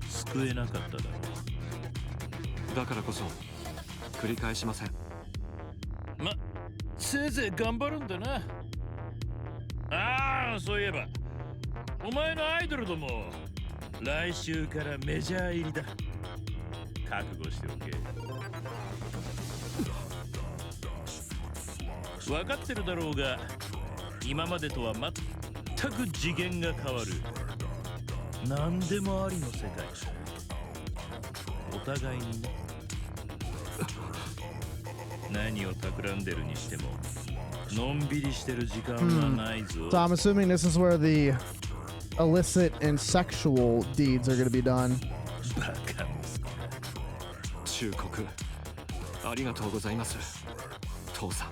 Speaker 8: 救えなかっただろ
Speaker 4: う。だからこそ繰り返しません。
Speaker 8: せいぜい頑張るんだな。ああ、そういえばお前のアイドルども来週からメジャー入りだ。覚悟しておけ。分かってるだろうが、今までとは全く次元が変わる。何でもありの世界だ。お互いにね。何を企んでるにしても、のんびりしてる時間はないぞ。
Speaker 1: So I'm assuming this is where the illicit and sexual deeds are going to be done.
Speaker 8: バカ息子だ。
Speaker 4: 忠告ありがとうございます、父さん。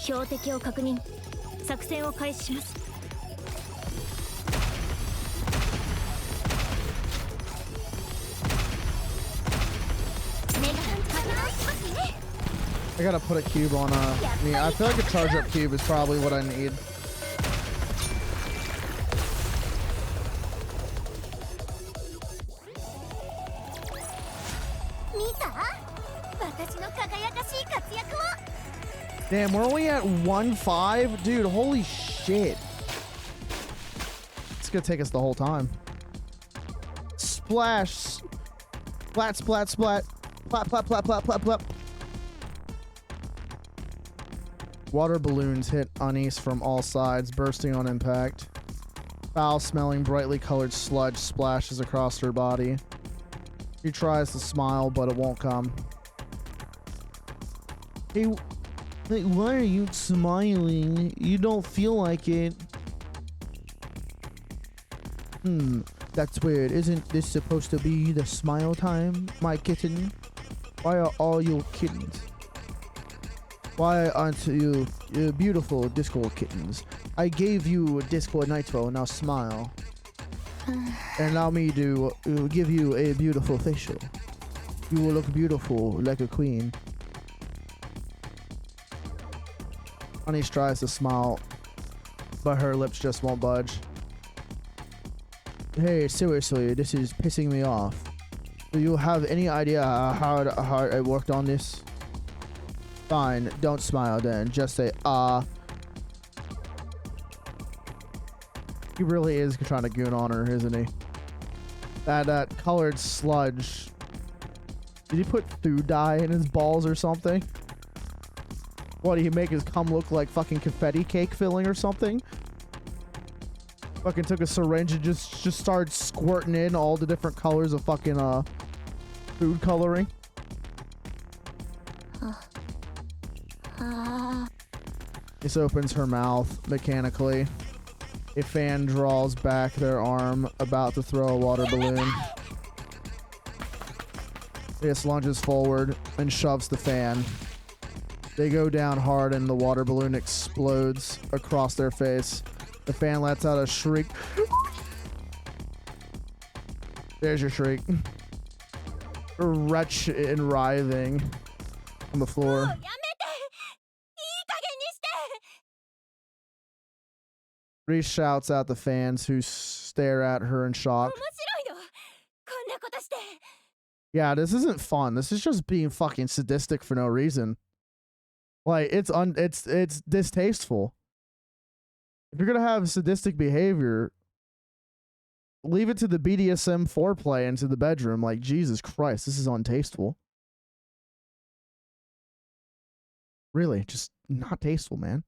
Speaker 6: 標的を確認。作戦を開始します。
Speaker 1: I gotta put a cube on me. I feel like a charge up cube is probably what I need. Damn, we're only at 1-5? Dude, holy shit. It's gonna take us the whole time. Splash. Splat, splat, splat. Plap, plap, plap, plap, plap, plap. Water balloons hit Anise from all sides, bursting on impact. Foul-smelling, brightly colored sludge splashes across her body. She tries to smile, but it won't come. Hey, why are you smiling? You don't feel like it. That's weird. Isn't this supposed to be the smile time, my kitten? Why are all your kittens? Why aren't you beautiful Discord kittens? I gave you a Discord Nitro, now smile. And allow me to give you a beautiful facial. You will look beautiful like a queen. Anise tries to smile, but her lips just won't budge. Hey, seriously, this is pissing me off. Do you have any idea how hard I worked on this? Fine, don't smile then. Just say, He really is trying to goon on her, isn't he? That colored sludge. Did he put food dye in his balls or something? What, did he make his cum look like fucking confetti cake filling or something? Fucking took a syringe and just started squirting in all the different colors of fucking food coloring. This opens her mouth mechanically. A fan draws back their arm, about to throw a water balloon. This lunges forward and shoves the fan. They go down hard and the water balloon explodes across their face. The fan lets out a shriek. There's your shriek. Retch and writhing on the floor. Reese shouts at the fans, who stare at her in shock. Yeah, this isn't fun. This is just being fucking sadistic for no reason. Like, it's distasteful. If you're gonna have sadistic behavior, leave it to the BDSM foreplay into the bedroom. Like, Jesus Christ, this is untasteful. Really, just not tasteful, man.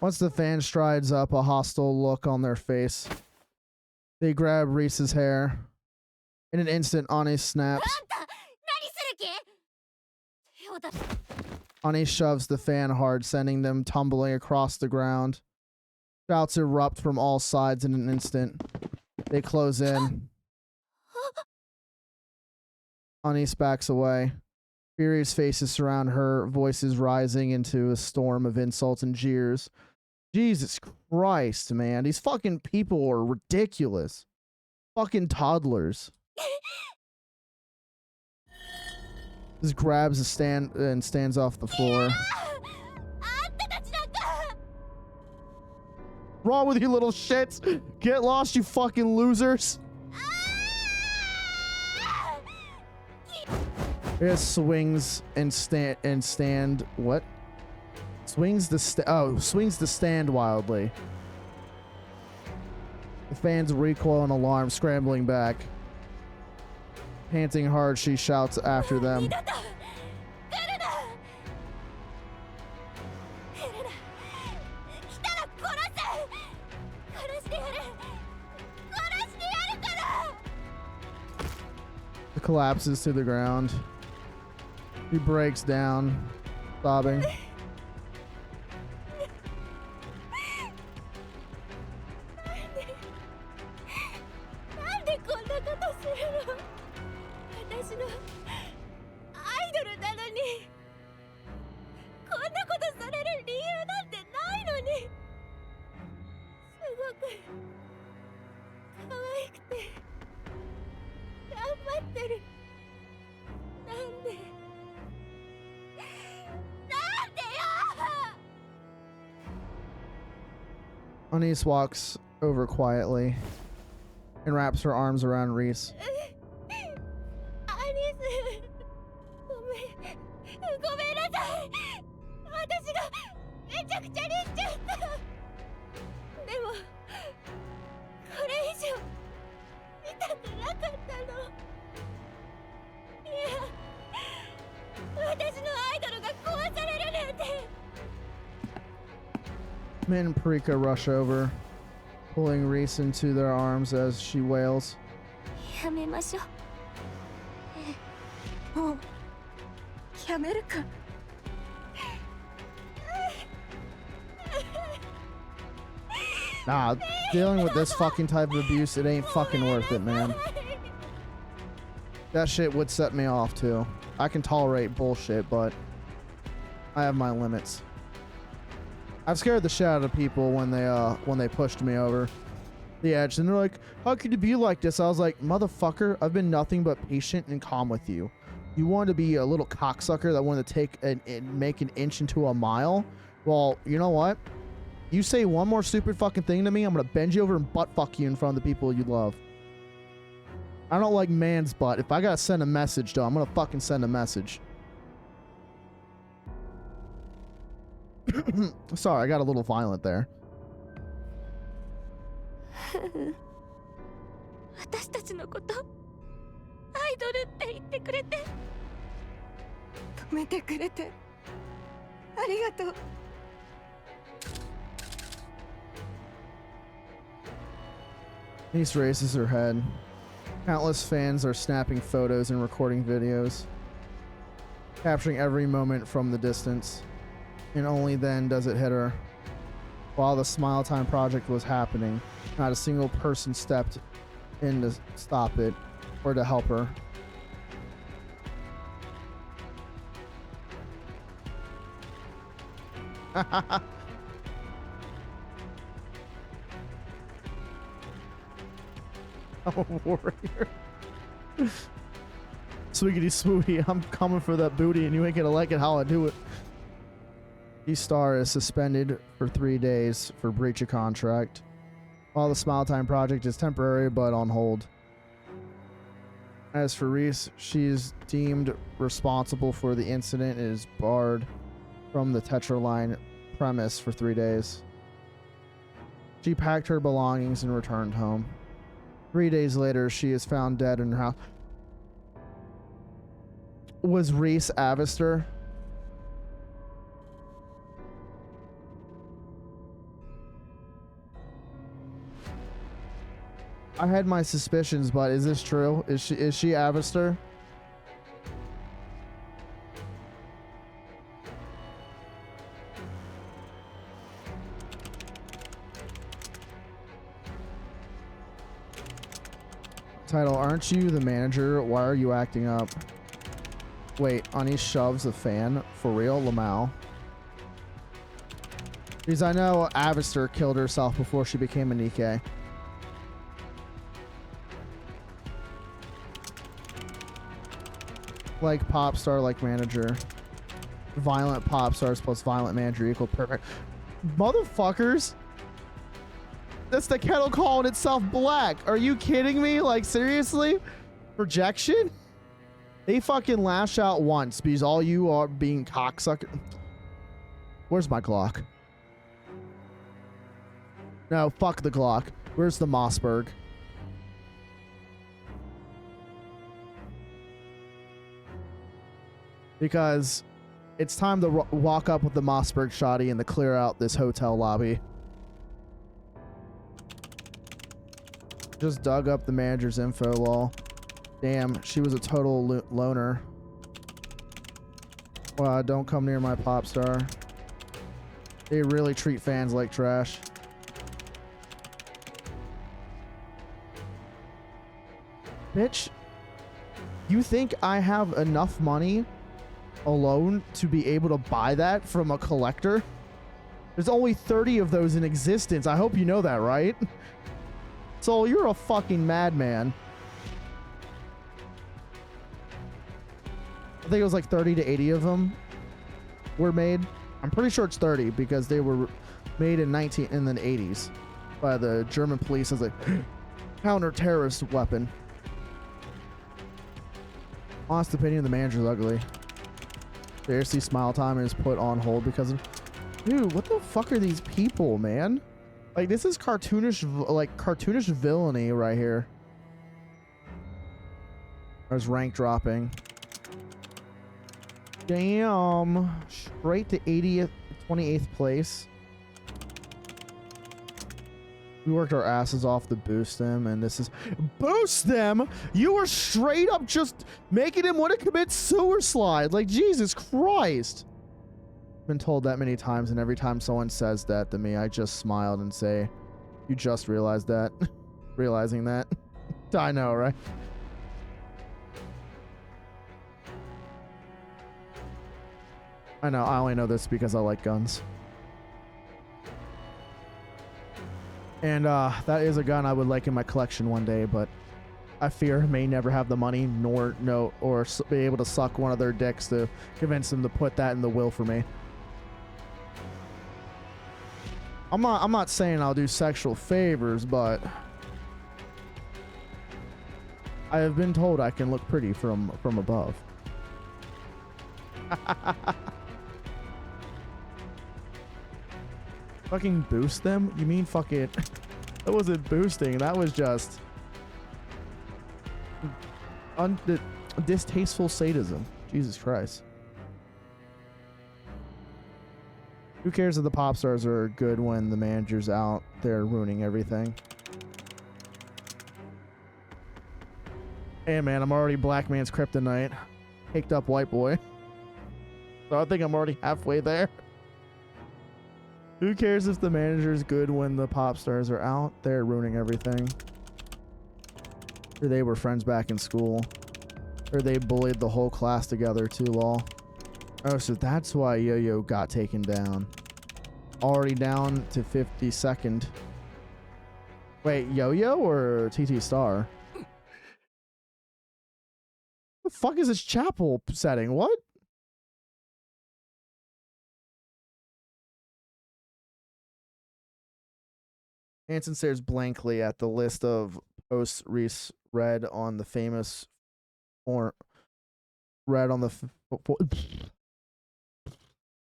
Speaker 1: Once the fan strides up, a hostile look on their face. They grab Reese's hair. In an instant, Anise snaps. Anise shoves the fan hard, sending them tumbling across the ground. Shouts erupt from all sides in an instant. They close in. Anise backs away. Furious faces surround her, voices rising into a storm of insults and jeers. Jesus Christ, man. These fucking people are ridiculous. Fucking toddlers. Just grabs a stand and stands off the floor. Wrong with you little shits? Get lost, you fucking losers. It swings and stand. What? Swings the stand wildly. The fans recoil in alarm, scrambling back. Panting hard, she shouts after them.
Speaker 6: 二度と来るな。来るな。来たら殺す。殺してやる。殺してやるから。
Speaker 1: It collapses to the ground. He breaks down, sobbing.
Speaker 6: なんでこんなことするの。私のアイドルなのにこんなことされる理由なんてないのに。すごく可愛くて頑張ってる。なんでなんでよ。
Speaker 1: Anise walks over quietly and wraps her arms around Reese.
Speaker 6: アニス、ごめんなさい。私がめちゃくちゃにしちゃった。でもこれ以上見たくなかったの。いや、私のアイドルが壊されるなんて。
Speaker 1: Min and Parika rush over, pulling Reese into their arms as she wails.
Speaker 6: やめましょう。もうやめるか。
Speaker 1: Nah, dealing with this fucking type of abuse, it ain't fucking worth it, man. That shit would set me off too. I can tolerate bullshit, but I have my limits. I've scared the shit out of people when they pushed me over the edge, and they're like, "How could you be like this?" I was like, "Motherfucker, I've been nothing but patient and calm with you. You wanted to be a little cocksucker that wanted to take and make an inch into a mile? Well, you know what? You say one more stupid fucking thing to me, I'm gonna bend you over and butt fuck you in front of the people you love. I don't like man's butt. If I gotta send a message, though, I'm gonna fucking send a message." Sorry, I got a little violent there.
Speaker 6: 私たちのことアイドルって言ってくれて止めてくれてありがとう。
Speaker 1: Nice raises her head. Countless fans are snapping photos and recording videos, capturing every moment from the distance, and only then does it hit her. While the Smile Time project was happening, not a single person stepped in to stop it or to help her. I'm a warrior. Swiggity smoothie, I'm coming for that booty and you ain't gonna like it how I do it. Star is suspended for 3 days for breach of contract, while the Smile Time project is temporary but on hold. As for Reese, she is deemed responsible for the incident and is barred from the Tetraline premise for 3 days. She packed her belongings and returned home. 3 days later, she is found dead in her house. Was Reese Avister? I had my suspicions, but is this true? Is she Avister? Title, aren't you the manager? Why are you acting up? Wait, Ani shoves a fan? For real? Lamau. Because I know Avister killed herself before she became a Nikkei. Like pop star, like manager. Violent pop stars plus violent manager equal perfect. Motherfuckers! That's the kettle calling itself black. Are you kidding me? Like, seriously? Projection? They fucking lash out once because all you are being cocksucker. Where's my Glock? No, fuck the Glock. Where's the Mossberg? because it's time to walk up with the Mossberg shotty and to clear out this hotel lobby. Just dug up the manager's info, lol. Damn, she was a total loner. Wow, don't come near my pop star. They really treat fans like trash. Bitch, you think I have enough money alone to be able to buy that from a collector? There's only 30 of those in existence. I hope you know that, right? So you're a fucking madman. I think it was like 30 to 80 of them were made. I'm pretty sure it's 30 because they were made in the 80s by the German police as a counter-terrorist weapon. Honest opinion, the manager's ugly. Seriously, Smile Time is put on hold because of... Dude, what the fuck are these people, man? Like, this is cartoonish, like, cartoonish villainy right here. There's rank dropping. Damn. Straight to 80th, 28th place. We worked our asses off to boost them, and this is... Boost them?! You were straight up just making him want to commit suicide! Like, Jesus Christ! I've been told that many times, and every time someone says that to me, I just smiled and say, you just realized that? Realizing that? I know, right? I know, I only know this because I like guns. And that is a gun I would like in my collection one day, but I fear may never have the money nor know or be able to suck one of their dicks to convince them to put that in the will for me. I'm not saying I'll do sexual favors, but I have been told I can look pretty from above. Fucking boost them? You mean fuck it? That wasn't boosting. That was just distasteful sadism. Jesus Christ. Who cares if the pop stars are good when the manager's out there ruining everything? Hey man, I'm already black man's kryptonite. Caked up white boy. So I think I'm already halfway there. Who cares if the manager's good when the pop stars are out there ruining everything? Or they were friends back in school. Or they bullied the whole class together too, lol. Oh, so that's why Yo-Yo got taken down. Already down to 52nd. Wait, Yo-Yo or TT Star? The fuck is this chapel setting? What? Hanson stares blankly at the list of posts Reese read on the famous or read on the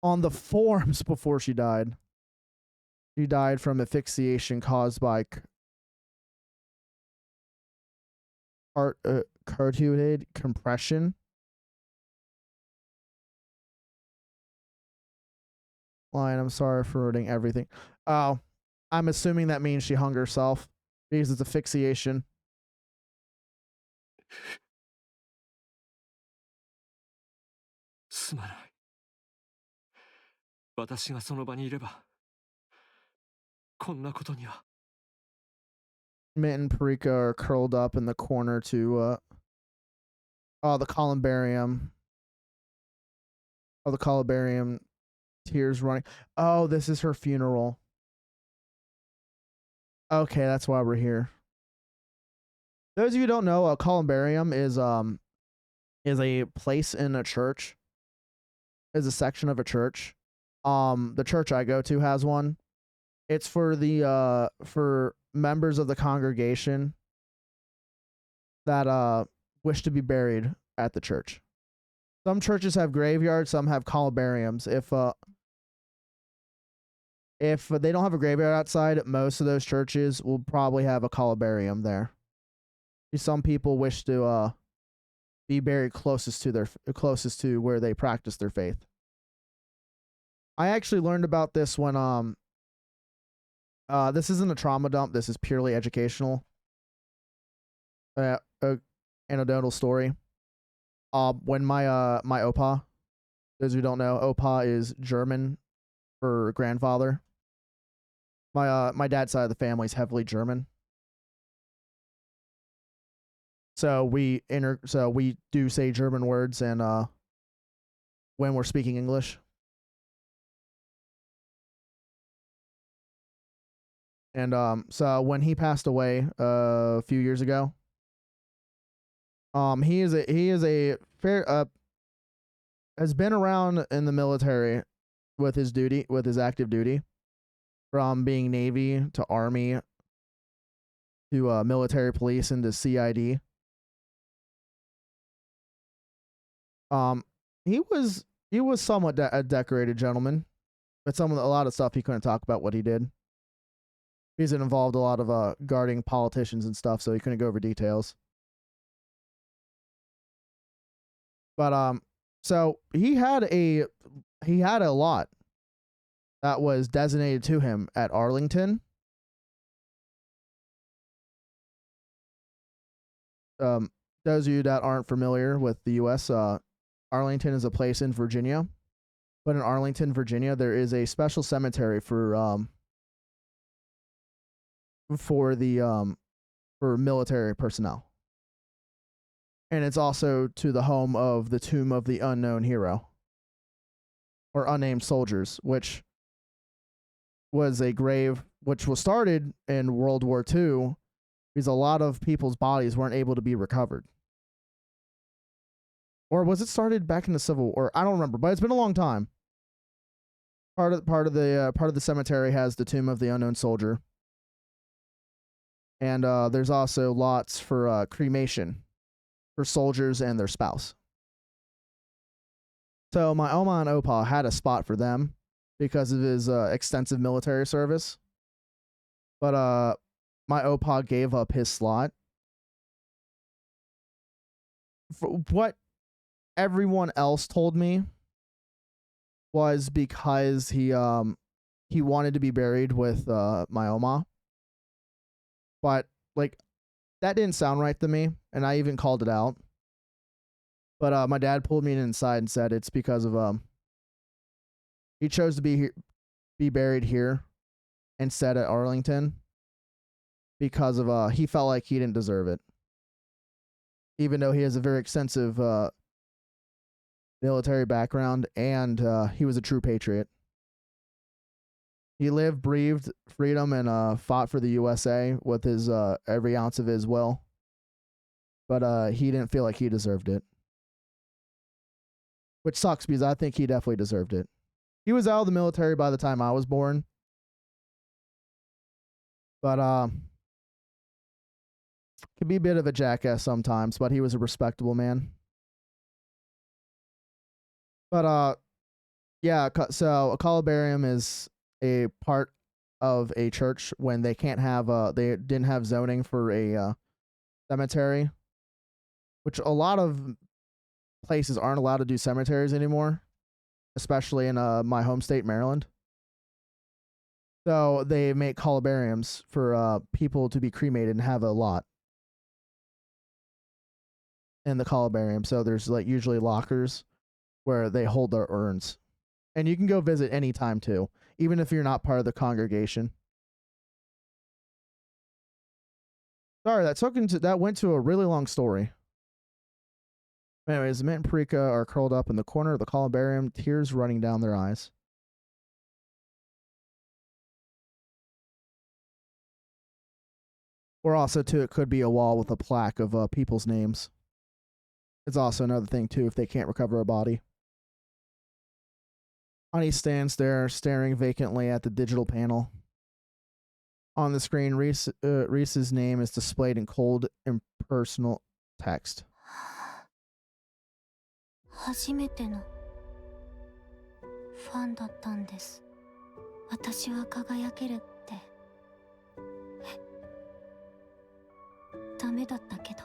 Speaker 1: on the forums before she died. She died from asphyxiation caused by carotid compression. Line, I'm sorry for ruining everything. Oh. I'm assuming that means she hung herself because it's asphyxiation. Mint and Parika are curled up in the corner to the columbarium. Oh, the columbarium, tears running. Oh, this is her funeral. Okay, that's why we're here. Those of you who don't know, a columbarium is a place in a church. Is a section of a church. The church I go to has one. It's for the for members of the congregation that wish to be buried at the church. Some churches have graveyards, some have columbariums. If they don't have a graveyard outside, most of those churches will probably have a columbarium there. Some people wish to be buried closest to where they practice their faith. I actually learned about this when this isn't a trauma dump. This is purely educational. Anecdotal story. When my my opa, those who don't know, opa is German for grandfather. My dad's side of the family is heavily German. So we do say German words and when we're speaking English. And so when he passed away a few years ago, he is a fair has been around in the military with his active duty, from being Navy to Army to military police and to CID. He was somewhat a decorated gentleman, but a lot of stuff he couldn't talk about what he did. He's involved a lot of guarding politicians and stuff, so he couldn't go over details. But so he had a lot that was designated to him at Arlington. Those of you that aren't familiar with the U.S., Arlington is a place in Virginia. But in Arlington, Virginia, there is a special cemetery for military personnel. And it's also to the home of the Tomb of the Unknown Hero, or Unnamed Soldiers, which was a grave which was started in World War II because a lot of people's bodies weren't able to be recovered. Or was it started back in the Civil War? I don't remember, but it's been a long time. Part of the cemetery has the Tomb of the Unknown Soldier, and there's also lots for cremation for soldiers and their spouse. So my Oma and Opa had a spot for them because of his extensive military service, but my Opa gave up his slot. For what everyone else told me was because he wanted to be buried with my Oma, but like that didn't sound right to me, and I even called it out. But my dad pulled me inside and said it's because of he chose to be buried here instead at Arlington because of he felt like he didn't deserve it, even though he has a very extensive military background and he was a true patriot. He lived, breathed freedom, and fought for the USA with his every ounce of his will. But he didn't feel like he deserved it. Which sucks because I think he definitely deserved it. He was out of the military by the time I was born. But could be a bit of a jackass sometimes, but he was a respectable man. But yeah, so a columbarium is a part of a church when they can't have they didn't have zoning for a cemetery, which a lot of places aren't allowed to do cemeteries anymore, especially in my home state, Maryland. So they make columbariums for people to be cremated and have a lot in the columbarium. So there's like usually lockers where they hold their urns, and you can go visit anytime too, even if you're not part of the congregation. Sorry, that went to a really long story. Anyways, Mint and Parika are curled up in the corner of the columbarium, tears running down their eyes. Or also, too, it could be a wall with a plaque of people's names. It's also another thing, too, if they can't recover a body. Honey stands there, staring vacantly at the digital panel. On the screen, Reese's name is displayed in cold, impersonal text.
Speaker 2: 初めてのファンだったんです。私は輝けるって。ダメだったけど。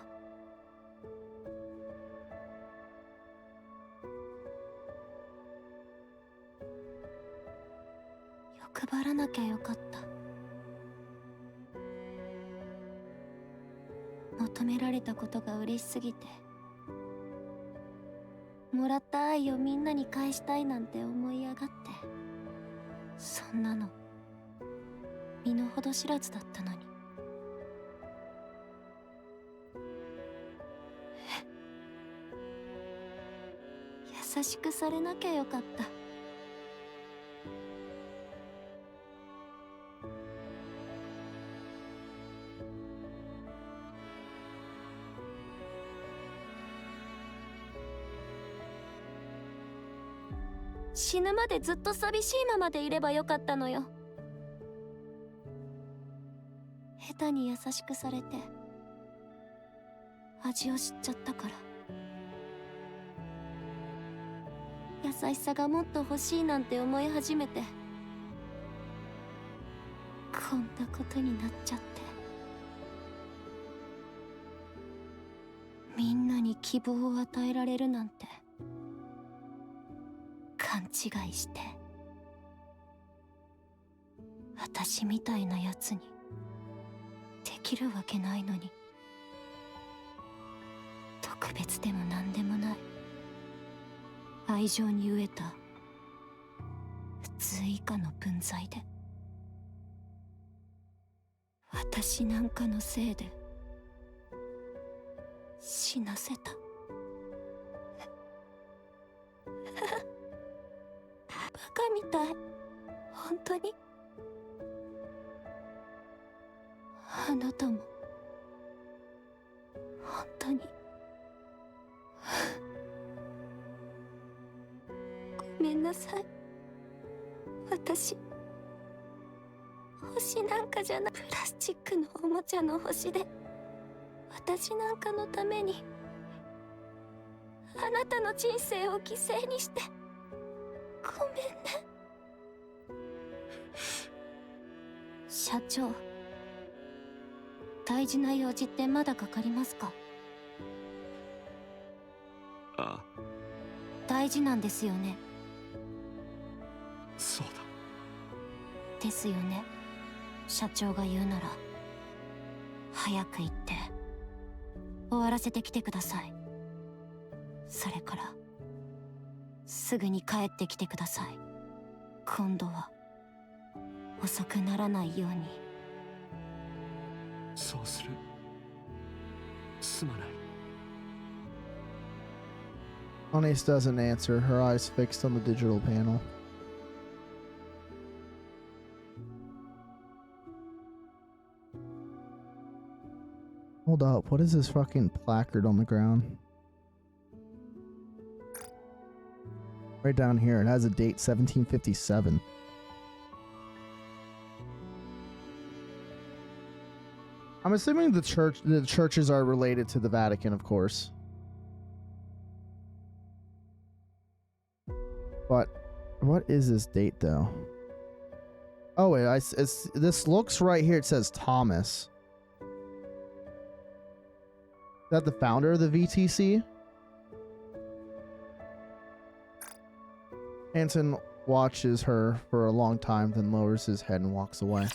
Speaker 6: 求められたことが嬉しすぎて、もらった愛をみんなに返したいなんて思い上がって、そんなの身の程知らずだったのに。優しくされなきゃよかった。死ぬまでずっと寂しいままでいればよかったのよ。下手に優しくされて味を知っちゃったから。優しさがもっと欲しいなんて思い始めて、こんなことになっちゃって。みんなに希望を与えられるなんて勘違いして、私みたいなやつにできるわけないのに。特別でも何でもない愛情に飢えた普通以下の分際で、私なんかのせいで死なせた。バカみたい、本当に。あなたも本当にごめんなさい。私星なんかじゃない。プラスチックのおもちゃの星で私なんかのためにあなたの人生を犠牲にしてごめんね。社長、大事な用事ってまだかかりますか？
Speaker 4: ああ、
Speaker 6: 大事なんですよね。
Speaker 4: そうだ。
Speaker 6: ですよね。社長が言うなら早く行って終わらせてきてください。それからすぐに帰ってきてください。今度は遅くならないように。
Speaker 4: そうする。すまない。
Speaker 1: Onyx doesn't answer, her eyes fixed on the digital panel. Hold up, what is this fucking placard on the ground? Right down here, it has a date 1757. I'm assuming the churches are related to the Vatican, of course. But what is this date though? Oh wait, this looks right here. It says Thomas. Is that the founder of the VTC? Hanson watches her for a long time, then lowers his head and walks away.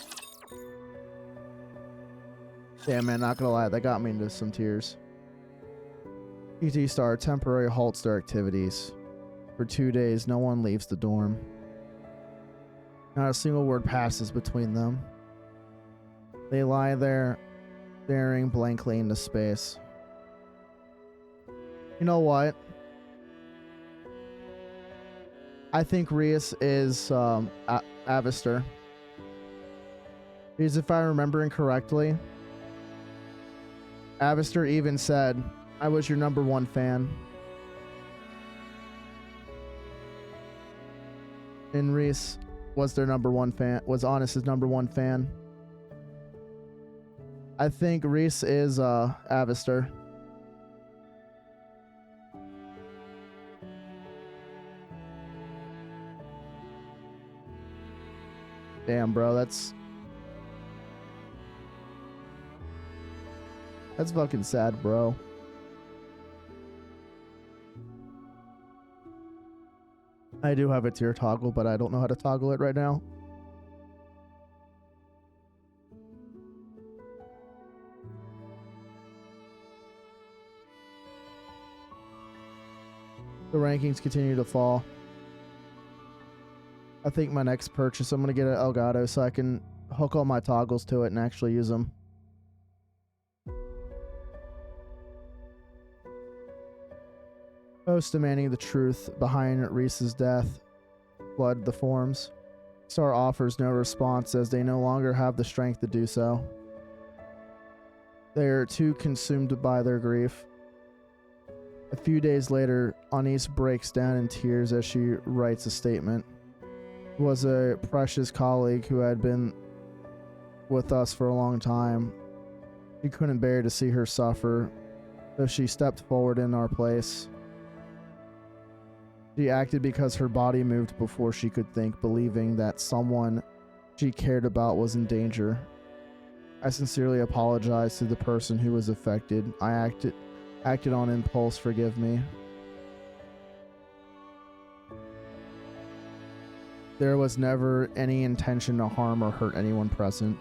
Speaker 1: Yeah, man, not gonna lie, that got me into some tears. PT Star temporarily halts their activities. For 2 days, no one leaves the dorm. Not a single word passes between them. They lie there, staring blankly into space. You know what? I think Rias is Avistor. Because if I'm remembering correctly, Avistor even said, I was your #1 fan. And Reese was their #1 fan, was Honest's #1 fan. I think Reese is Avistor. Damn, bro, that's fucking sad, bro. I do have a tier toggle, but I don't know how to toggle it right now. The rankings continue to fall. I think my next purchase, I'm going to get an Elgato so I can hook all my toggles to it and actually use them. Post demanding the truth behind Reese's death flood the forums. Star offers no response as they no longer have the strength to do so. They are too consumed by their grief. A few days later, Anise breaks down in tears as she writes a statement. It was a precious colleague who had been with us for a long time. She couldn't bear to see her suffer, so she stepped forward in our place. She acted because her body moved before she could think, believing that someone she cared about was in danger. I sincerely apologize to the person who was affected. I acted on impulse, forgive me. There was never any intention to harm or hurt anyone present.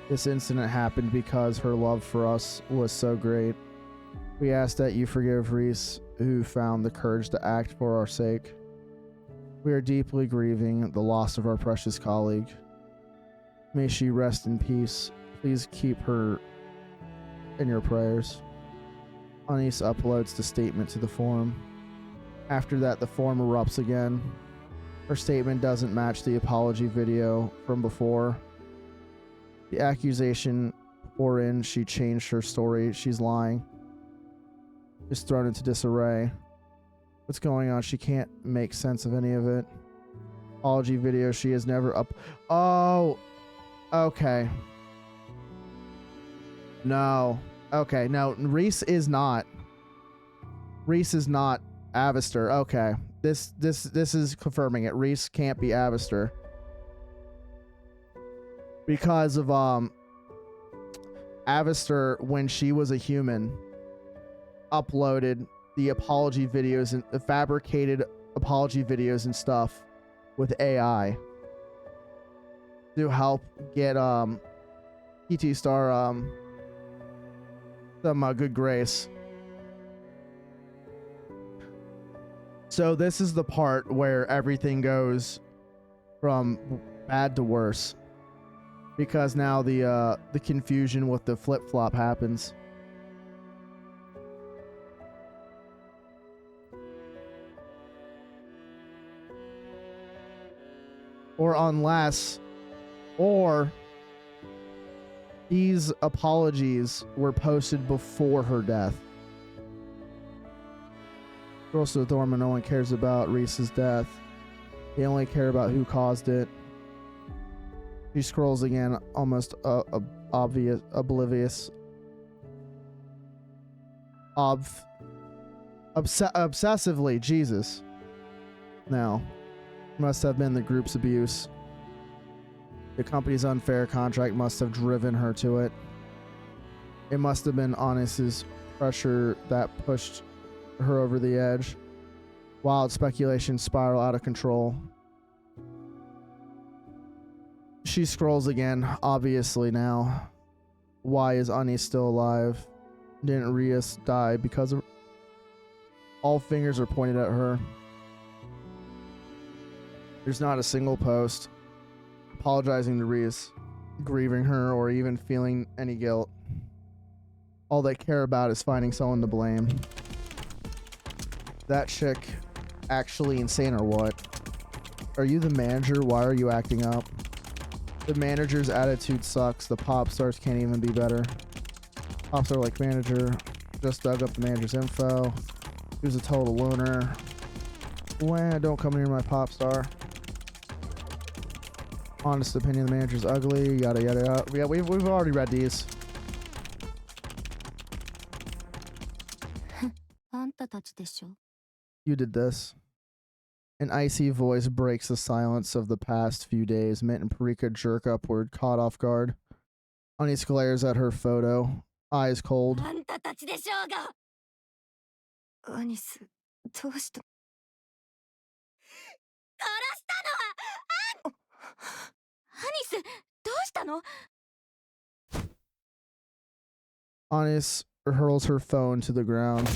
Speaker 1: This incident happened because her love for us was so great. We ask that you forgive Reese, who found the courage to act for our sake. We are deeply grieving the loss of our precious colleague. May she rest in peace. Please keep her in your prayers. Anise uploads the statement to the forum. After that, the forum erupts again. Her statement doesn't match the apology video from before. The accusation wherein she changed her story, she's lying, is thrown into disarray. What's going on? She can't make sense of any of it. Apology video she has never up. Oh, okay. No. Okay, no, Reese is not Avistor. Okay. This is confirming it. Reese can't be Avistor. Because of Avistor, when she was a human, uploaded the apology videos and the fabricated apology videos and stuff with AI to help get PT Star some good grace. So this is the part where everything goes from bad to worse, because now the confusion with the flip-flop happens. Or these apologies were posted before her death. Also, Thorman, no one cares about Reese's death. They only care about who caused it. She scrolls again, almost oblivious. Obsessively, Jesus. Now, must have been the group's abuse. The company's unfair contract must have driven her to it. It must have been Anice's pressure that pushed her over the edge. Wild speculation spiral out of control. She scrolls again, obviously now. Why is Anise still alive? Didn't Rias die because of... All fingers are pointed at her. There's not a single post apologizing to Rias, grieving her, or even feeling any guilt. All they care about is finding someone to blame. That chick actually insane or what? Are you the manager? Why are you acting up? The manager's attitude sucks. The pop stars can't even be better. Pop star like manager. Just dug up the manager's info. He was a total loner. Wah, don't come near my pop star. Honest opinion, the manager's ugly. Yada yada yada. Yeah, we've already read these. You did this. An icy voice breaks the silence of the past few days. Mint and Parika jerk upward, caught off guard. Anise glares at her photo, eyes cold.
Speaker 5: Anise, どうした?
Speaker 1: Anise hurls her phone to the ground,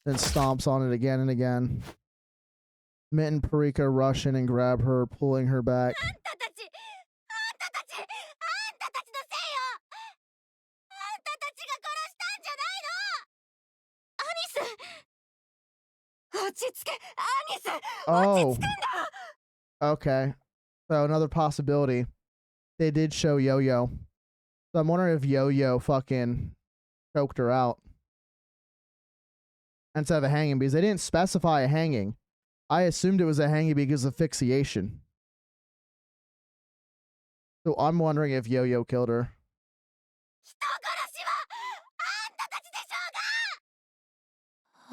Speaker 1: then stomps on it again and again. Mint and Parika rush in and grab her, pulling her back.
Speaker 6: あんたたちのせいよ。あんたたちが殺したんじゃないの。
Speaker 5: 落ち着け、アニス。
Speaker 1: Oh. Okay. So another possibility. They did show Yo-Yo. So I'm wondering if Yo-Yo fucking choked her out instead of a hanging, because they didn't specify a hanging. I assumed it was a hanging because of asphyxiation. So I'm wondering if Yo-Yo killed her.
Speaker 6: 人殺しはあんたたちでしょ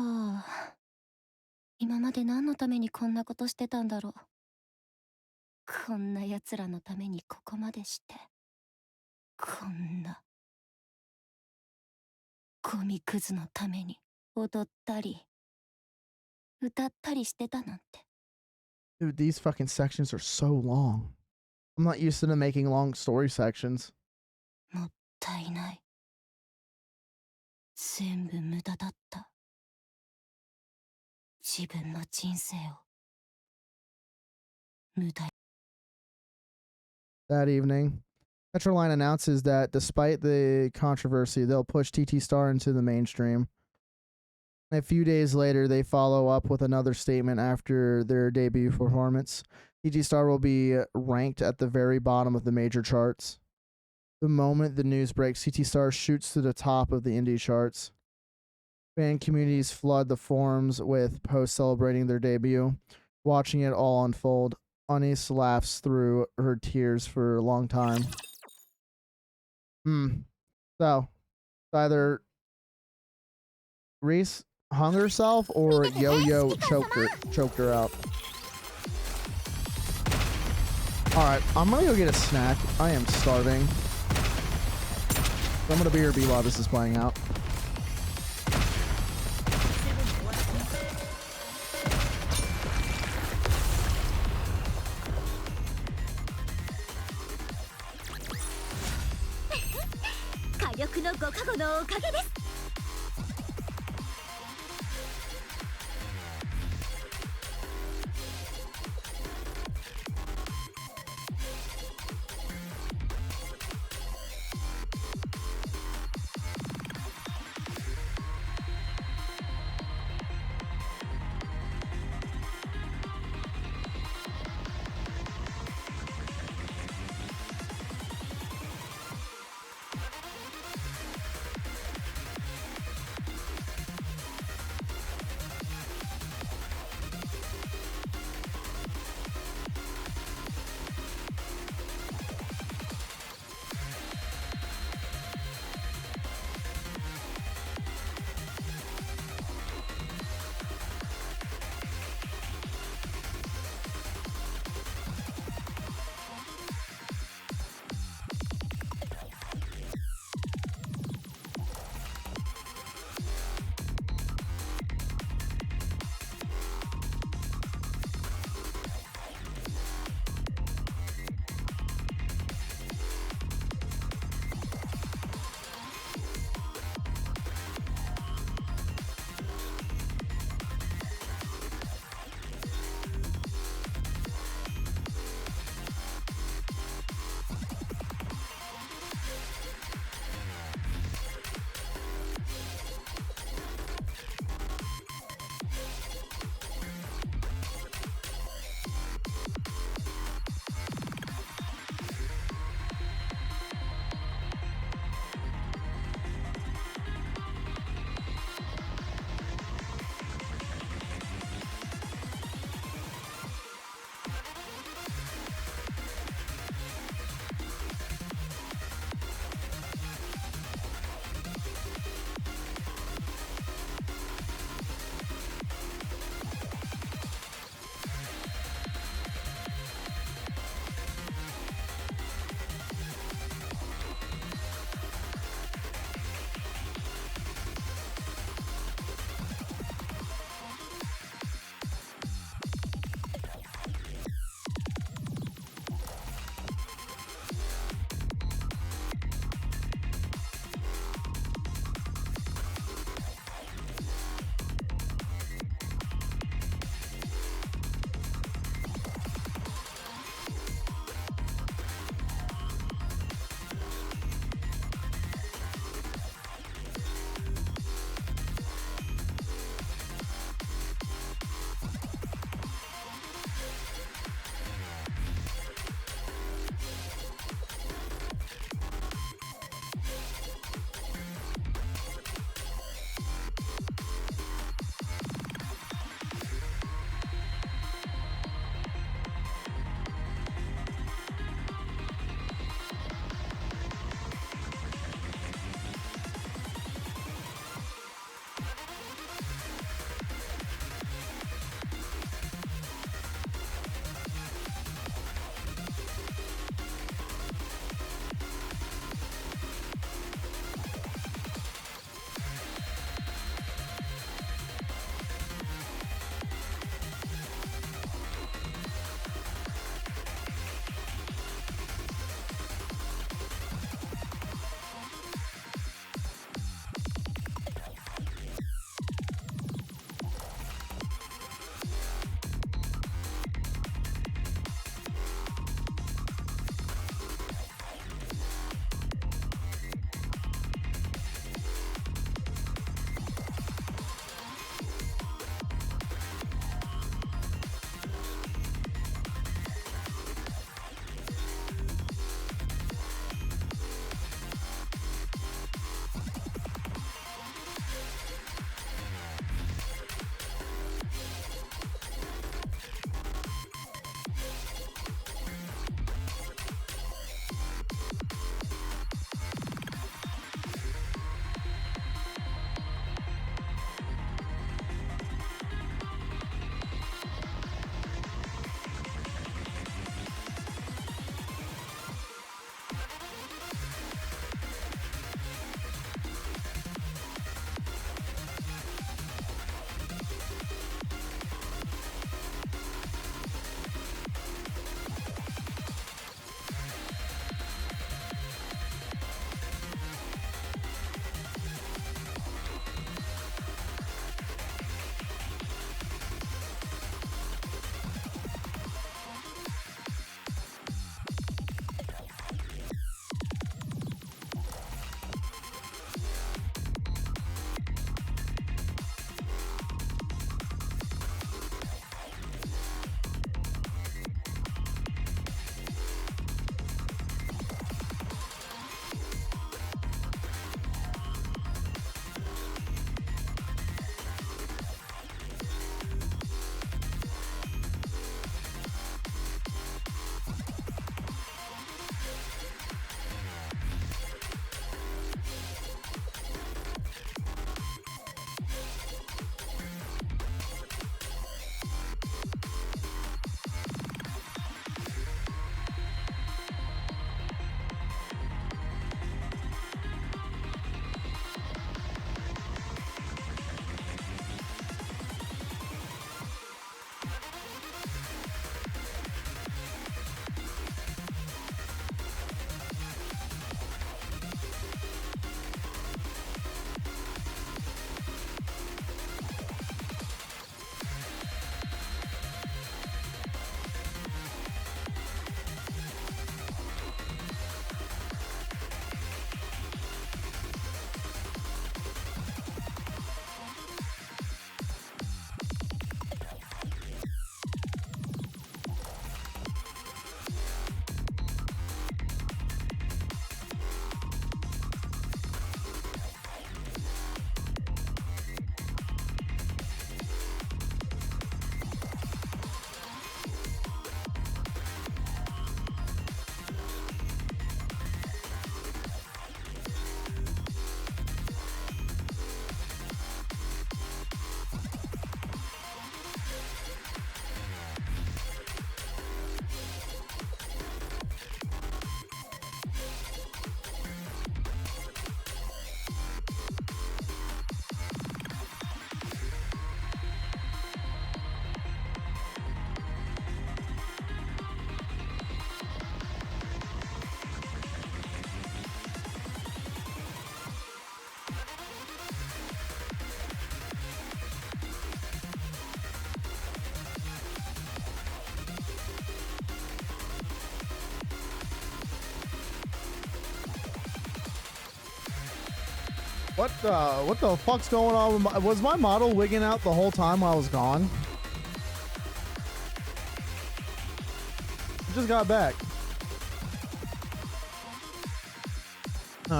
Speaker 6: うが。はあ、今まで何のためにこんなことしてたんだろう。こんな奴らのためにここまでして、こんなゴミクズのために踊ったり歌ったりしてたなんて。
Speaker 1: Dude, these fucking sections are so long. I'm not used to them making long story sections.
Speaker 6: もったいない。全部無駄だった。自分の人生を無駄。
Speaker 1: That evening, Petroline announces that despite the controversy, they'll push TT Star into the mainstream. A few days later, they follow up with another statement after their debut performance. TT Star will be ranked at the very bottom of the major charts. The moment the news breaks, TT Star shoots to the top of the indie charts. Fan communities flood the forums with posts celebrating their debut. Watching it all unfold, Anis laughs through her tears for a long time. So, either Reese hung herself or Yo-Yo choked her out. Alright, I'm gonna go get a snack. I am starving. I'm gonna BRB while this is playing out. What the fuck's going on with was my model wigging out the whole time while I was gone? Just got back.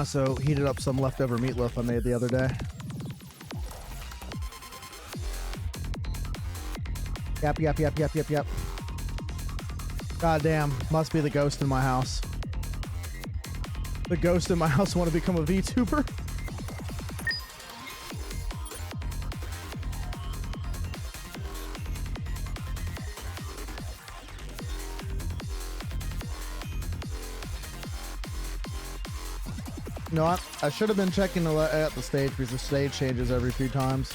Speaker 1: So heated up some leftover meatloaf I made the other day. Yep. God damn, must be the ghost in my house. The ghost in my house want to become a VTuber? You know what? I should have been checking at the stage because the stage changes every few times.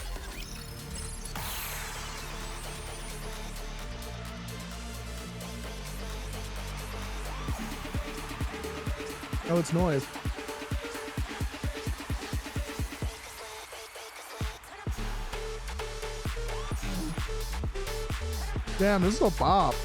Speaker 1: Oh, it's noise. Damn, this is a bop.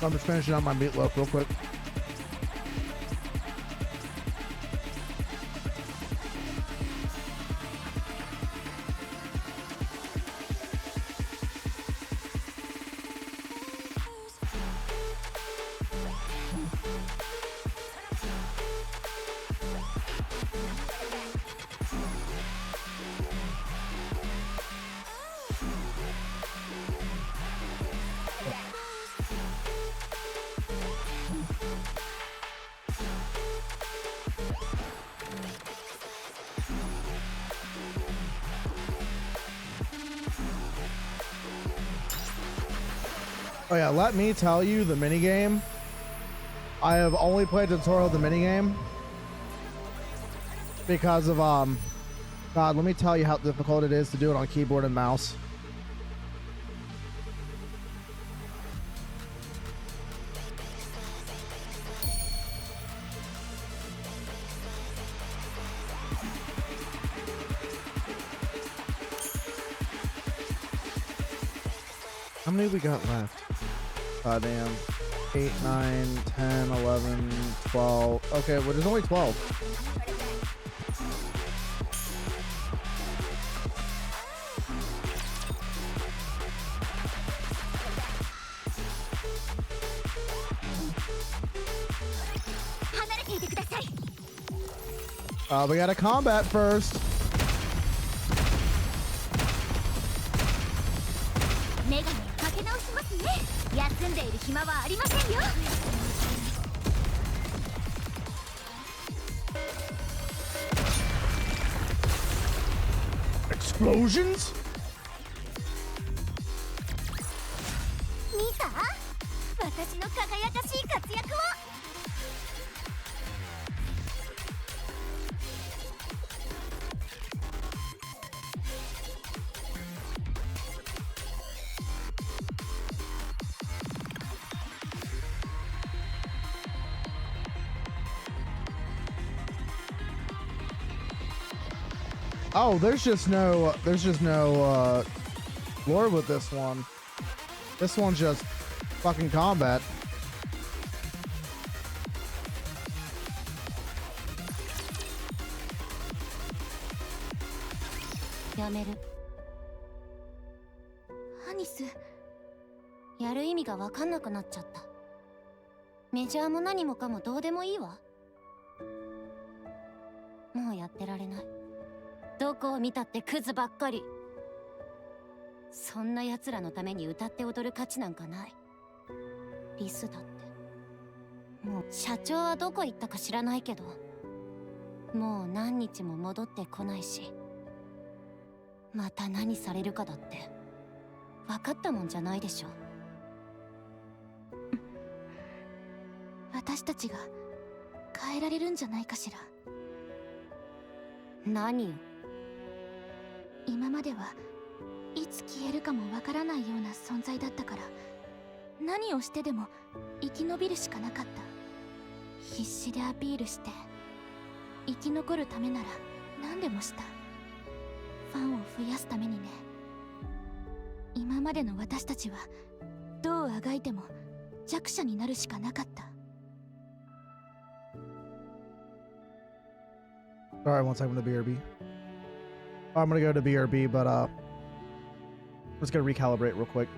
Speaker 1: I'm just finishing up my meatloaf real quick. Oh yeah, let me tell you the minigame. I have only played the tutorial of the minigame because of God, let me tell you how difficult it is to do it on keyboard and mouse. How many we got left? Damn. 8, 9, 10, 11, 12. Okay, well, there's only 12. We got a combat first. Explosions? Oh, there's just no lore with this one. This one's just fucking combat.
Speaker 2: Anis, やる意味が分かんなくなっちゃった。メジャーも何もかもどうでもいいわ。もうやってられない。どこを見たってクズばっかり。そんな奴らのために歌って踊る価値なんかない。リスだって。もう社長はどこ行ったか知らないけど、もう何日も戻ってこないし、また何されるかだって分かったもんじゃないでしょ。私たちが変えられるんじゃないかしら。何よ。今まではいつ消えるかもわからないような存在だったから、何をしてでも生き延びるしかなかった。必死でアピールして生き残るためなら何でもした。ファンを増やすためにね。今までの私たちはどうあがいても弱者になるしかなかった。
Speaker 1: Alright, one second to BRB. I'm gonna go to BRB, but I'm just gonna recalibrate real quick.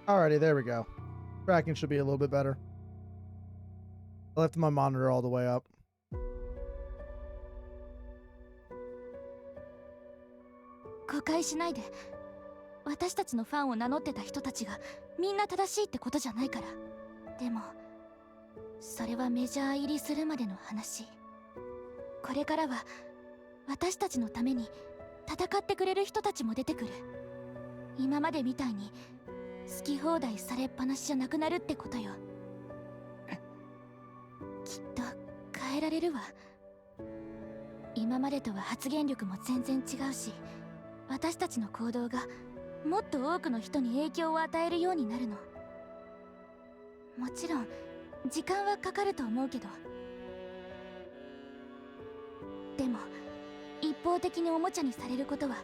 Speaker 1: Alrighty, there we go. Tracking should be a little bit better. I left my monitor all the way up.
Speaker 2: 誤解しないで。私たちのファンを名乗ってた人たちがみんな正しいってことじゃないから。でもそれはメジャー入りするまでの話。これからは私たちのために戦ってくれる人たちも出てくる。今までみたいに好き放題されっぱなしじゃなくなるってことよ。きっと変えられるわ。今までとは発言力も全然違うし、私たちの行動がもっと多くの人に影響を与えるようになるの。もちろん時間はかかると思うけど、でも一方的におもちゃにされることは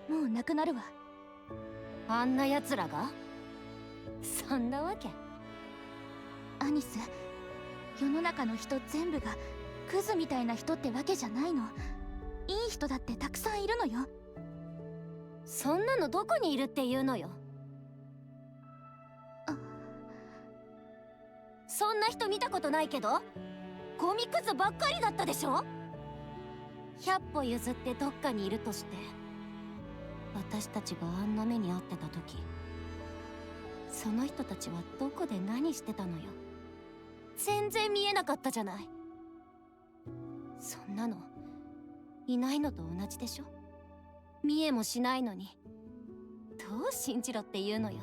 Speaker 2: もうなくなるわ。
Speaker 5: あんな奴らがそんなわけ。
Speaker 2: アニス、世の中の人全部がクズみたいな人ってわけじゃないの。いい人だってたくさんいるのよ。
Speaker 5: そんなのどこにいるっていうのよ。そんな人見たことないけど、ゴミクズばっかりだったでしょ。100歩譲ってどっかにいるとして、私たちがあんな目に遭ってた時、その人たちはどこで何してたのよ。全然見えなかったじゃない。そんなのいないのと同じでしょ。見えもしないのにどう信じろっていうのよ。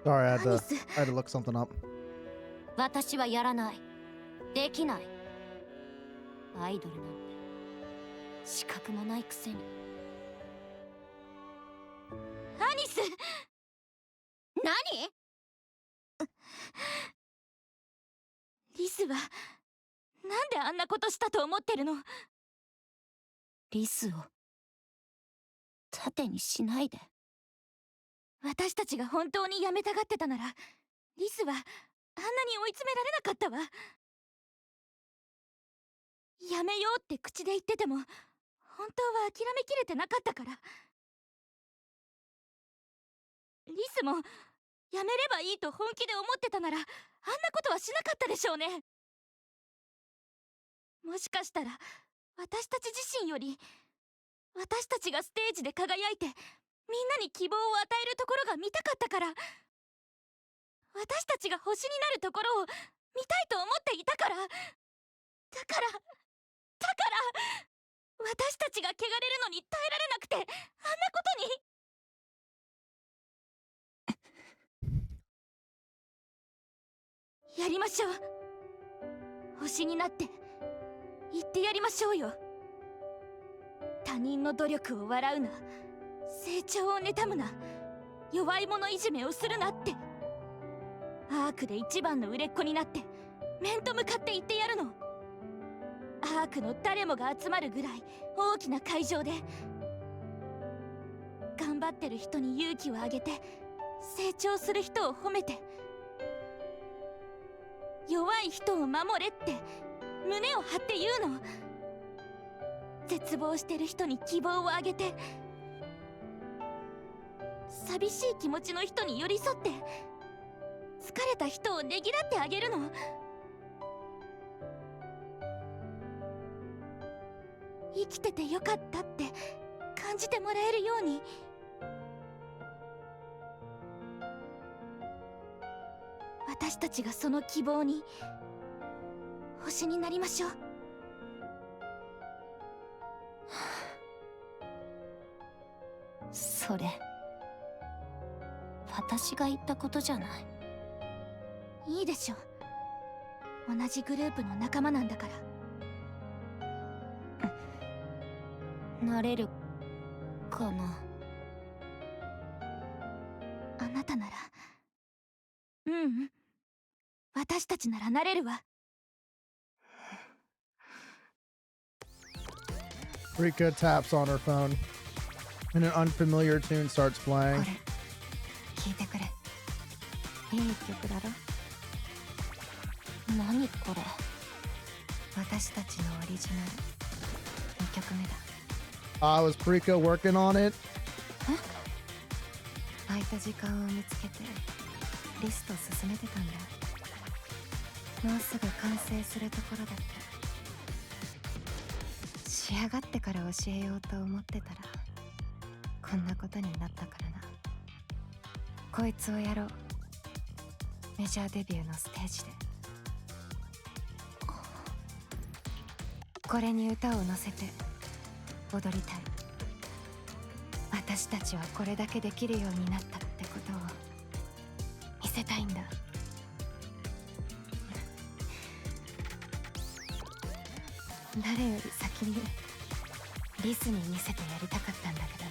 Speaker 1: Sorry, I had to look something up.
Speaker 5: 私はやらない。できない。アイドルなんて資格もないくせに。
Speaker 2: アニス、
Speaker 5: 何？
Speaker 2: リスはなんであんなことしたと思ってるの？
Speaker 5: リスを盾にしないで。
Speaker 2: 私たちが本当にやめたがってたなら、リスはあんなに追い詰められなかったわ。やめようって口で言ってても、本当は諦めきれてなかったから。リスもやめればいいと本気で思ってたなら、あんなことはしなかったでしょうね。もしかしたら私たち自身より、私たちがステージで輝いてみんなに希望を与えるところが見たかったから、私たちが星になるところを見たいと思っていたから。だから私たちが汚れるのに耐えられなくて、あんなことに。やりましょう。星になって言ってやりましょうよ。他人の努力を笑うな、成長を妬むな、弱い者いじめをするなって。アークで一番の売れっ子になって面と向かって言ってやるの。アークの誰もが集まるぐらい大きな会場で頑張ってる人に勇気をあげて、成長する人を褒めて、弱い人を守れって胸を張って言うの。絶望してる人に希望をあげて、寂しい気持ちの人に寄り添って、疲れた人をねぎらってあげるの。生きててよかったって感じてもらえるように。私たちがその希望に、星になりましょう。
Speaker 10: それ私が言ったことじゃない。
Speaker 2: いいでしょ、同じグループの仲間なんだから。
Speaker 10: なれるかな。
Speaker 2: あなたなら、私たちならなれるわ。
Speaker 1: Rika taps on her phone, and an unfamiliar tune starts
Speaker 5: こ
Speaker 1: playing.
Speaker 5: れ聞いてくれ。
Speaker 10: いい曲だろ。何これ。
Speaker 5: 私たちのオリジナル2曲目だ。
Speaker 1: Was Rika working on it?
Speaker 5: 空いた時間を見つけてリスト進めてたんだ。もうすぐ完成するところだった。仕上がってから教えようと思ってたらこんなことになったからな。こいつをやろう。メジャーデビューのステージで。これに歌を乗せて踊りたい。私たちはこれだけできるようになったってことを見せたいんだ。誰より先にリスに見せてやりたかったんだけど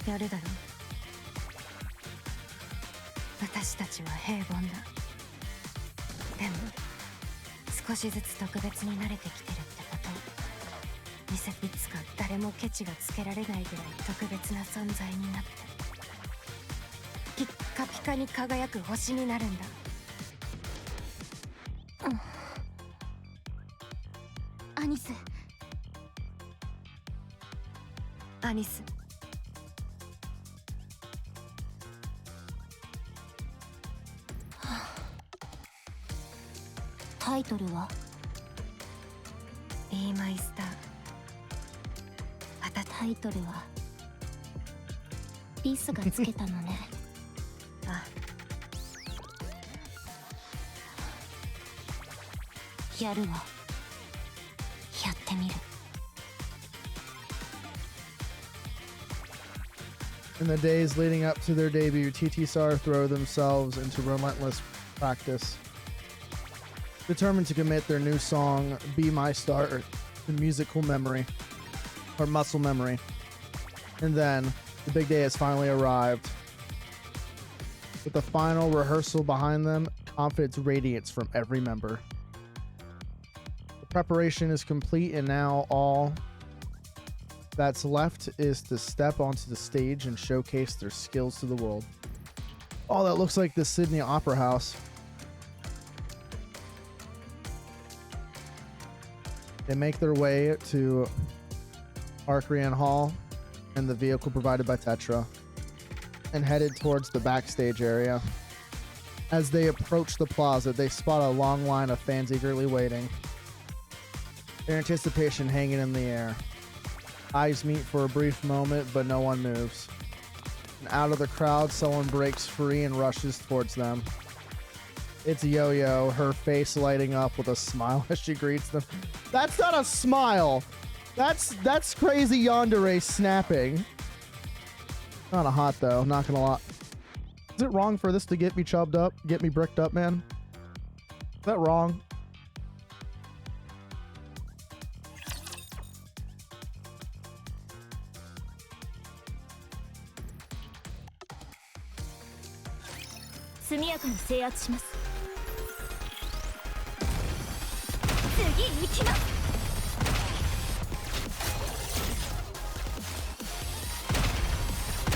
Speaker 5: な。やるだろ。私たちは平凡だ。でも少しずつ特別に慣れてきてるってことを見せて、いつか誰もケチがつけられないぐらい特別な存在になってピッカピカに輝く星になるんだ。
Speaker 2: アニス。
Speaker 5: アニス。
Speaker 10: タイトルは
Speaker 5: Be My Star。
Speaker 10: タイトルはリスがつけたのね。
Speaker 5: あ、
Speaker 10: やるわ。やってみる。
Speaker 1: In the days leading up to their debut, TT-STAR throw themselves into relentless practice, determined to commit their new song, Be My Star, to musical memory, or muscle memory. And then, the big day has finally arrived. With the final rehearsal behind them, confidence radiates from every member. The preparation is complete, and now all that's left is to step onto the stage and showcase their skills to the world. Oh, that looks like the Sydney Opera House. They make their way to Arcreon Hall and the vehicle provided by Tetra, and headed towards the backstage area. As they approach the plaza, they spot a long line of fans eagerly waiting, their anticipation hanging in the air. Eyes meet for a brief moment, but no one moves. And out of the crowd, someone breaks free and rushes towards them. It's Yo-Yo, her face lighting up with a smile as she greets them. That's not a smile! That's crazy yandere snapping. Kinda hot though, not gonna lie. Is it wrong for this to get me chubbed up? Get me bricked up, man? Is that wrong?
Speaker 2: 速やかに制圧します。次行きます。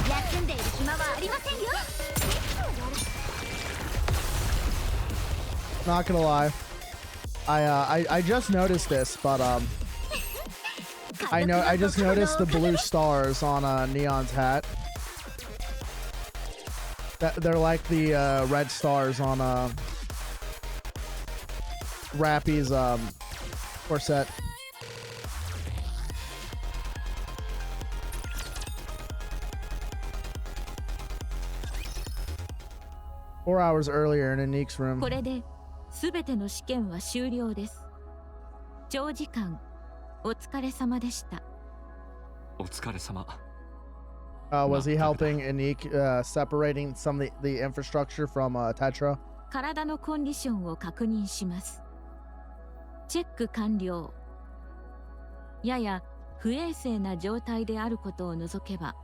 Speaker 2: 休んでいる暇はありませんよ。
Speaker 1: Not gonna lie, I just noticed this, but I just noticed the blue stars on Neon's hat. They're like the red stars on Rappy's corset. Four hours earlier in Anik's room.
Speaker 11: これで全ての試験は終了です。長時間お疲れ様でした。
Speaker 4: お疲れ様。
Speaker 1: Was he helping Anik separating some of the infrastructure from Tetra?
Speaker 11: 体のコンディションを確認します。チェック完了。やや不衛生な状態であることを除けば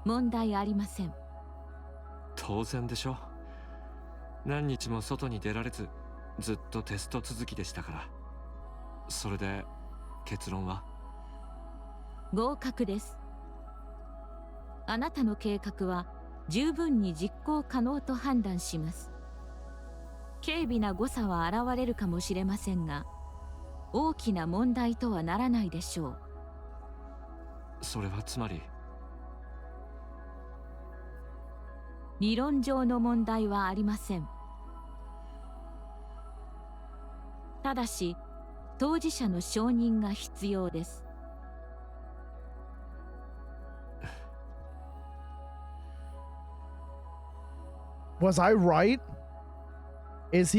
Speaker 11: 問題ありません。
Speaker 4: 当然でしょ。何日も外に出られずずっとテスト続きでしたから。それで結論は
Speaker 11: 合格です。あなたの計画は十分に実行可能と判断します。軽微な誤差は現れるかもしれませんが、大きな問題とはならないでしょう。
Speaker 4: それはつまり
Speaker 11: 理論上の問題はありません。ただし当事者の承認が必要です。
Speaker 1: Was I right? Is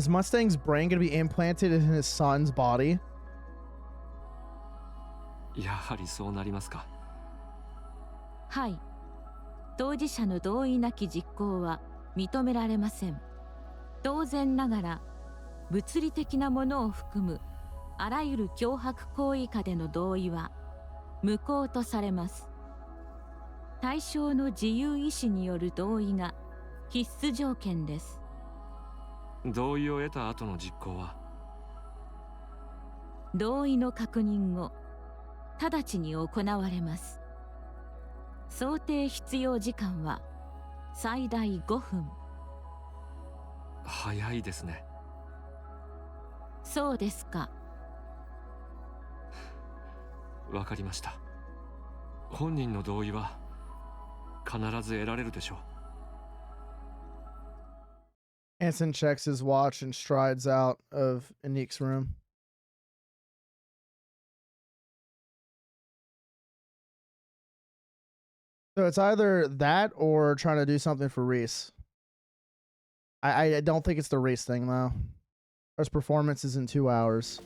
Speaker 1: Mustang's brain gonna be implanted in his son's body?
Speaker 4: やはりそうなりますか。
Speaker 11: はい。当事者の同意なき実行は認められません。当然ながら物理的なものを含むあらゆる脅迫行為下での同意は無効とされます。対象の自由意志による同意が必須条件です。
Speaker 4: 同意を得た後の実行は
Speaker 11: 同意の確認後直ちに行われます。想定必要時間は最大5分。
Speaker 4: 早いですね。
Speaker 11: そうですか。
Speaker 4: わかりました。本人の同意は必ず得られるでしょう。
Speaker 1: Anson checks his watch and strides out of Anik's room. So it's either that or trying to do something for Reese. I don't think it's the Reese thing though. His performance is in 2 hours.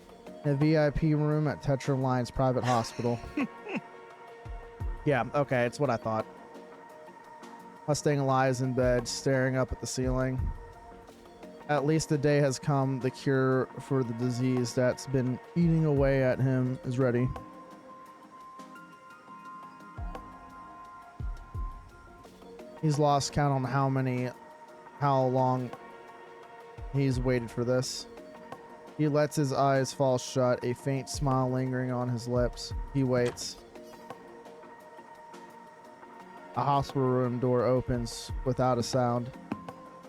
Speaker 1: In a VIP room at Tetra Line's private hospital. Yeah, okay, it's what I thought. Mustang lies in bed, staring up at the ceiling. At least the day has come. The cure for the disease that's been eating away at him is ready. He's lost count on how long he's waited for this. He lets his eyes fall shut, a faint smile lingering on his lips. He waits. A hospital room door opens without a sound.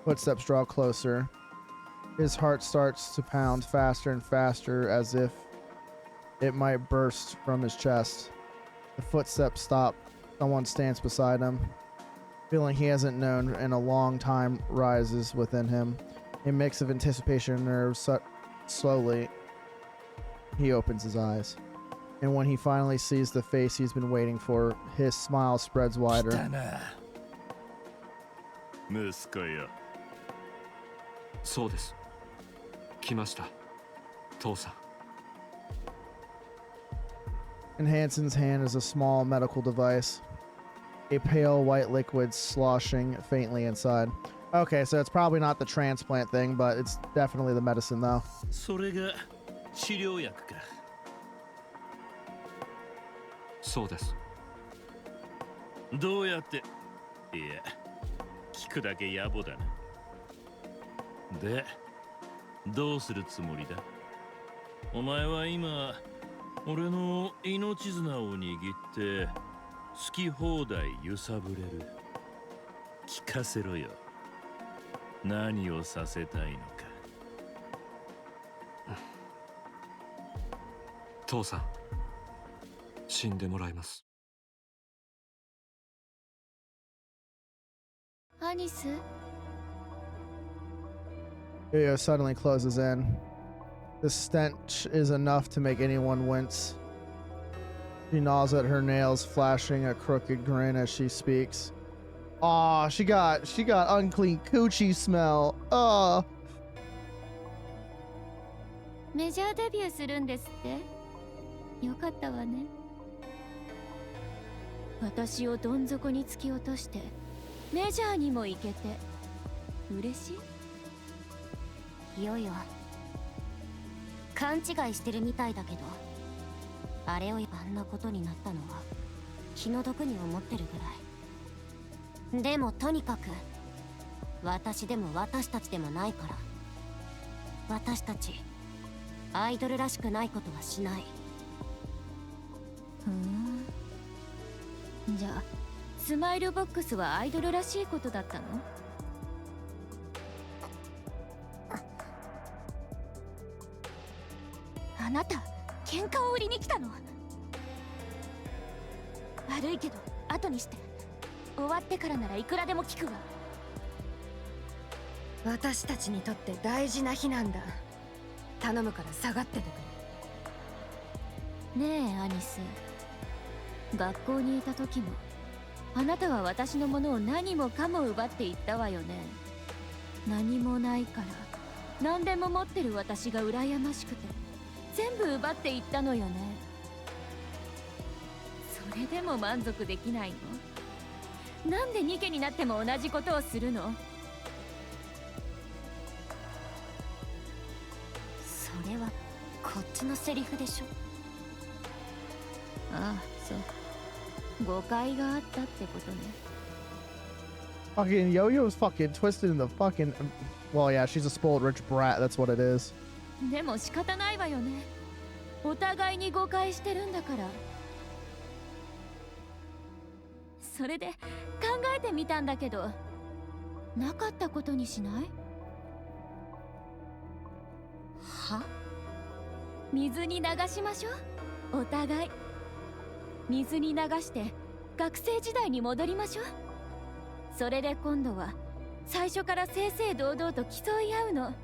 Speaker 1: Footsteps draw closer. His heart starts to pound faster and faster as if it might burst from his chest. The footsteps stop. Someone stands beside him. Feeling he hasn't known in a long time rises within him. A mix of anticipation and nerves. Slowly, he opens his eyes. And when he finally sees the face he's been waiting for, his smile spreads wider.
Speaker 8: 息子よ。
Speaker 4: そうです。来ました。父さん。
Speaker 1: In Hanson's hand is a small medical device. A pale white liquid sloshing faintly inside. Okay, so it's probably not the transplant thing, but it's definitely the medicine though.
Speaker 8: それが治療薬か。
Speaker 4: そうです。
Speaker 8: どうやって、いや、聞くだけ野暮だな。で、どうするつもりだ？お前は今俺の命綱を握って好き放題揺さぶれる。聞かせろよ。何をさせたいのか。
Speaker 4: 父さん、死んでもらいます。
Speaker 2: アニス
Speaker 1: Yo-Yo suddenly closes in. The stench is enough to make anyone wince. She gnaws at her nails, flashing a crooked grin as she speaks. Aw, she got unclean coochie smell.
Speaker 2: メジャーデビューするんですってよかったわね。私をどん底に突き落としてメジャーにも行けて嬉しい。
Speaker 10: ヨヨ、勘違いしてるみたいだけど、あれをあんなことになったのは気の毒に思ってるぐらい。でもとにかく私でも私たちでもないから、私たちアイドルらしくないことはしない。
Speaker 2: じゃあスマイルボックスはアイドルらしいことだったの？あなた喧嘩を売りに来たの？悪いけど後にして、終わってからならいくらでも聞くわ。
Speaker 5: 私たちにとって大事な日なんだ。頼むから下がっててくれ。
Speaker 2: ねえアニス、学校にいた時もあなたは私のものを何もかも奪っていったわよね。何もないから何でも持ってる私が羨ましくて全部奪っていったのよね。それでも満足できないの？なんでニケになっても同じことをするの？
Speaker 10: それはこっちのセリフでしょ。
Speaker 2: ああ、そう。誤解があったってことね。
Speaker 1: Fucking Yo-Yo's fucking twisted in the fucking. Well, yeah, she's a spoiled rich brat. That's what it is.
Speaker 2: でも仕方ないわよね。お互いに誤解してるんだから。それで考えてみたんだけど、なかったことにしない？
Speaker 10: は？
Speaker 2: 水に流しましょう。お互い水に流して学生時代に戻りましょう。それで今度は最初から正々堂々と競い合うの。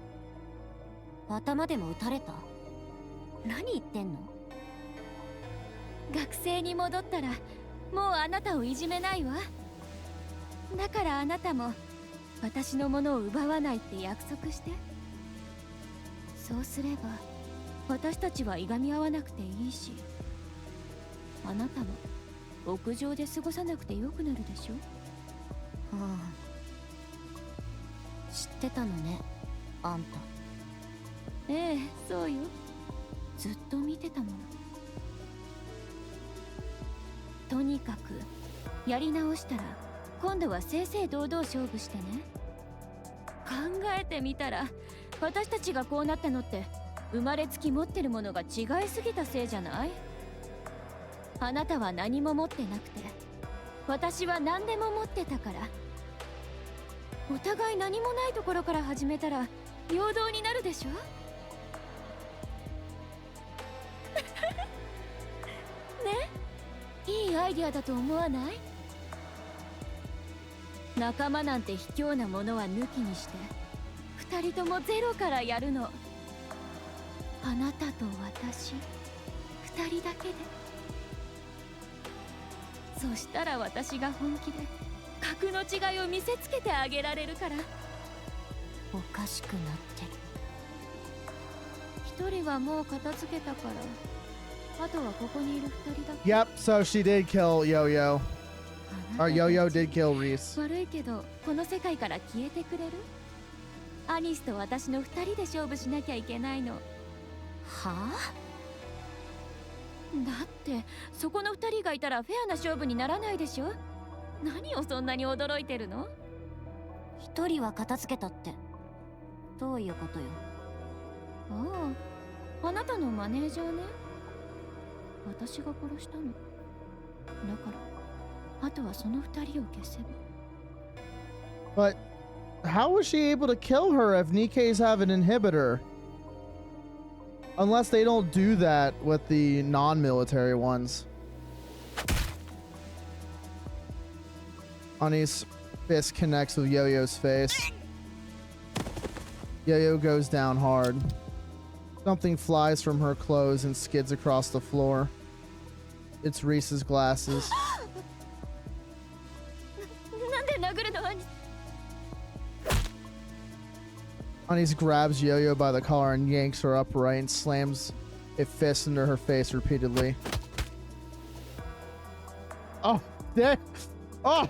Speaker 10: 頭でも打たれた？何言ってんの？
Speaker 2: 学生に戻ったらもうあなたをいじめないわ。だからあなたも私のものを奪わないって約束して。そうすれば私たちはいがみ合わなくていいし、あなたも屋上で過ごさなくてよくなるでしょ。
Speaker 10: ああ、知ってたのね、あんた。
Speaker 2: ええ、そうよ。ずっと見てたもの。とにかくやり直したら今度は正々堂々勝負してね。考えてみたら私たちがこうなったのって生まれつき持ってるものが違いすぎたせいじゃない？あなたは何も持ってなくて私は何でも持ってたから、お互い何もないところから始めたら平等になるでしょ。ね、いいアイディアだと思わない？仲間なんて卑怯なものは抜きにして二人ともゼロからやるの。あなたと私二人だけで。そしたら私が本気で格の違いを見せつけてあげられるから。
Speaker 10: おかしくなってる。
Speaker 2: 一人はもう片付けたから、あとはここにいる二人だけ。
Speaker 1: Yep, so she did kill Yo-Yo. Or Yo-Yo did kill Reese.
Speaker 2: 悪いけどこの世界から消えてくれる？アニスと私の二人で勝負しなきゃいけないの。
Speaker 10: はあ？
Speaker 2: だってそこの二人がいたらフェアな勝負にならないでしょ。何をそんなに驚いてるの？
Speaker 10: 一人は片付けたってどういうことよ。
Speaker 11: ああ、あなたのマネージャーね。私が殺したの。だからあとはその二人を消せば。
Speaker 1: But how was she able to kill her if Nikkei's have an inhibitor? Unless they don't do that with the non-military ones. Ani's fist connects with Yo-Yo's face. Yo-Yo goes down hard. Something flies from her clothes and skids across the floor. It's Reese's glasses.
Speaker 2: なんで殴るの？
Speaker 1: Anis grabs Yo-Yo by the collar and yanks her upright and slams a fist into her face repeatedly. Oh, yeah. Oh!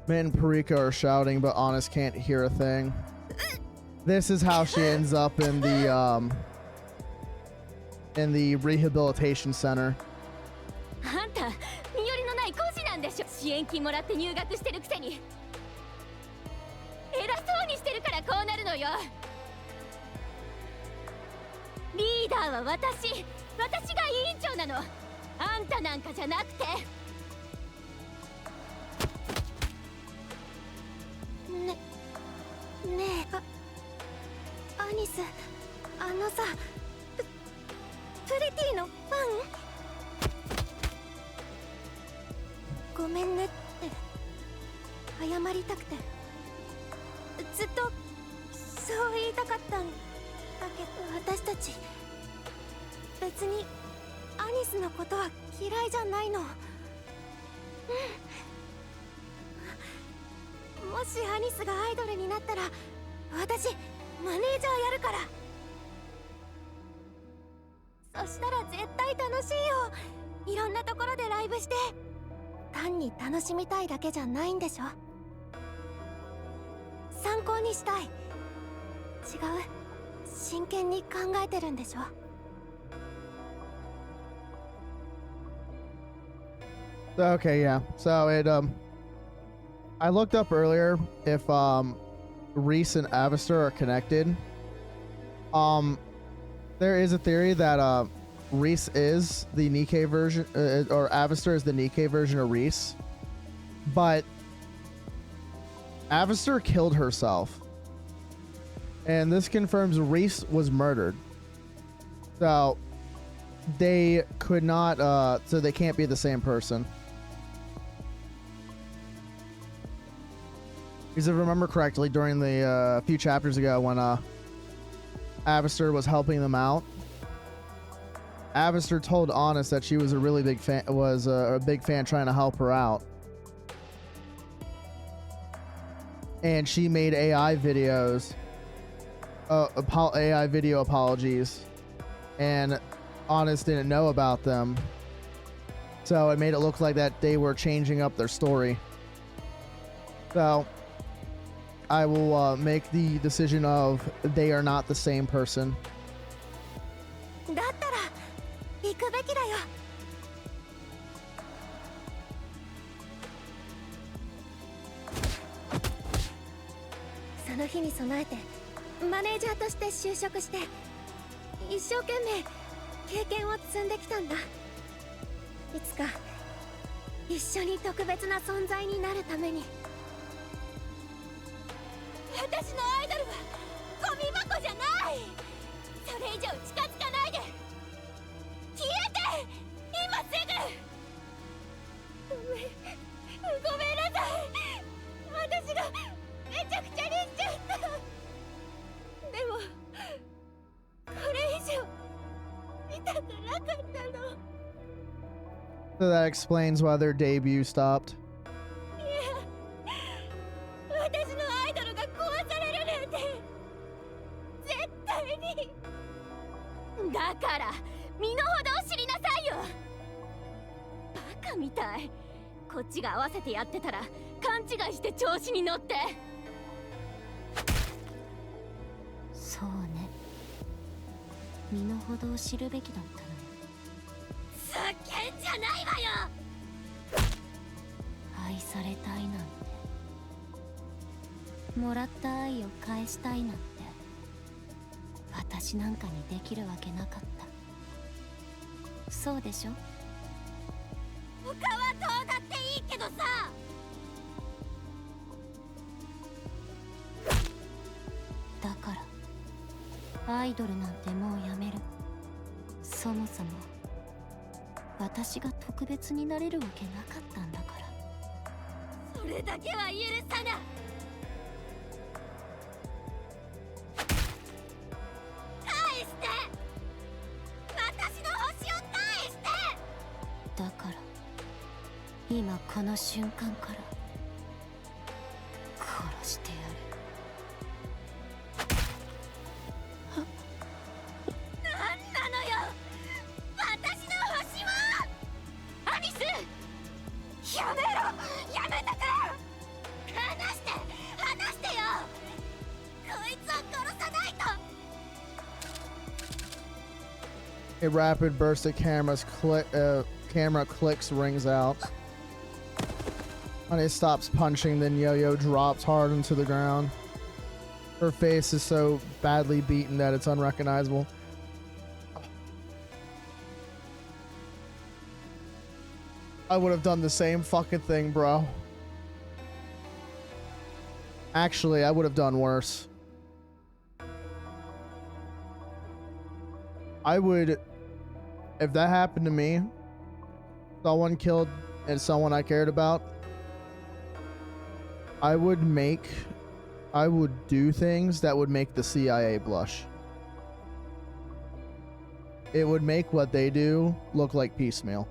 Speaker 1: Min and Parika are shouting, but Anis can't hear a thing. This is how she ends up in the rehabilitation center.
Speaker 2: あんた身寄りのない講師なんでしょ。支援金もらって入学してるくせに偉そうにしてるからこうなるのよ。リーダーは私が委員長なの。あんたなんかじゃなくて。ねえ、アニス、あのさ、プリティのファン？ごめんねって謝りたくてずっとそう言いたかったんだけど、私たち別にアニスのことは嫌いじゃないの。もしアニスがアイドルになったら私マネージャーやるから。そしたら絶対楽しいよ。いろんなところでライブして。単に楽しみたいだけじゃないんでしょ。参考にしたい。違う、真剣に考えてるんでしょ。
Speaker 1: Okay, yeah. So I looked up earlier if Reese and Avistor are connected. There is a theory that Reese is the Nikkei version, or Avistor is the Nikkei version of Reese, but Avistor killed herself, and this confirms Reese was murdered. So they could not, so they can't be the same person. Because if I remember correctly, during the few chapters ago when Avistor was helping them out, Avistor told Anis that she was a really big fan, a big fan trying to help her out. And she made AI videos, AI video apologies, and Anis didn't know about them. So it made it look like that they were changing up their story. So I will make the decision of they are not the same person.
Speaker 2: だったら行くべきだよ。その日に備えてマネージャーとして就職して一生懸命経験を積んできたんだ。いつか一緒に特別な存在になるために。私のアイドルはゴミ箱じゃない。それ以上近づかないで。消えて、今すぐ。ごめんなさい。私がめちゃくちゃにしちゃった。でもこれ以上見たくなかったの。
Speaker 1: So that explains why their debut stopped.
Speaker 2: 私のアイドルが壊されるなんて絶対に。だから身の程を知りなさいよ。バカみたい。こっちが合わせてやってたら勘違いして調子に乗って。そうね、身の程を知るべきだったの。ふざけんじゃないわよ。愛されたいなんて
Speaker 10: もらった愛を返したいなんて私なんかにできるわけなかった。そうでしょ。他はどうだっていいけどさ。だからアイドルなんてもうやめる。そもそも私が特別になれるわけなかったんだから。それだけは許さない。返して、私の星を返して。だから今この瞬間から殺してやる。
Speaker 1: A rapid burst of camera clicks rings out. Honey stops punching, then Yo-Yo drops hard into the ground. Her face is so badly beaten that it's unrecognizable. I would have done the same fucking thing, bro. Actually, I would have done worse. I would, if that happened to me, someone killed and someone I cared about, I would do things that would make the CIA blush. It would make what they do look like piecemeal.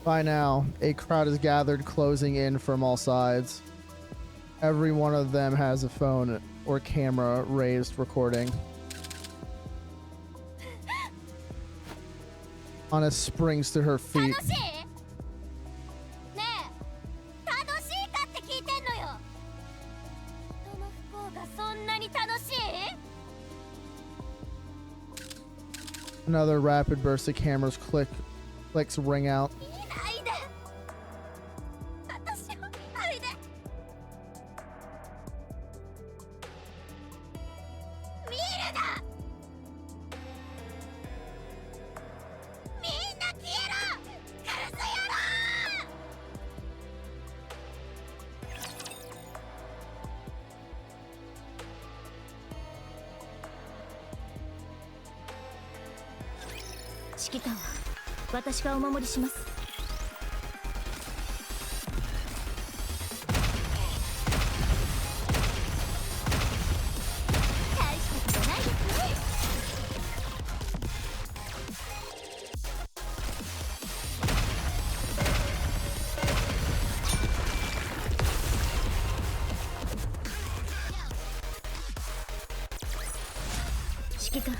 Speaker 1: By now, a crowd is gathered, closing in from all sides. Every one of them has a phone or camera raised, recording. Anna springs to her feet. Another rapid burst of cameras clicks ring out.
Speaker 2: 指揮官は私がお守りします。大したことないですね。指揮官、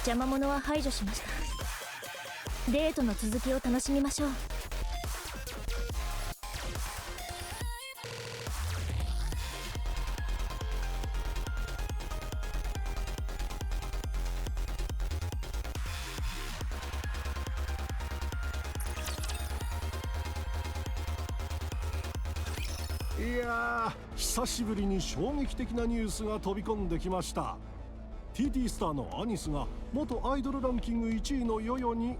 Speaker 2: 邪魔者は排除しました。デートの続きを楽しみましょう。
Speaker 7: いやー、久しぶりに衝撃的なニュースが飛び込んできました。 TT スターのアニスが元アイドルランキング1位のヨヨに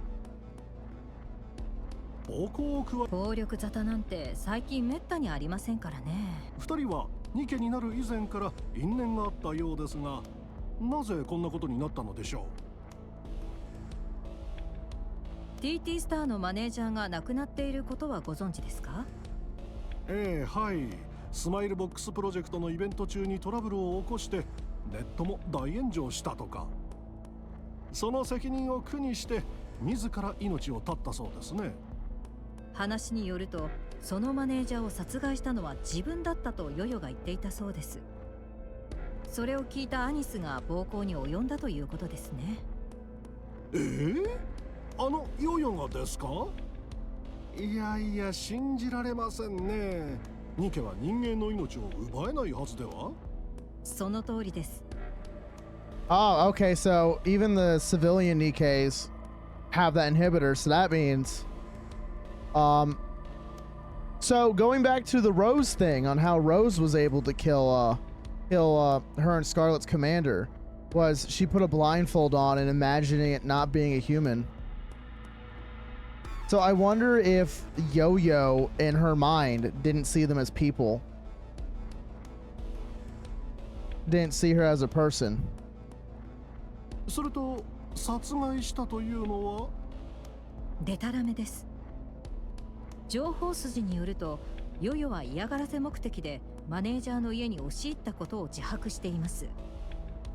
Speaker 7: 暴行を加え、
Speaker 3: 暴力沙汰なんて最近めったにありませんからね。
Speaker 7: 2人は2家になる以前から因縁があったようですが、なぜこんなことになったのでしょ
Speaker 3: う。 TT スターのマネージャーが亡くなっていることはご存知ですか？
Speaker 7: はい。スマイルボックスプロジェクトのイベント中にトラブルを起こしてネットも大炎上したとか。その責任を苦にして自ら命を絶ったそうですね。
Speaker 3: 話によると、そのマネージャーを殺害したのは自分だったとヨヨが言っていたそうです。それを聞いたアニスが暴行に及んだということですね。
Speaker 7: あのヨヨがですか？いやいや、信じられませんね。ニケは人間の命を奪えないはずでは？
Speaker 3: その通りです。
Speaker 1: Oh, okay, so even the civilian Nikes have that inhibitor, so that means so going back to the Rose thing on how Rose was able to kill her and Scarlet's commander, was she put a blindfold on and imagining it not being a human. So I wonder if Yo-Yo in her mind didn't see them as people, didn't see her as a person.
Speaker 7: それと殺害したというのは
Speaker 3: デタラメです。情報筋によると、ヨヨは嫌がらせ目的でマネージャーの家に押し入ったことを自白しています。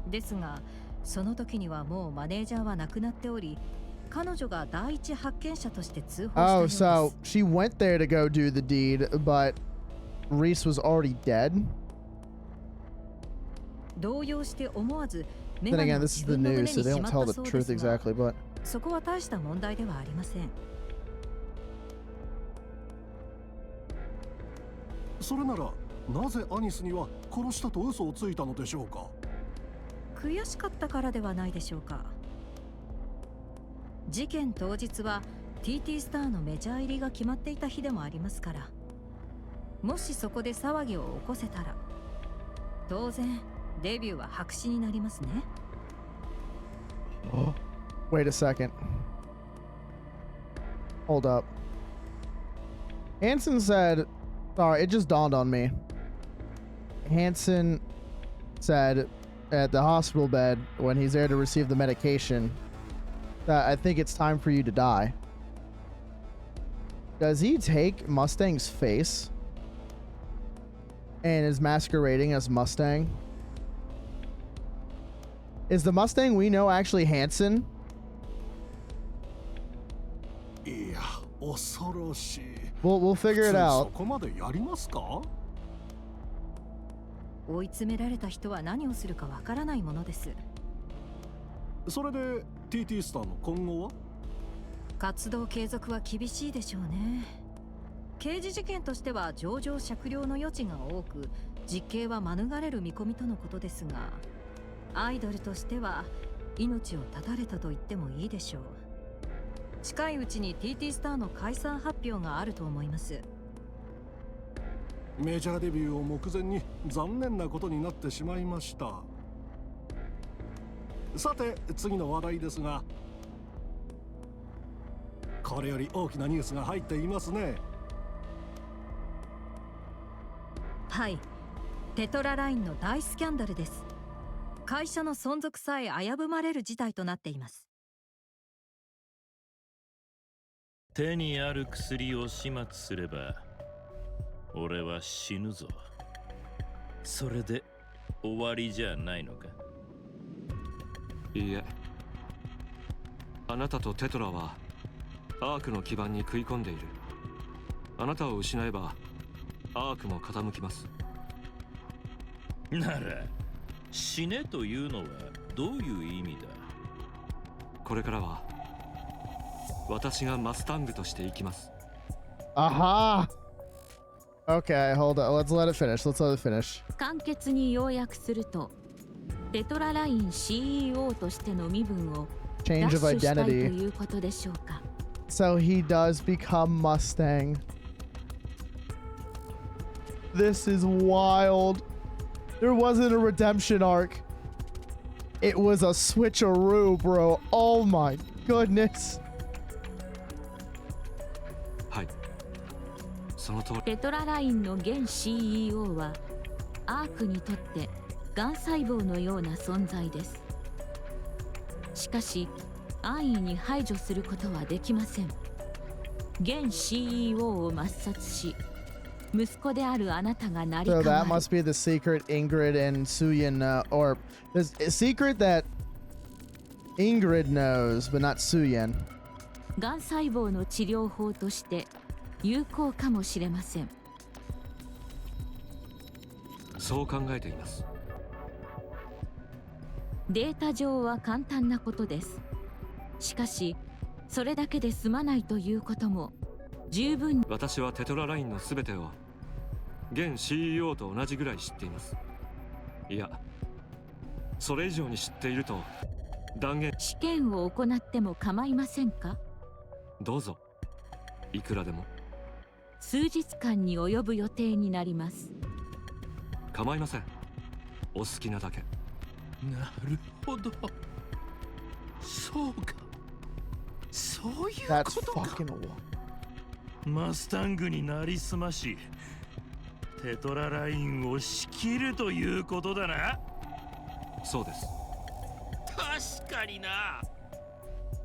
Speaker 3: ですが、その時にはもうマネージャーは亡くなっており、彼女が第一発見者として通報したようです。
Speaker 1: Oh, so she went there to go do the deed, but Reese was already dead?
Speaker 3: 動揺して思わず
Speaker 1: Then again, this is the news, so they don't tell the truth exactly, but
Speaker 3: そこは大した問題ではありません。
Speaker 7: それならなぜアニスには殺したと嘘をついたのでしょうか。
Speaker 3: 悔しかったからではないでしょうか。事件当日は TT スターのメジャー入りが決まっていた日でもありますから、もしそこで騒ぎを起こせたら当然デビューは白紙になりますね。
Speaker 1: Wait a second. Hold up. Hansen said, sorry, it just dawned on me. Hansen said at the hospital bed when he's there to receive the medication that I think it's time for you to die. Does he take Mustang's face and is masquerading as Mustang? Is the Mustang we know actually Hansen?
Speaker 7: いや、恐ろしい。
Speaker 1: We'll figure it out.
Speaker 7: そこまでやりますか？
Speaker 3: 追い詰められた人は何をするかわからないものです。
Speaker 7: それで TT スターの今後は？
Speaker 3: 活動継続は厳しいでしょうね。刑事事件としては情状酌量の余地が多く、実刑は免れる見込みとのことですが、アイドルとしては命を絶たれたと言ってもいいでしょう。近いうちに TT スターの解散発表があると思います。
Speaker 7: メジャーデビューを目前に残念なことになってしまいました。さて次の話題ですが、これより大きなニュースが入っていますね。
Speaker 3: はい、テトララインの大スキャンダルです。会社の存続さえ危ぶまれる事態となっています。
Speaker 8: 手にある薬を始末すれば俺は死ぬぞ。それで終わりじゃないのか？
Speaker 4: いいえ、あなたとテトラはアークの基盤に食い込んでいる。あなたを失えばアークも傾きます。
Speaker 8: なら死ねというのはどういう意味だ？
Speaker 4: これからは私がマスタングとして生きます。
Speaker 1: Aha! Okay, hold on. Let's let it finish. Let's let it finish.
Speaker 11: 簡潔に要約すると、テトラライン CEO としての身分を奪
Speaker 1: Change
Speaker 11: 取
Speaker 1: of
Speaker 11: したいと
Speaker 1: identity.
Speaker 11: いうことでしょうか。
Speaker 1: So he does become Mustang. This is wild. There wasn't a redemption arc. It was a switcheroo, bro. Oh my goodness.
Speaker 4: はい、その通り。
Speaker 11: テトララインの現 CEO はアークにとってがん細胞のような存在です。しかし安易に排除することはできません。現 CEO を抹殺し、息子であるあなたが成り
Speaker 1: So
Speaker 11: 代わ
Speaker 1: that
Speaker 11: る。
Speaker 1: must be the secret Ingrid and Suyin, or the secret that Ingrid knows, but not Suyin.
Speaker 11: がん細胞の治療法として有効かもしれません。
Speaker 4: そう考えています。
Speaker 11: データ上は簡単なことです。しかしそれだけで済まないということも十分に。
Speaker 4: 私はテトララインのすべてを現 CEO と同じぐらい知っています。いや、それ以上に知っていると断言。
Speaker 11: 試験を行っても構いませんか？
Speaker 4: どうぞ。いくらでも。
Speaker 11: 数日間に及ぶ予定になります。
Speaker 4: 構いません。お好きなだけ。
Speaker 8: なるほど。そうか。そういう
Speaker 1: That's
Speaker 8: ことか。
Speaker 1: fucking wild.
Speaker 8: マスタングになりすまし、テトララインを仕切るということだな。
Speaker 4: そうです。
Speaker 8: 確かにな。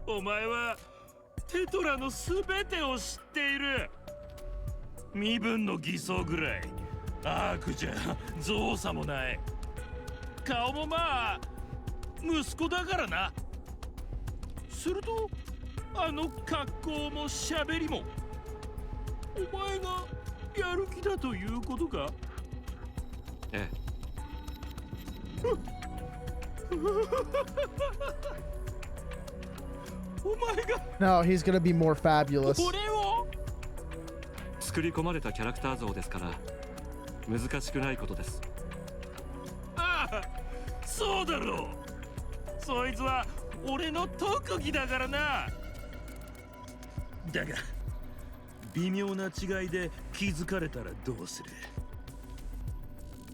Speaker 8: お前はテトラのすべてを知っている。身分の偽装ぐらいアークじゃ造作もない。顔もまあ息子だからな。するとあの格好も喋りもお前がやる気だということか？
Speaker 4: ええ。
Speaker 8: お前が
Speaker 1: No, he's gonna be more fabulous.
Speaker 8: 俺を
Speaker 4: 作り込まれたキャラクター像ですから難しくないことです。
Speaker 8: ああ、そうだろう。そいつは俺の特技だからな。だが微妙な違いで気づかれたらどうする？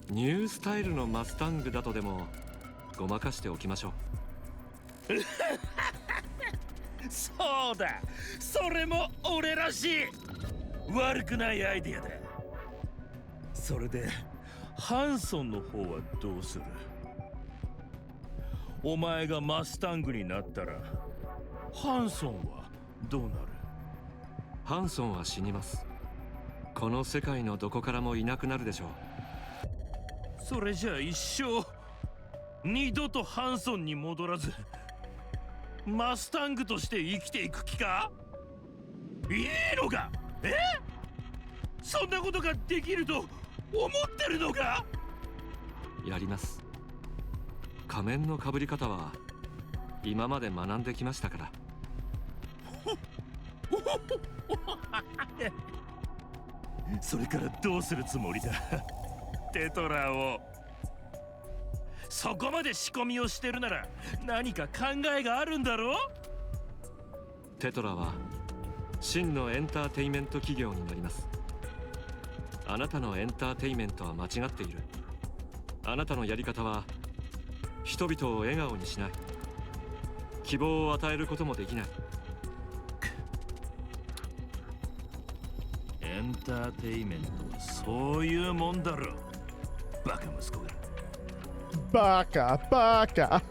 Speaker 4: ニュースタイルのマスタングだとでもごまかしておきましょう。
Speaker 8: そうだ、それも俺らしい。悪くないアイディアだ。それでハンソンの方はどうする？お前がマスタングになったらハンソンはどうなる？
Speaker 4: ハンソンは死にます。この世界のどこからもいなくなるでしょう。
Speaker 8: それじゃあ一生二度とハンソンに戻らずマスタングとして生きていく気か？いいのか？え？そんなことができると思ってるのか？
Speaker 4: やります。仮面の被り方は今まで学んできましたから。
Speaker 8: それからどうするつもりだ？テトラを。そこまで仕込みをしてるなら何か考えがあるんだろう？
Speaker 4: テトラは真のエンターテイメント企業になります。あなたのエンターテイメントは間違っている。あなたのやり方は人々を笑顔にしない。希望を与えることもできない。
Speaker 8: エンターテイメントはそういうもんだろ。バカ息子が。
Speaker 1: バカバカ。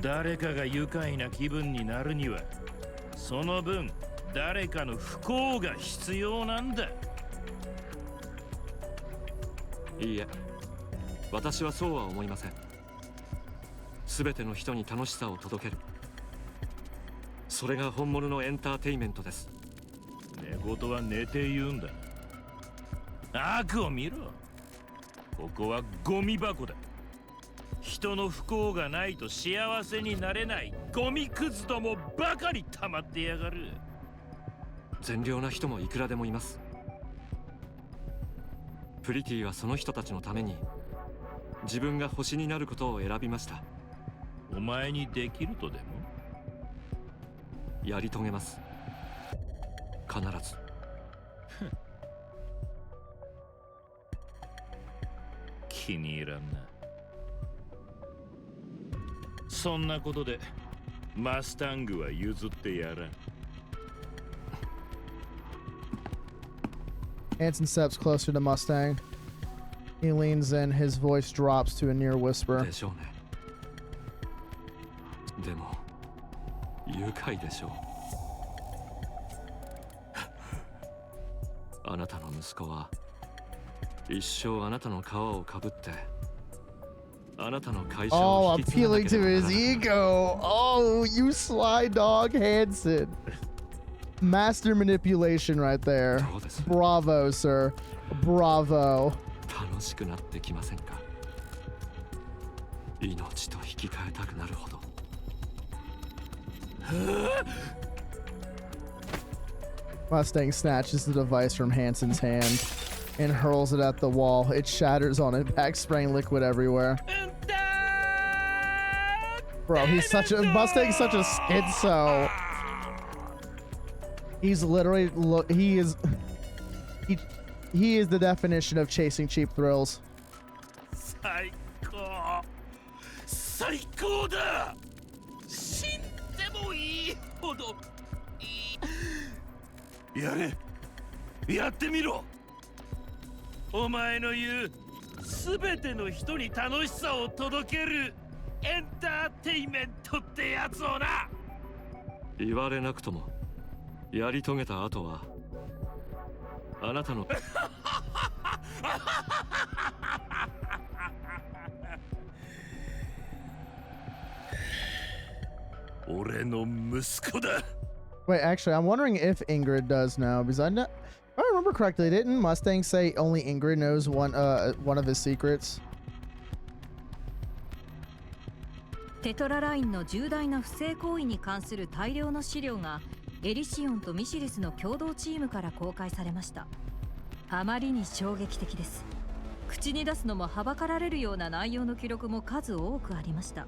Speaker 8: 誰かが愉快な気分になるにはその分誰かの不幸が必要なんだ。
Speaker 4: いいえ、私はそうは思いません。すべての人に楽しさを届ける、それが本物のエンターテイメントです。
Speaker 8: 寝言は寝て言うんだ。悪を見ろ。ここはゴミ箱だ。人の不幸がないと幸せになれないゴミくずどもばかり溜まってやがる。
Speaker 4: 善良な人もいくらでもいます。プリティはその人たちのために自分が星になることを選びました。
Speaker 8: お前にできるとでも？
Speaker 4: やり遂げます。必ず。
Speaker 8: 気に入らんな。そんなことでマスタングは譲ってやらん。
Speaker 1: Hanson steps closer to Mustang. He leans in, his voice drops to a near whisper.
Speaker 4: でしょうね。でも愉快でしょう。あなたの息子は一生あなたの皮をかぶってあなたの会社
Speaker 1: Oh,
Speaker 4: を引き継がな
Speaker 1: appealing
Speaker 4: けれ
Speaker 1: to
Speaker 4: ばな
Speaker 1: his
Speaker 4: らない。
Speaker 1: ego. Oh, you sly dog, Hanson. Master manipulation right there.
Speaker 4: そうです。
Speaker 1: Bravo, sir. Bravo.
Speaker 4: 楽しくなってきませんか？命と引き換えたくなるほど。
Speaker 1: Mustang snatches the device from Hanson's hand and hurls it at the wall. It shatters on impact, spraying liquid everywhere. Bro, he's such a Mustang's such a schizo. He's literally he is the definition of chasing cheap thrills.
Speaker 8: 最高最高だ死んでもいいほどいいやれやってみろお前の言うすべての人に楽しさを届けるエンターテイメントってやつをな
Speaker 4: 言われなくともやり遂げた後はあなたの
Speaker 8: 俺の息子だ
Speaker 1: Wait, actually, I'm wondering if Ingrid does now because if I remember correctly, didn't Mustang say only Ingrid knows one of his secrets?
Speaker 5: テトララインの重大な不正行為に関する大量の資料がエリシオンとミシリスの共同チームから公開されました。あまりに衝撃的です。口に出すのもはばかられるような内容の記録も数多くありました。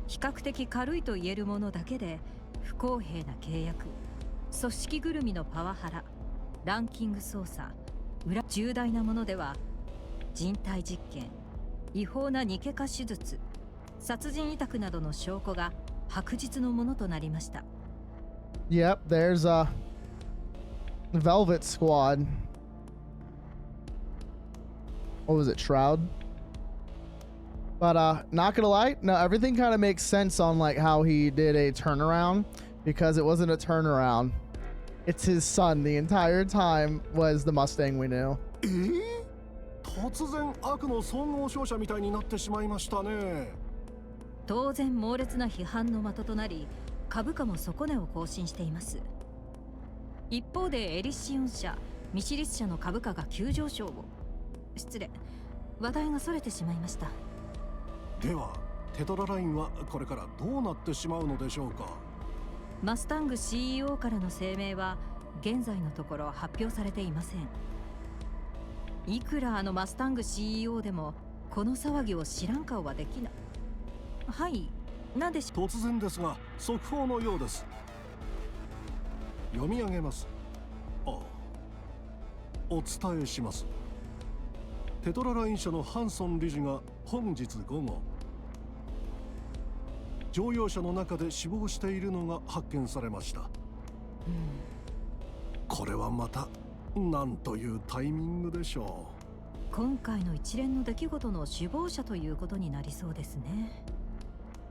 Speaker 5: 比較的軽いと言えるものだけで不公平な契約、組織ぐるみのパワハラ、ランキング操作、重大なものでは人体実験、違法なニケ化手術、殺人委託などの証拠が白日のものとなりました。
Speaker 1: Yep, there's Velvet Squad. What was it, Shroud? But not gonna lie, no, everything kind of makes sense on like how he did a turnaround because it wasn't a turnaround. It's his son. The entire time was the Mustang we knew.
Speaker 7: 突然悪の総合商社みたいになってしまいましたね。
Speaker 5: 当然猛烈な批判の的となり、株価も底値を更新しています。一方でエリシオン社、ミシリス社の株価が急上昇を。失礼、話題がそれてしまいました。
Speaker 7: では、テトララインはこれからどうなってしまうのでしょうか。
Speaker 5: マスタング CEO からの声明は現在のところ発表されていません。いくらマスタング CEO でもこの騒ぎを知らん顔はできない。はい、なんでし
Speaker 7: 突然ですが速報のようです。読み上げます。お伝えします。テトラライン社のハンソン理事が本日午後乗用車の中で死亡しているのが発見されました。これはまたなんというタイミングでしょ
Speaker 5: う。今回の一連の出来事の首謀者ということになりそうですね。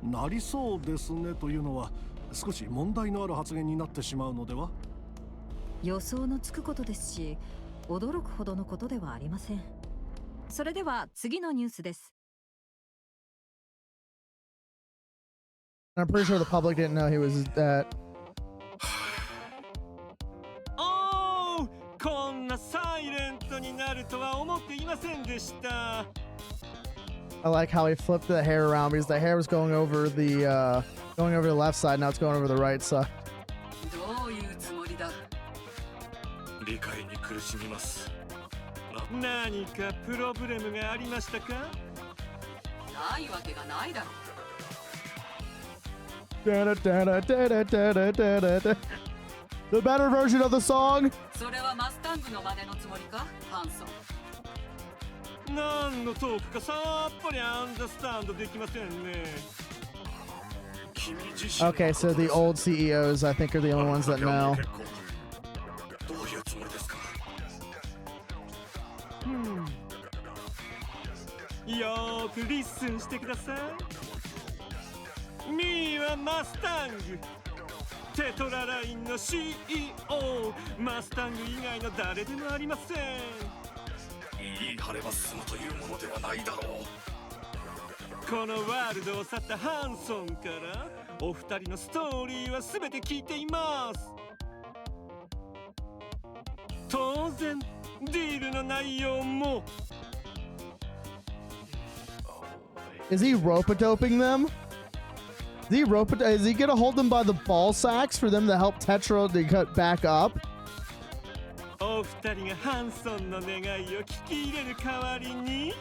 Speaker 7: なりそうですねというのは少し問題のある発言になってしまうのでは。
Speaker 5: 予想のつくことですし、驚くほどのことではありません。それでは次のニュースです。
Speaker 1: I'm pretty sure the public didn't know he was dead.
Speaker 4: おー、こんなサイレントになるとは思っていませんでした。
Speaker 1: I like how he flipped the hair around because the hair was going over the left side, now it's going over the right side.
Speaker 3: どういうつもりだ。
Speaker 9: 理解に苦しみます。
Speaker 4: 何かプロブレムがありましたか？
Speaker 3: ないわけがないだろう。
Speaker 1: The better version of the song.
Speaker 3: それはマスタングの真似のつもりか、ハンソン。
Speaker 4: 何のトークかさっぱりアンダースタンドできませんね。
Speaker 1: Okay, so the old CEOs, I think, are the only ones that know.
Speaker 9: どういうつもりですか？
Speaker 4: よーくリッスンしてください。ミーはマスタング、テトララインの CEO、 マスタング以外の誰でもありません。
Speaker 9: 言い張れば済むというものではないだろう。
Speaker 4: このワールドを去ったハンソンからお二人のストーリーは全て聞いています。当然ディールの内容も。
Speaker 1: Is he rope-a-doping them? Is he gonna hold them by the ball sacks for them to help Tetra to cut back up?
Speaker 4: お二人がハンソンの願いを聞き入れる代わりに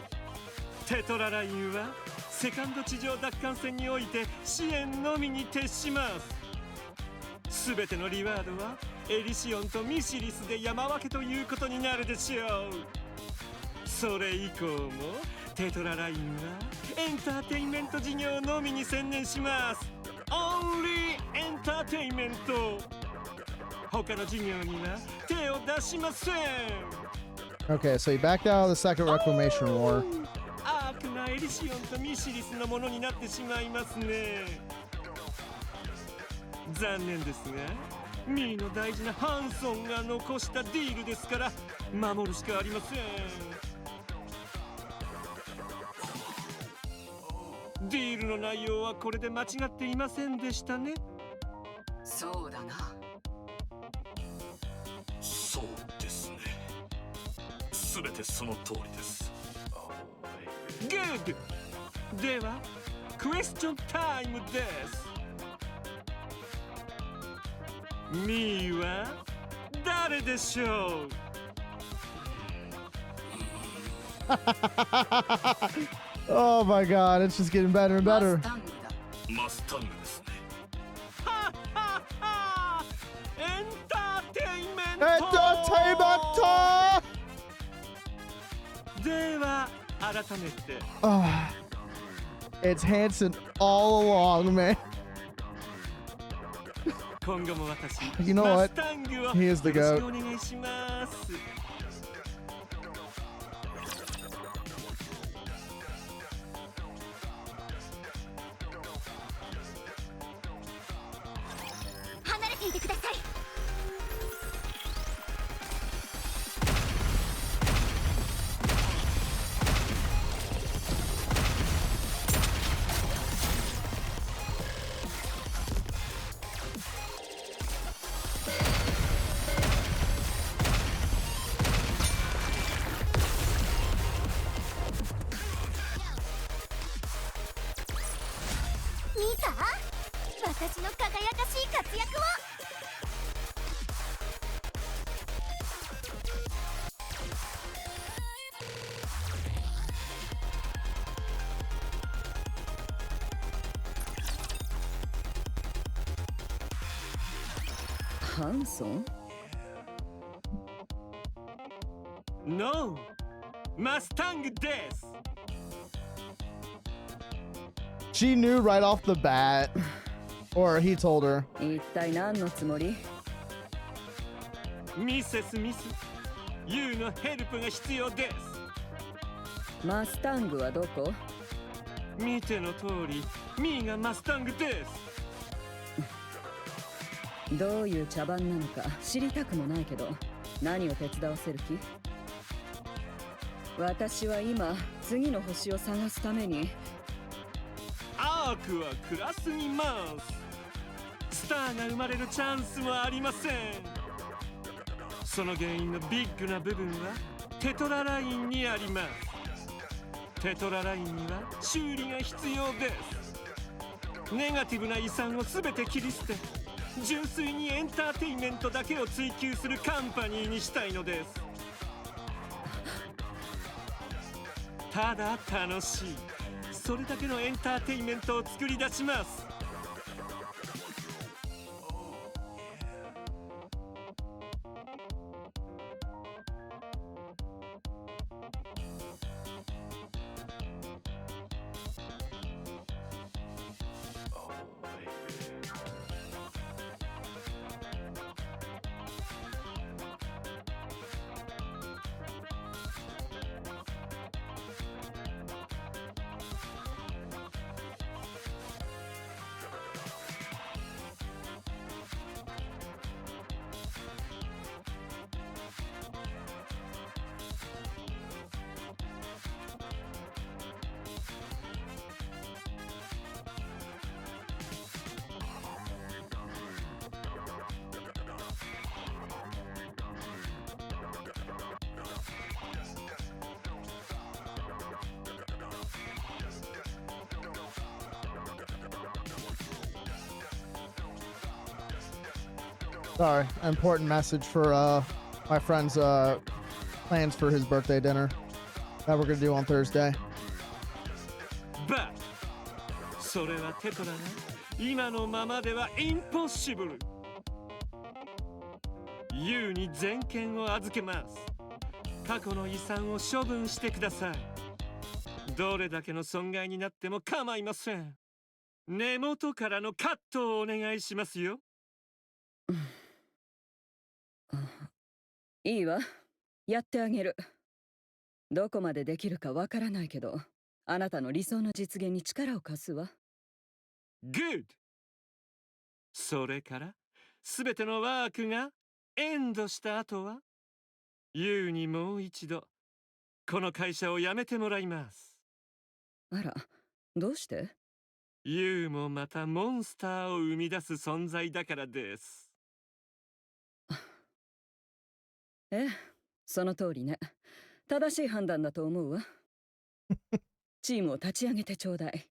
Speaker 4: テトララインはセカンド地上奪還戦において支援のみに徹します。すべてのリワードはエリシオンとミシリスで山分けということになるでしょう。それ以降もテトララインはエンターテインメント事業のみに専念します。オンリーエンターテインメント。他の事業には手を出しません。
Speaker 1: Okay, so he backed out of the second reclamation war.
Speaker 4: アークなエリシオンとミシリスのものになってしまいますね。残念ですが、ミーの大事なハンソンが残したディールですから守るしかありません。ディールの内容はこれで間違っていませんでしたね。
Speaker 3: そうだな。
Speaker 9: そうですね。すべてその通りです。
Speaker 4: グッド。ではクエスチョンタイムです。ミーは誰でしょう。
Speaker 1: Oh my god, it's just getting better and better.
Speaker 9: マスタングですね。
Speaker 4: はははエンターテインメント。
Speaker 1: Entertainment!
Speaker 4: では改めて
Speaker 1: It's Hanson all along, man.
Speaker 4: 今後も私
Speaker 1: You know
Speaker 4: マ
Speaker 1: what?
Speaker 4: スタングを
Speaker 1: He is the
Speaker 4: よろ
Speaker 1: goat.
Speaker 4: しくお願いします。
Speaker 2: 離れていてください。見た？私の輝かしい活躍を。
Speaker 3: ハンソン？
Speaker 4: No! マスタングです。
Speaker 1: She knew right off the bat. Or he told her.
Speaker 3: 一体何のつもり？
Speaker 4: ミセスミス、ユーのヘルプが必要です。
Speaker 3: マスタングはどこ？
Speaker 4: 見ての通り、ミーがマスタングです。
Speaker 3: どういう茶番なのか知りたくもないけど、何を手伝わせる気？私は今次の星を探すために
Speaker 4: アークはクラスにいます。スターが生まれるチャンスもありません。その原因のビッグな部分はテトララインにあります。テトララインには修理が必要です。ネガティブな遺産を全て切り捨て、純粋にエンターテインメントだけを追求するカンパニーにしたいのです。ただ楽しい、それだけのエンターテインメントを作り出します。
Speaker 1: Sorry, important message for my friend's plans for his birthday dinner that we're gonna do on Thursday.
Speaker 4: But それはテトラが今のままではインポッシブル。ユウに全権を預けます。過去の遺産を処分してください。どれだけの損害になっても構いません。根元からのカットをお願いしますよ。
Speaker 3: いいわ、やってあげる。どこまでできるかわからないけど、あなたの理想の実現に力を貸すわ。
Speaker 4: Good! それからすべてのワークがエンドした後はユウにもう一度この会社を辞めてもらいます。
Speaker 3: あら、どうして？
Speaker 4: ユウもまたモンスターを生み出す存在だからです。
Speaker 3: ええ、その通りね。正しい判断だと思うわ。チームを立ち上げてちょうだい。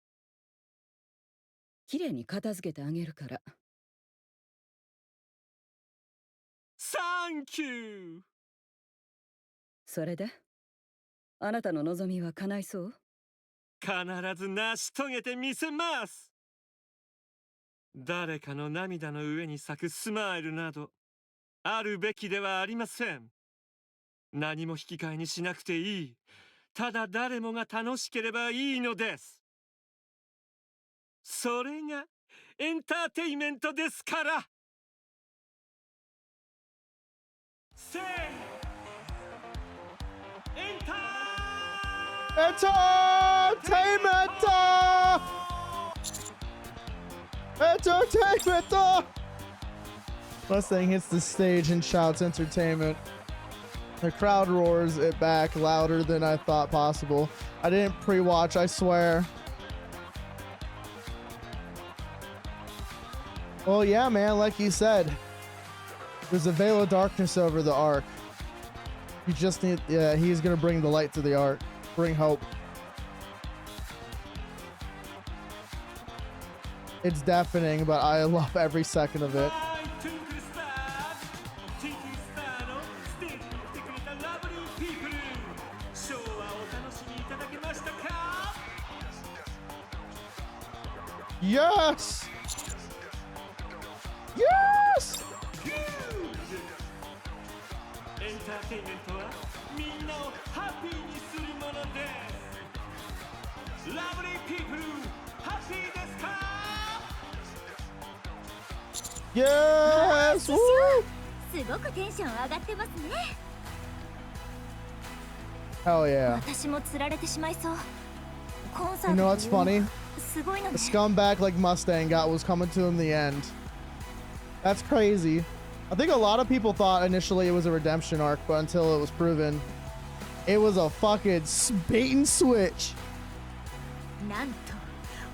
Speaker 3: きれいに片付けてあげるから。
Speaker 4: サンキュー。
Speaker 3: それであなたの望みは叶いそう？
Speaker 4: 必ず成し遂げてみせます。誰かの涙の上に咲くスマイルなどあるべきではありません。何も引き換えにしなくていい。ただ誰もが楽しければいいのです。それがエンターテイメントですから。せーエンタ
Speaker 1: Entertainment! Mustang hits the stage and shouts entertainment. The crowd roars it back louder than I thought possible. I didn't pre-watch, I swear. Well, yeah, man, like you said, there's a veil of darkness over the arc. You just need, yeah, he's gonna bring the light to the arc, bring hope. It's deafening, but I love every second of it. Yes! Yes! Yes! Woo!
Speaker 2: すごくテンション上がってますね。
Speaker 1: Hell yeah.
Speaker 2: 私も釣られてしまいそう。
Speaker 1: You know what's funny?
Speaker 2: すごいの
Speaker 1: A
Speaker 2: ね。
Speaker 1: scumbag like Mustang got what was coming to him in the end. That's crazy. I think a lot of people thought initially it was a redemption arc, but until it was proven, it was a fucking bait and switch.
Speaker 2: なんと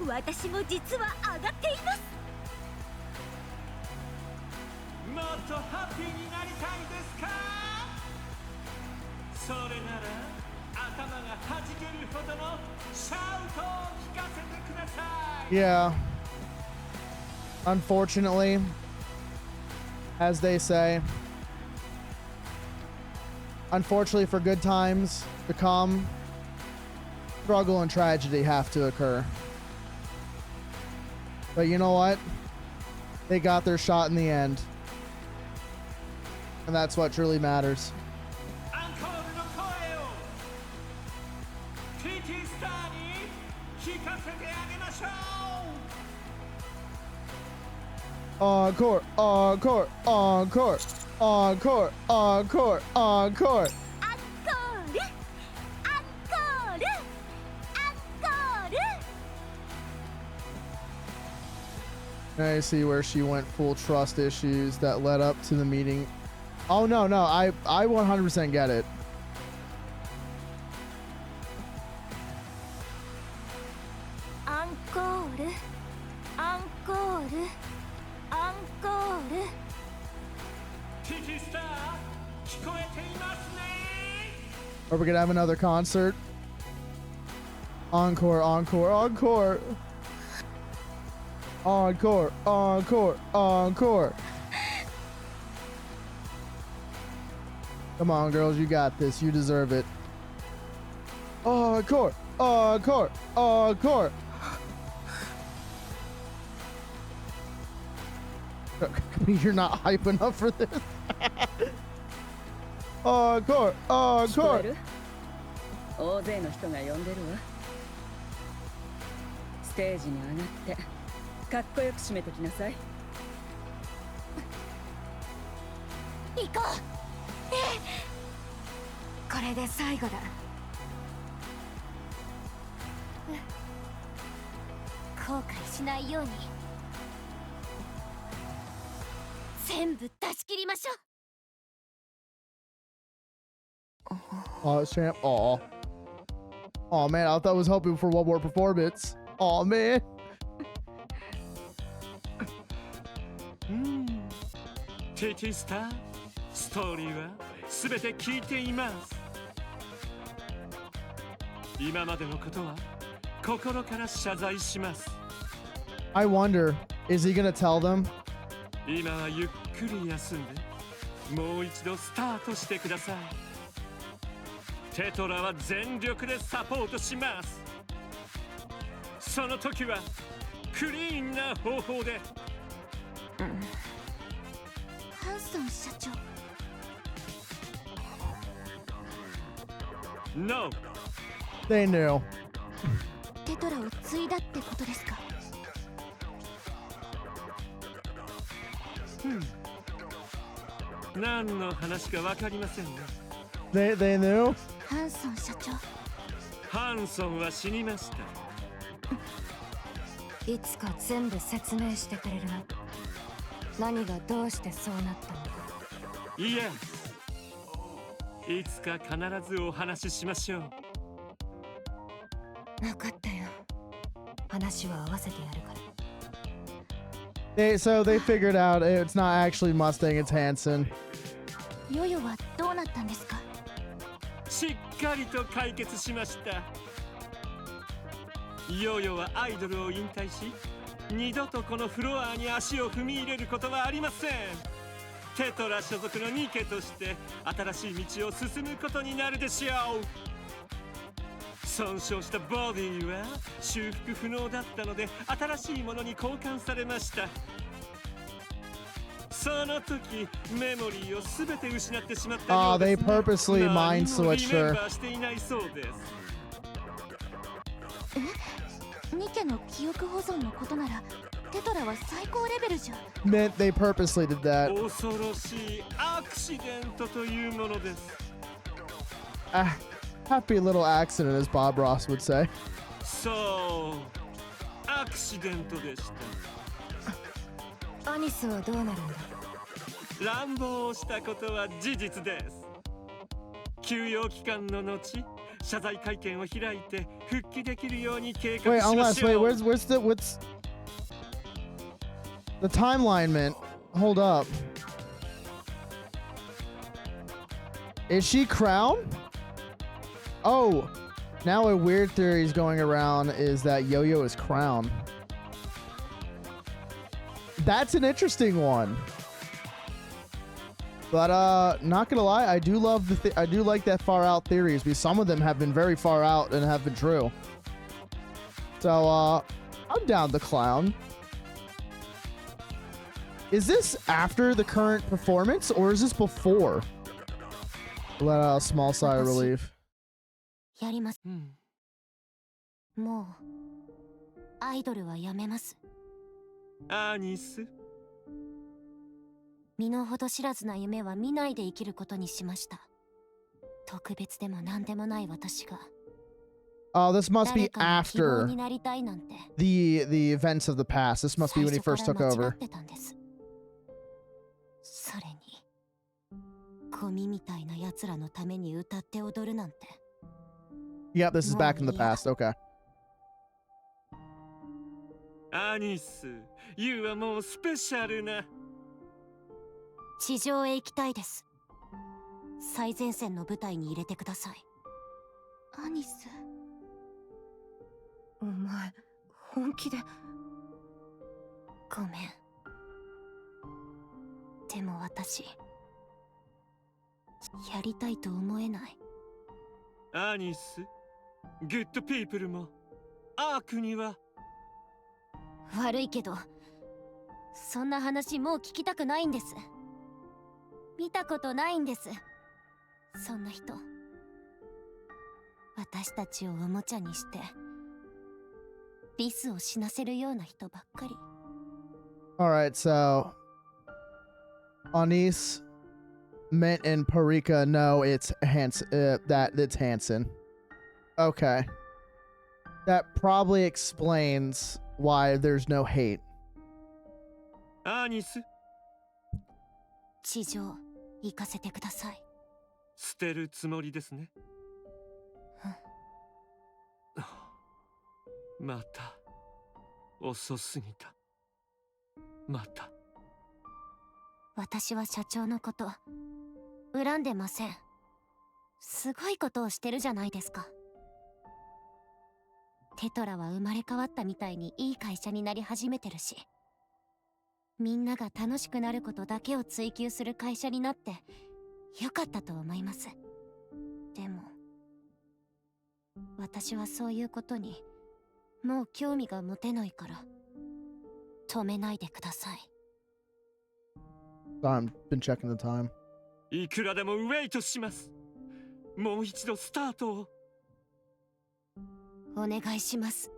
Speaker 2: 私も実は上がっています。
Speaker 4: もっとハッピーになりたいですか？それなら頭が弾けるほどのシャウトを聞かせてください。
Speaker 1: Yeah. Unfortunately, as they say, unfortunately for good times to come, struggle and tragedy have to occur. But you know what? They got their shot in the end. And that's what truly matters. Encore, encore, encore, encore, encore, encore. Now you see where she went full trust issues that led up to the meeting. Oh no, I 100% get it.
Speaker 2: Encore, encore, encore.
Speaker 1: Are we gonna have another concert? Encore, encore, encore. Encore, encore, encore. Come on, girls, you got this. You deserve it. Encore! Encore! Encore! You're not hype enough for this. Encore!
Speaker 3: 聞こ
Speaker 1: Encore!
Speaker 3: える？大勢の人が呼んでるわ。ステージに上がってかっこよく締めてきなさい。
Speaker 2: 行こう。
Speaker 5: これで最後だ。
Speaker 2: 後悔しないように全部出し切りましょう。
Speaker 1: Champ. Aw. Aw, man. I thought I was hoping for one more performance. Aw, man.
Speaker 4: テティスター、ストーリーはすべて聞いています。今までのことは心から謝罪します。
Speaker 1: I wonder, is he gonna tell them?
Speaker 4: 今はゆっくり休んで、もう一度スタートしてください。テトラは全力でサポートします。その時はクリーンな方法で。
Speaker 2: ハンソン社長。
Speaker 4: No!
Speaker 1: They knew.
Speaker 2: テトラを継いだってことですか？
Speaker 4: 何の話かわかりませんね。
Speaker 1: They knew?
Speaker 2: ハンソン社長。
Speaker 4: ハンソンは死にました。
Speaker 5: いつか全部説明してくれるな。何がどうしてそうなったのか。
Speaker 4: いや、いつか必ずお話ししましょう。
Speaker 5: 分かったよ。話は合わせてやるから。
Speaker 1: So they figured out it's not actually Mustang, it's Hanson.
Speaker 2: ヨヨはどうなったんですか？
Speaker 4: しっかりと解決しました。ヨヨはアイドルを引退し、二度とこのフロアに足を踏み入れることはありません。テトラ所属のニケとして新しい道を進むことになるでしょう。損傷したボディは修復不能だったので新しいものに交換されました。その時メモリーをすべて失ってしまったようです。
Speaker 1: They purposely mind switched her.
Speaker 4: 何もリメンバーしていないそうです。
Speaker 2: ニケの記憶保存のことならテトラは最高レベルじゃ。
Speaker 1: Meant they purposely did that.
Speaker 4: 恐ろしいアクシデントというものです。
Speaker 1: Happy little accident, as Bob Ross would say.
Speaker 4: そう、アクシデントでした。
Speaker 5: アニスはどうなるんだ？
Speaker 4: 乱暴をしたことは事実です。休養期間の後、謝罪会見を開いて復帰できるように計画
Speaker 1: Wait,
Speaker 4: しま
Speaker 1: unless
Speaker 4: しょう。
Speaker 1: what's the timeline meant? Hold up. Is she crown? Oh, now a weird theory is going around is that Yo-Yo is crown. That's an interesting one. But not gonna lie, I do love I do like that far out theories because some of them have been very far out and have been true. So I'm down the clown. Is this after the current performance or is this before? Let out a small sigh of relief.
Speaker 2: やります。もうアイドルはやめます。
Speaker 4: アニス。
Speaker 2: 身の程知らずな夢は見ないで生きることにしました。特別でも何でもない私が。
Speaker 1: Oh, this must be
Speaker 2: 誰かの希望
Speaker 1: after
Speaker 2: になりたいなんて
Speaker 1: the events of the past. This must be when he first took
Speaker 2: 最初から間違
Speaker 1: over.
Speaker 2: ってたんです。それにゴミみたいな奴らのために歌って踊るなんて。
Speaker 1: Yep, this is back in the past. Okay.
Speaker 4: アニス、ユウはもうスペシャルな。
Speaker 2: 地上へ行きたいです。最前線の舞台に入れてください。アニス。
Speaker 5: お前、本気で。
Speaker 2: ごめん。でも私、やりたいと思えない。
Speaker 4: アニス、グッドピープルもアークには。
Speaker 10: 悪いけどそんな話もう聞きたくないんです。見たことないんです、そんな人。私たちをおもちゃにしてリスを死なせるような人ばっかり。
Speaker 1: Alright, so Anise, Mint, and Parika know it's it's Hansen. Okay. That probably explains why there's no hate.
Speaker 4: アーニス、
Speaker 10: 地上行かせてください。
Speaker 4: 捨てるつもりですね。また遅すぎた。また。
Speaker 10: 私は社長のこと恨んでません。すごいことをしてるじゃないですか。テトラは生まれ変わったみたいにいい会社になり始めてるし、みんなが楽しくなることだけを追求する会社になってよかったと思います。でも私はそういうことにもう興味が持てないから止めないでください。
Speaker 1: I've been checking the time.
Speaker 4: いくらでもウェイトします。もう一度スタートを。
Speaker 10: お願いします。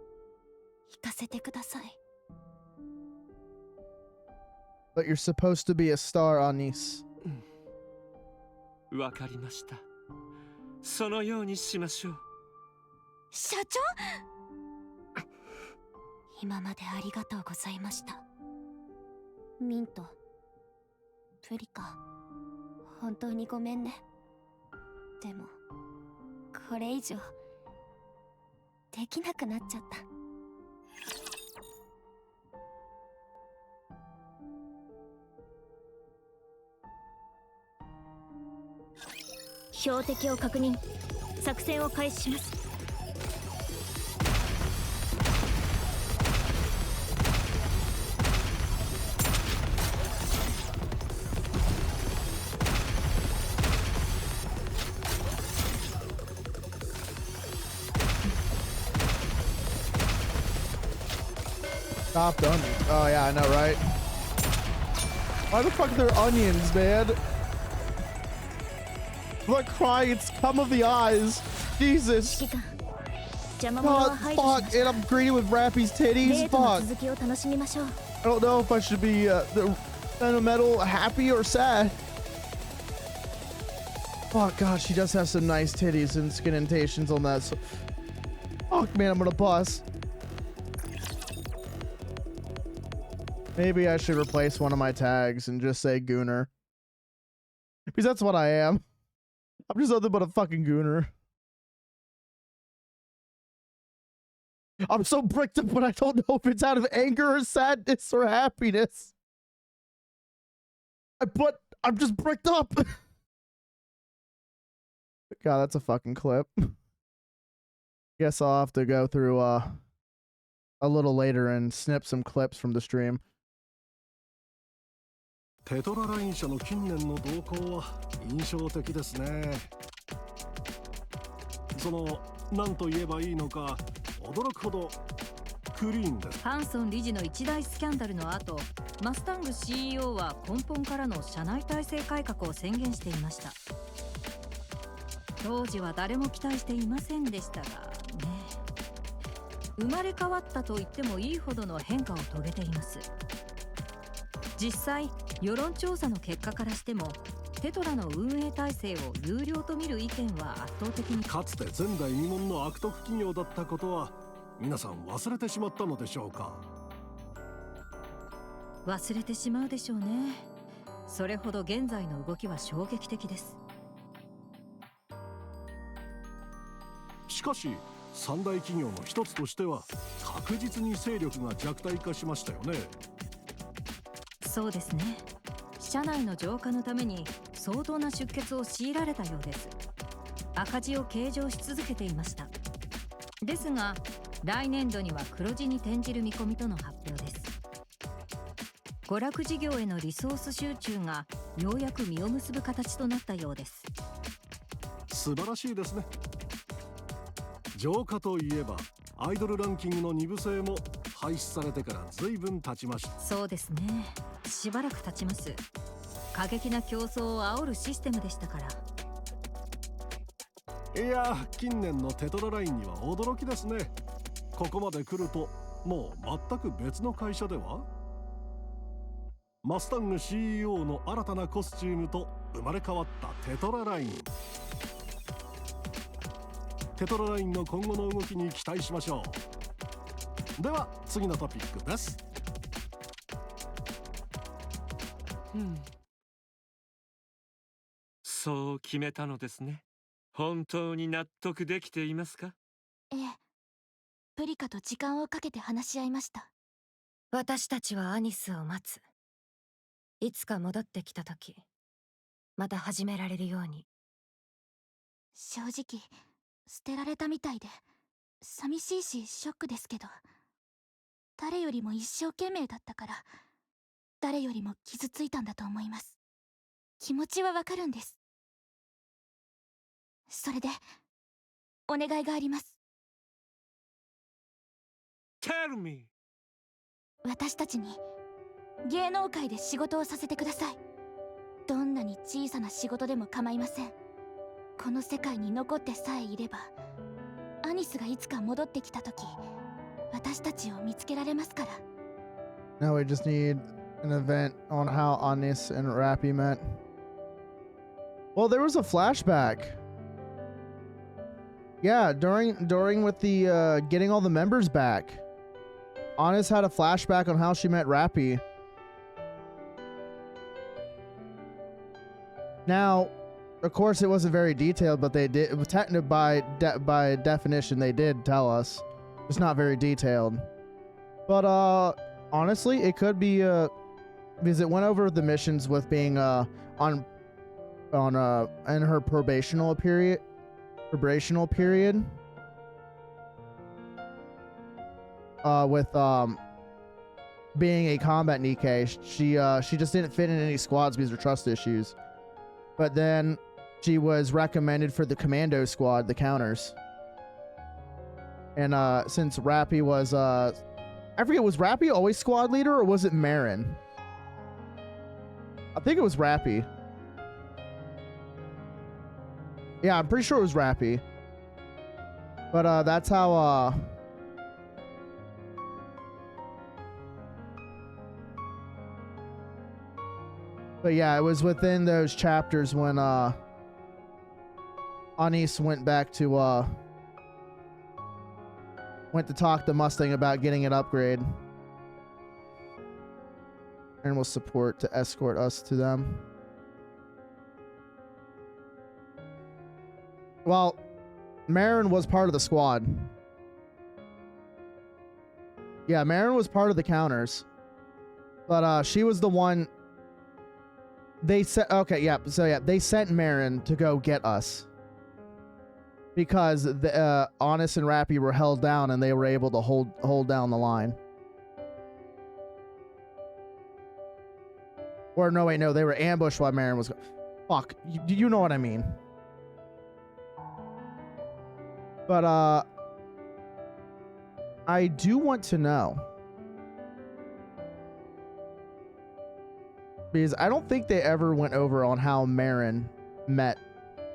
Speaker 10: 行かせてください。
Speaker 1: But you're supposed to be a star, Anise.
Speaker 4: わかりました。そのようにしましょう。
Speaker 10: 社長今までありがとうございました。ミント、プリカ、本当にごめんね。でもこれ以上できなくなっちゃった。
Speaker 6: 標的を確認。作戦を開始します。
Speaker 1: Chopped onions. Oh yeah, I know, right? Why the fuck are there onions, man? I'm not crying, it's scum of the eyes. Jesus. God, fuck, and I'm greeting with Rappy's titties. Fuck. I don't know if I should be sentimental, happy, or sad. Fuck, God, she does have some nice titties and skin indentations on that. So, fuck, man, I'm gonna bust. Maybe I should replace one of my tags and just say Gooner. Because that's what I am. I'm just nothing but a fucking Gooner. I'm so bricked up when I don't know if it's out of anger or sadness or happiness. But I'm just bricked up. God, that's a fucking clip. Guess I'll have to go through a little later and snip some clips from the stream.
Speaker 7: テトラライン社の近年の動向は印象的ですね。何と言えばいいのか驚くほどクリーンです。
Speaker 12: ハンソン理事の一大スキャンダルの後、マスタング CEO は根本からの社内体制改革を宣言していました。当時は誰も期待していませんでしたがね。生まれ変わったと言ってもいいほどの変化を遂げています。実際世論調査の結果からしてもテトラの運営体制を有料と見る意見は圧倒的に。
Speaker 7: かつて前代未聞の悪徳企業だったことは皆さん忘れてしまったのでしょうか。
Speaker 12: 忘れてしまうでしょうね。それほど現在の動きは衝撃的です。
Speaker 7: しかし三大企業の一つとしては確実に勢力が弱体化しましたよね。
Speaker 12: そうですね。社内の浄化のために相当な出血を強いられたようです。赤字を計上し続けていました。ですが来年度には黒字に転じる見込みとの発表です。娯楽事業へのリソース集中がようやく実を結ぶ形となったようです。
Speaker 7: 素晴らしいですね。浄化といえばアイドルランキングの2部制も廃止されてから随分経ちました。
Speaker 12: そうですね。しばらく経ちます。過激な競争を煽るシステムでしたから。
Speaker 7: いや、近年のテトララインには驚きですね。ここまで来るともう全く別の会社では。マスタング CEO の新たなコスチュームと生まれ変わったテトラライン。テトララインの今後の動きに期待しましょう。では次のトピックです。
Speaker 4: そう決めたのですね。本当に納得できていますか？
Speaker 2: ええ。プリカと時間をかけて話し合いました。
Speaker 5: 私たちはアニスを待つ。いつか戻ってきた時、また始められるように。
Speaker 2: 正直捨てられたみたいで寂しいしショックですけど、誰よりも一生懸命だったから、誰よりも傷ついたんだと思います。気持ちはわかるんです。それでお願いがあります。
Speaker 4: Tell me。
Speaker 2: 私たちに芸能界で仕事をさせてください。どんなに小さな仕事でも構いません。この世界に残ってさえいれば、アニスがいつか戻ってきた時、私たちを見つけられますから。
Speaker 1: Now we just need an event on how Anis and Rappy met. Well, there was a flashback. Yeah, during with the getting all the members back, Anis had a flashback on how she met Rappy. Now, of course, it wasn't very detailed, but they did. Technically, by definition, they did tell us. It's not very detailed, but honestly, it could be because it went over the missions with being in her probational period. With being a combat Nikkei, she just didn't fit in any squads because of her trust issues. But then she was recommended for the commando squad, the counters. And since Rappy was I forget, was Rappy always squad leader or was it Marin? I think it was Rappy. Yeah, I'm pretty sure it was Rappy. But that's how but yeah, it was within those chapters when Anis went back to went to talk to Mustang about getting an upgrade. And will support to escort us to them. Well, Marin was part of the squad. Yeah, Marin was part of the counters. But she was the one they said. Okay, yeah. So yeah, they sent Marin to go get us because the Anis and Rappy were held down, and they were able to hold down the line. Or no, wait, no, they were ambushed while Marin was. Fuck, you know what I mean. But I do want to know, because I don't think they ever went over on how Marin met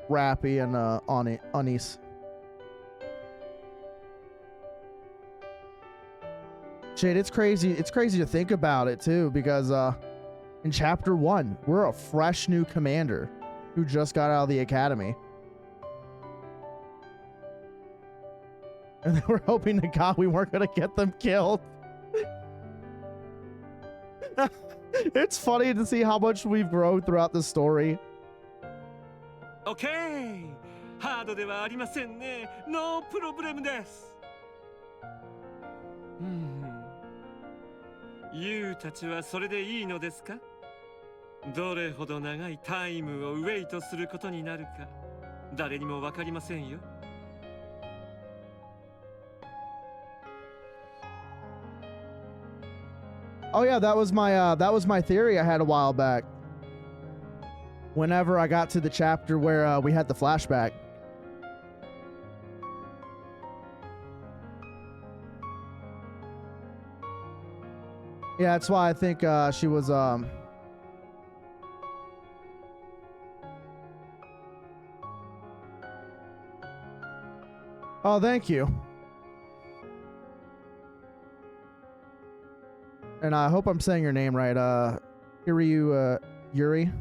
Speaker 1: Rappy and Anis. Shit, it's crazy. It's crazy to think about it too, because in chapter 1, we're a fresh new commander who just got out of the academy. And they were hoping to God we weren't going to get them killed. It's funny to see how much we've grown throughout the story.
Speaker 4: Okay. ハードではありませんね。No problem です。ユウたちはそれでいいのですか？どれほど長いタイムをウェイトすることになるか、誰にもわかりませんよ。
Speaker 1: Oh yeah, that was my theory I had a while back. Whenever I got to the chapter where we had the flashback. Yeah, that's why I think she was Oh, thank you. And I hope I'm saying your name right. Kiryu Yuri.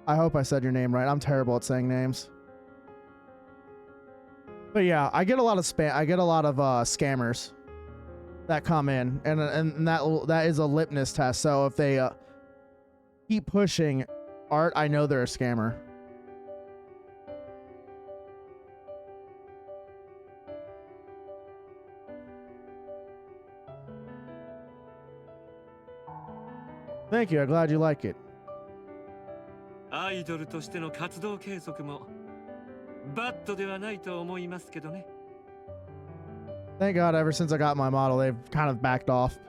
Speaker 1: I hope I said your name right. I'm terrible at saying names. But yeah, I get a lot of spam. I get a lot of scammers that come in, and that is a litmus test. So if they keep pushing art, I know they're a scammer. Thank you. I'm glad you like it.
Speaker 4: アイドルとしての活動継続もバッドではないと思いますけどね。
Speaker 1: Thank God, ever since I got my model, they've kind of backed off.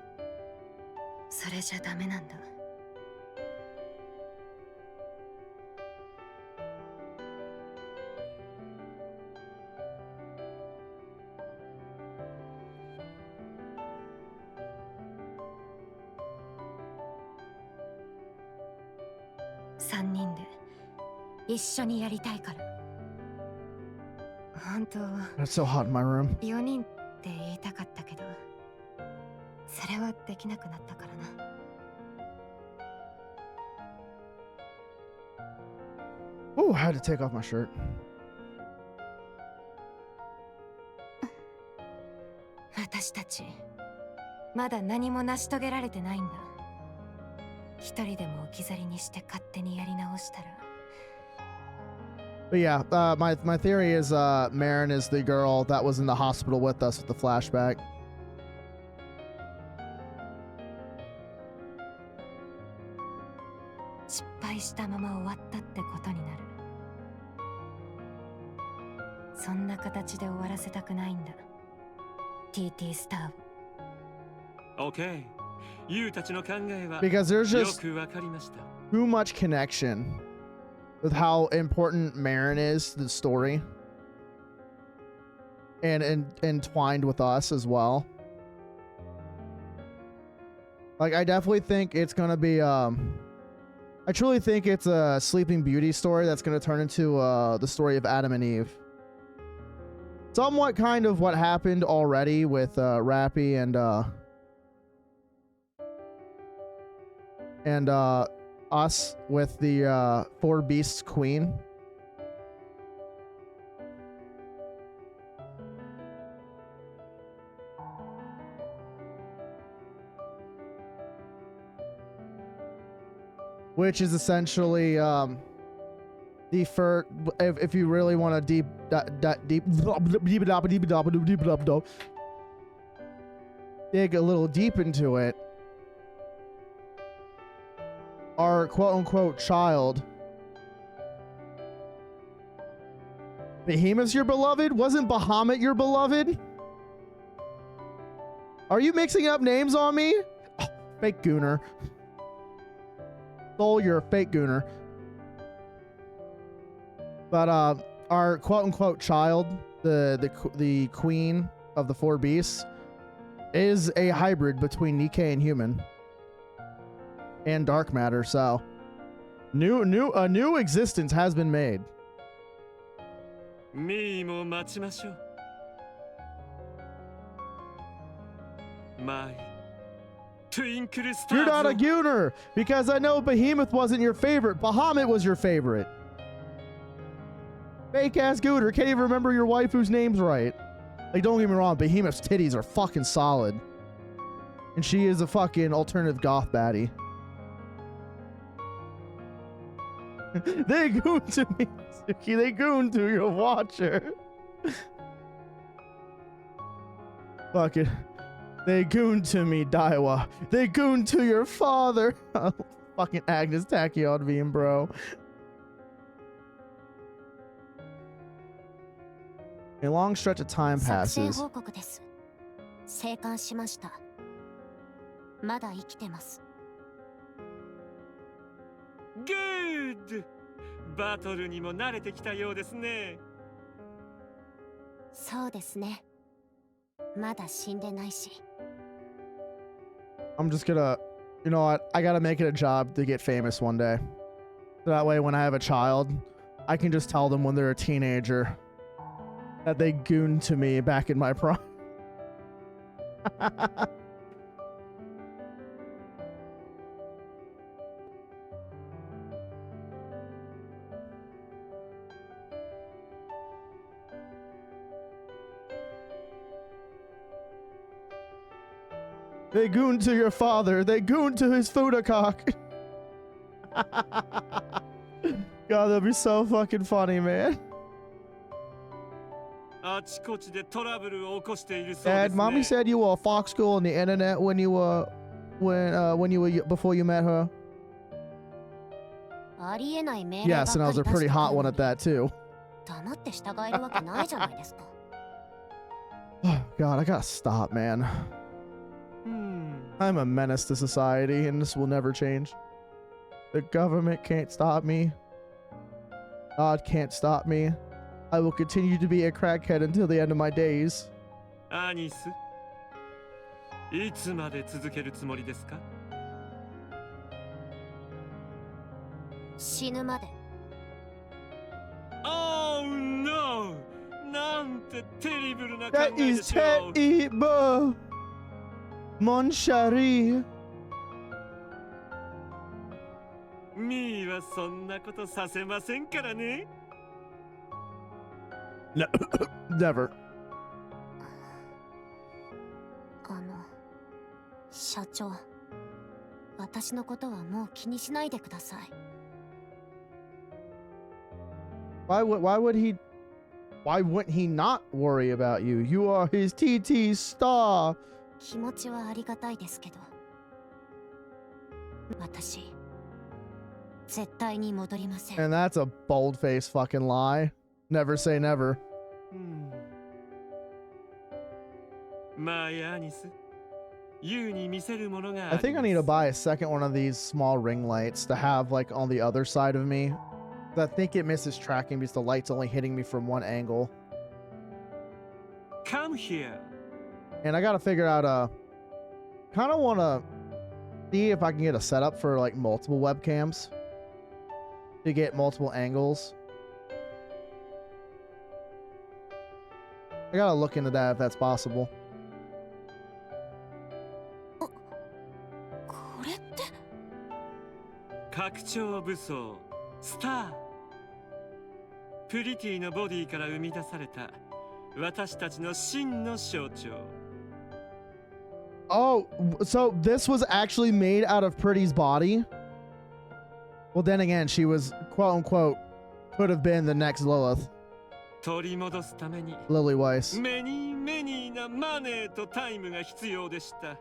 Speaker 5: それじゃダメなんだ。3人で一緒にやりたいから。本当は
Speaker 1: It's so hot in my room.
Speaker 5: 4人って言いたかったけど、それはできなくなったからな。
Speaker 1: Oh, I had to take off my shirt.
Speaker 5: 私たちまだ何も成し遂げられてないんだ。一人でも置き去りにして勝手にやり直したら。
Speaker 1: But yeah, my theory is Marin is the girl that was in the hospital with us with the flashback.
Speaker 5: 失敗したまま終わったってことになる。そんな形で終わらせたくないんだ。TT スターを。
Speaker 4: OK。ユウたちの考えは
Speaker 1: Because there's
Speaker 4: よ
Speaker 1: just
Speaker 4: くわかりました。
Speaker 1: too much connection with how important Marin is to the story, and entwined with us as well. Like, I definitely think it's gonna be I truly think it's a Sleeping Beauty story that's gonna turn into the story of Adam and Eve. Somewhat kind of what happened already with Rappy and us with the Four Beasts Queen. Which is essentially the first, if you really want to deep dig a little deep into it, our quote-unquote child, Behemoth's your beloved? Wasn't Bahamut your beloved? Are you mixing up names on me? Oh, fake Gooner. Soul, you're a fake Gooner. But our quote-unquote child, the queen of the Four Beasts, is a hybrid between Nikkei and human. And dark matter, so a new existence has been made.
Speaker 4: ミーも待ちましょう。My Twinkle Stars.
Speaker 1: You're not a Gooner because I know Behemoth wasn't your favorite. Bahamut was your favorite. Fake ass Gooner, can't even remember your waifu's names right. Like, don't get me wrong, Behemoth's titties are fucking solid, and she is a fucking alternative goth baddie. They goon to me, Suki. They goon to your watcher. Fuck it. They goon to me, Daiwa. They goon to your father. Fucking Agnes Tachyon beam, bro. A long stretch of time
Speaker 10: 作戦
Speaker 1: passes.
Speaker 10: 報告です。生還しました。まだ生きてます。
Speaker 4: Good! バトルにも慣れてきたようですね。
Speaker 10: そうですね。まだ死んでないし。
Speaker 1: I'm just gonna, you know what? I gotta make it a job to get famous one day. So that way, when I have a child, I can just tell them when they're a teenager that they gooned to me back in my prime. They gooned to your father. They gooned to his Fudacock. God, that'd be so fucking funny, man. Dad, mommy said you were a fox girl on the internet when you were before you met her. Yes, and I was a pretty hot one at that too. Oh, God, I gotta stop, man. I'm a menace to society, and this will never change. The government can't stop me. God can't stop me. I will continue to be a crackhead until the end of my days.
Speaker 4: アニス、いつまで続けるつもりですか？
Speaker 10: 死ぬまで。
Speaker 4: Oh no! なんてテリブルな考
Speaker 1: That
Speaker 4: え
Speaker 1: is
Speaker 4: でしょう。
Speaker 1: terrible, mon chéri.
Speaker 4: ミーはそんなことさせませんからね。
Speaker 1: No, never.
Speaker 10: 社長、私のことはもう気にしないでください。
Speaker 1: Why wouldn't he not worry about you? You are his TT star.
Speaker 10: 気持ちはありがたいですけど、私絶対に戻りません。
Speaker 1: And that's a bold-faced fucking lie. Never say never.
Speaker 4: まあやアニス、ユウに見せるものが
Speaker 1: I think I need to buy a second one of these small ring lights to have like on the other side of me. I think it misses tracking because the light's only hitting me from one angle.
Speaker 4: Come here.
Speaker 1: And I gotta figure out kind of want to see if I can get a setup for like multiple webcams to get multiple angles. I gotta look into that if that's possible.
Speaker 10: これって。
Speaker 4: 拡張武装スター。プリティのボディから生み出された私たちの真の象徴。
Speaker 1: Oh, so this was actually made out of Pretty's body? Well, then again, she was quote unquote could have been the next Lilith.
Speaker 4: 取り戻すために
Speaker 1: Lily Weiss.
Speaker 4: メニーなマネーとタイムが必要でした。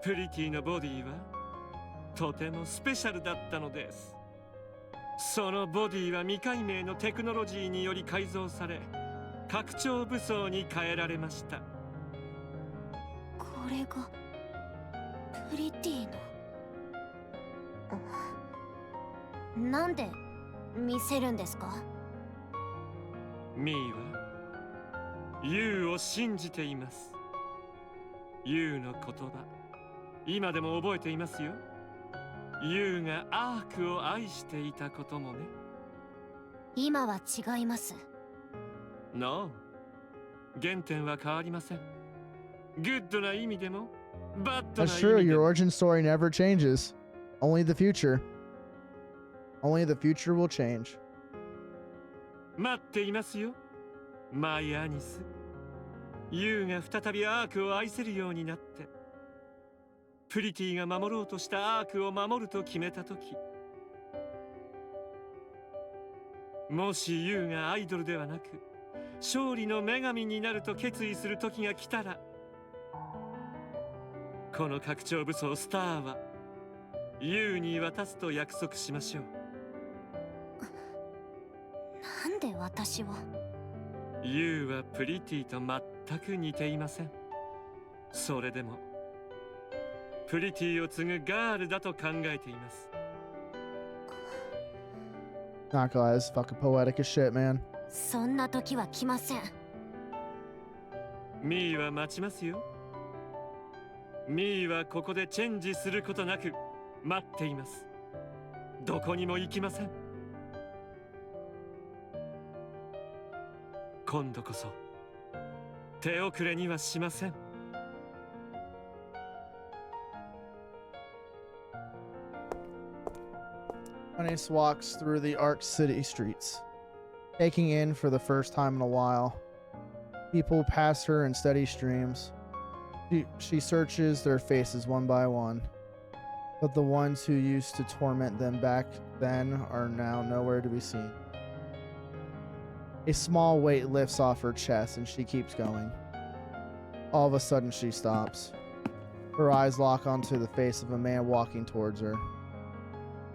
Speaker 4: プリティのボディはとてもスペシャルだったのです。そのボディは未解明のテクノロジーにより改造され、拡張武装に変えられました。
Speaker 10: これがプリティの。なんで見せるんですか？
Speaker 4: ミーはユウを信じています。ユウの言葉、今でも覚えていますよ。ユウがアークを愛していたこともね。
Speaker 10: 今は違います。
Speaker 4: No、原点は変わりません。グッドな意味でも、バッドな意
Speaker 1: That's
Speaker 4: 味
Speaker 1: true.
Speaker 4: で
Speaker 1: Your
Speaker 4: も。
Speaker 1: origin story never changes. Only the future. Only the future will change.
Speaker 4: 待っていますよ、マイアニス。ユウが再びアークを愛せるようになって、プリティが守ろうとしたアークを守ると決めたとき、もしユウがアイドルではなく、勝利の女神になると決意する時が来たら、この拡張武装スターはユウに渡すと約束しましょう。
Speaker 10: なんで私は？
Speaker 4: ユウはプリティと全く似ていません。それでもプリティを継ぐガールだと考えています。
Speaker 1: Not gonna lie, this is fucking poetic as shit, man.
Speaker 10: そんな時は来ません。
Speaker 4: ミーは待ちますよ。ミーはここでチェンジすることなく待っています。どこにも行きません。今度こそ手遅れにはしません。
Speaker 1: Anis walks through the Arc City streets, taking in for the first time in a while. People pass her in steady streams. She searches their faces one by one, but the ones who used to torment them back then are now nowhere to be seen. A small weight lifts off her chest and she keeps going. All of a sudden she stops. Her eyes lock onto the face of a man walking towards her.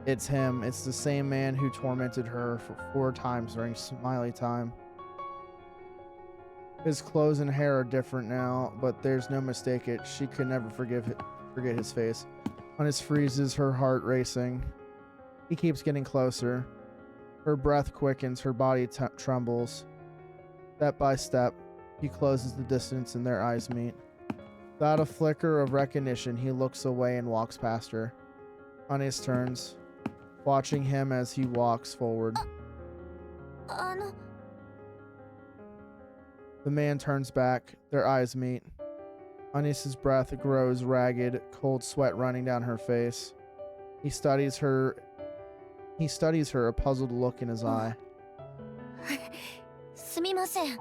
Speaker 1: It's him. It's the same man who tormented her for 4 times during Smiley time. His clothes and hair are different now, but there's no mistake it. She could never forget his face. Anis freezes, her heart racing. He keeps getting closer. Her breath quickens, her body trembles. Step by step, he closes the distance and their eyes meet. Without a flicker of recognition, he looks away and walks past her. Anis turns, watching him as he walks forward. The man turns back, their eyes meet. Anis's breath grows ragged, cold sweat running down her face. He studies her, a puzzled look in his eye.
Speaker 10: すみません。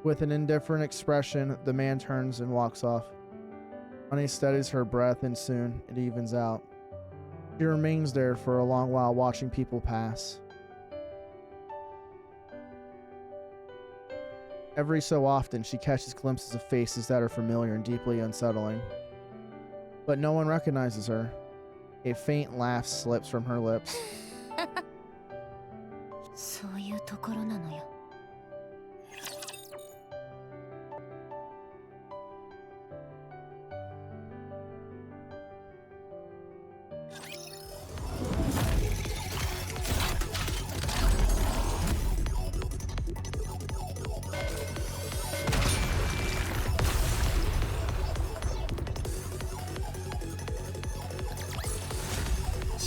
Speaker 1: With an indifferent expression, the man turns and walks off. Anis steadies her breath and soon it evens out. She remains there for a long while watching people pass. Every so often, she catches glimpses of faces that are familiar and deeply unsettling. But no one recognizes her. A faint laugh slips from her lips.
Speaker 10: そういうところなのよ。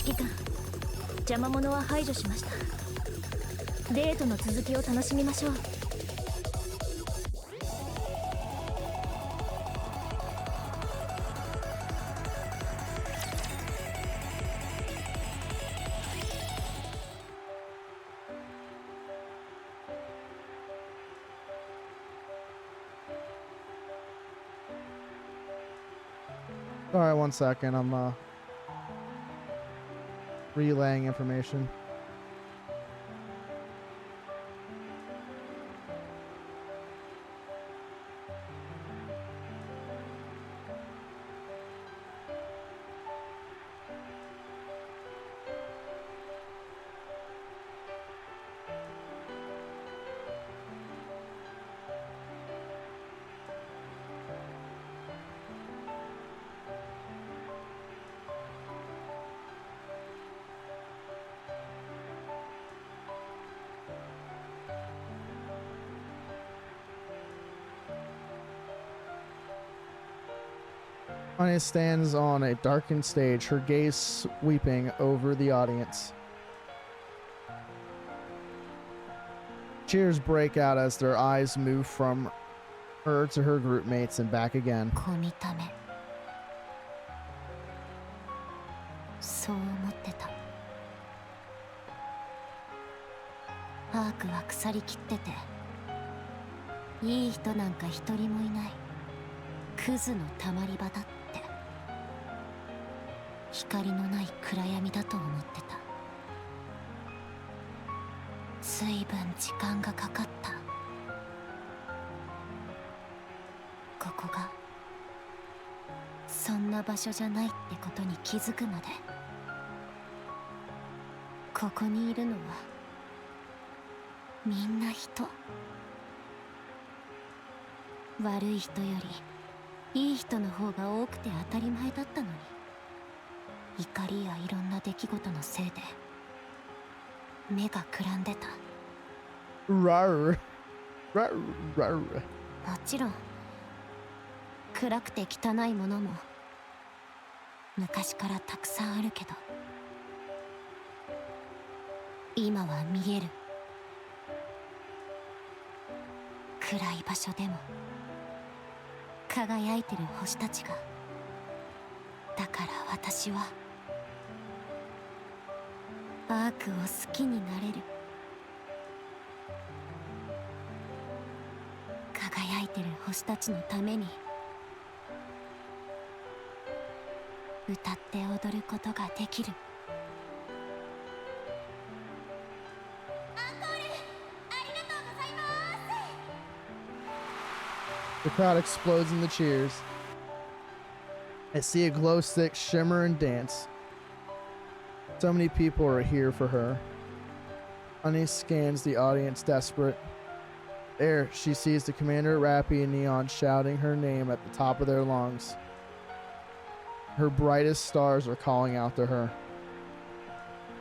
Speaker 6: 指揮官、邪魔者は排除しました。デートの続きを楽しみましょう。
Speaker 1: Alright, 1 second. I'm relaying information. Anis stands on a darkened stage, her gaze sweeping over the audience. Cheers break out as their eyes move from her to her group mates and back again.
Speaker 10: 小見た目。そう思ってた。アークは腐りきってて、いい人なんか一人もいない。クズのたまり場だって。光のない暗闇だと思ってた。随分時間がかかった。ここがそんな場所じゃないってことに気づくまで。ここにいるのはみんな人。悪い人よりいい人の方が多くて当たり前だったのに、怒りやいろんな出来事のせいで目がくらんでた。
Speaker 1: Rawr. Rawr.
Speaker 10: もちろん暗くて汚いものも昔からたくさんあるけど、今は見える。暗い場所でも輝いてる星たちが。だから私はアークを好きになれる。輝いてる星たちのために歌って踊ることができる。
Speaker 1: The crowd explodes in the cheers. I see a glow stick shimmer and dance. So many people are here for her. Honey scans the audience, desperate. There, she sees the commander, Rappy, and Neon shouting her name at the top of their lungs. Her brightest stars are calling out to her.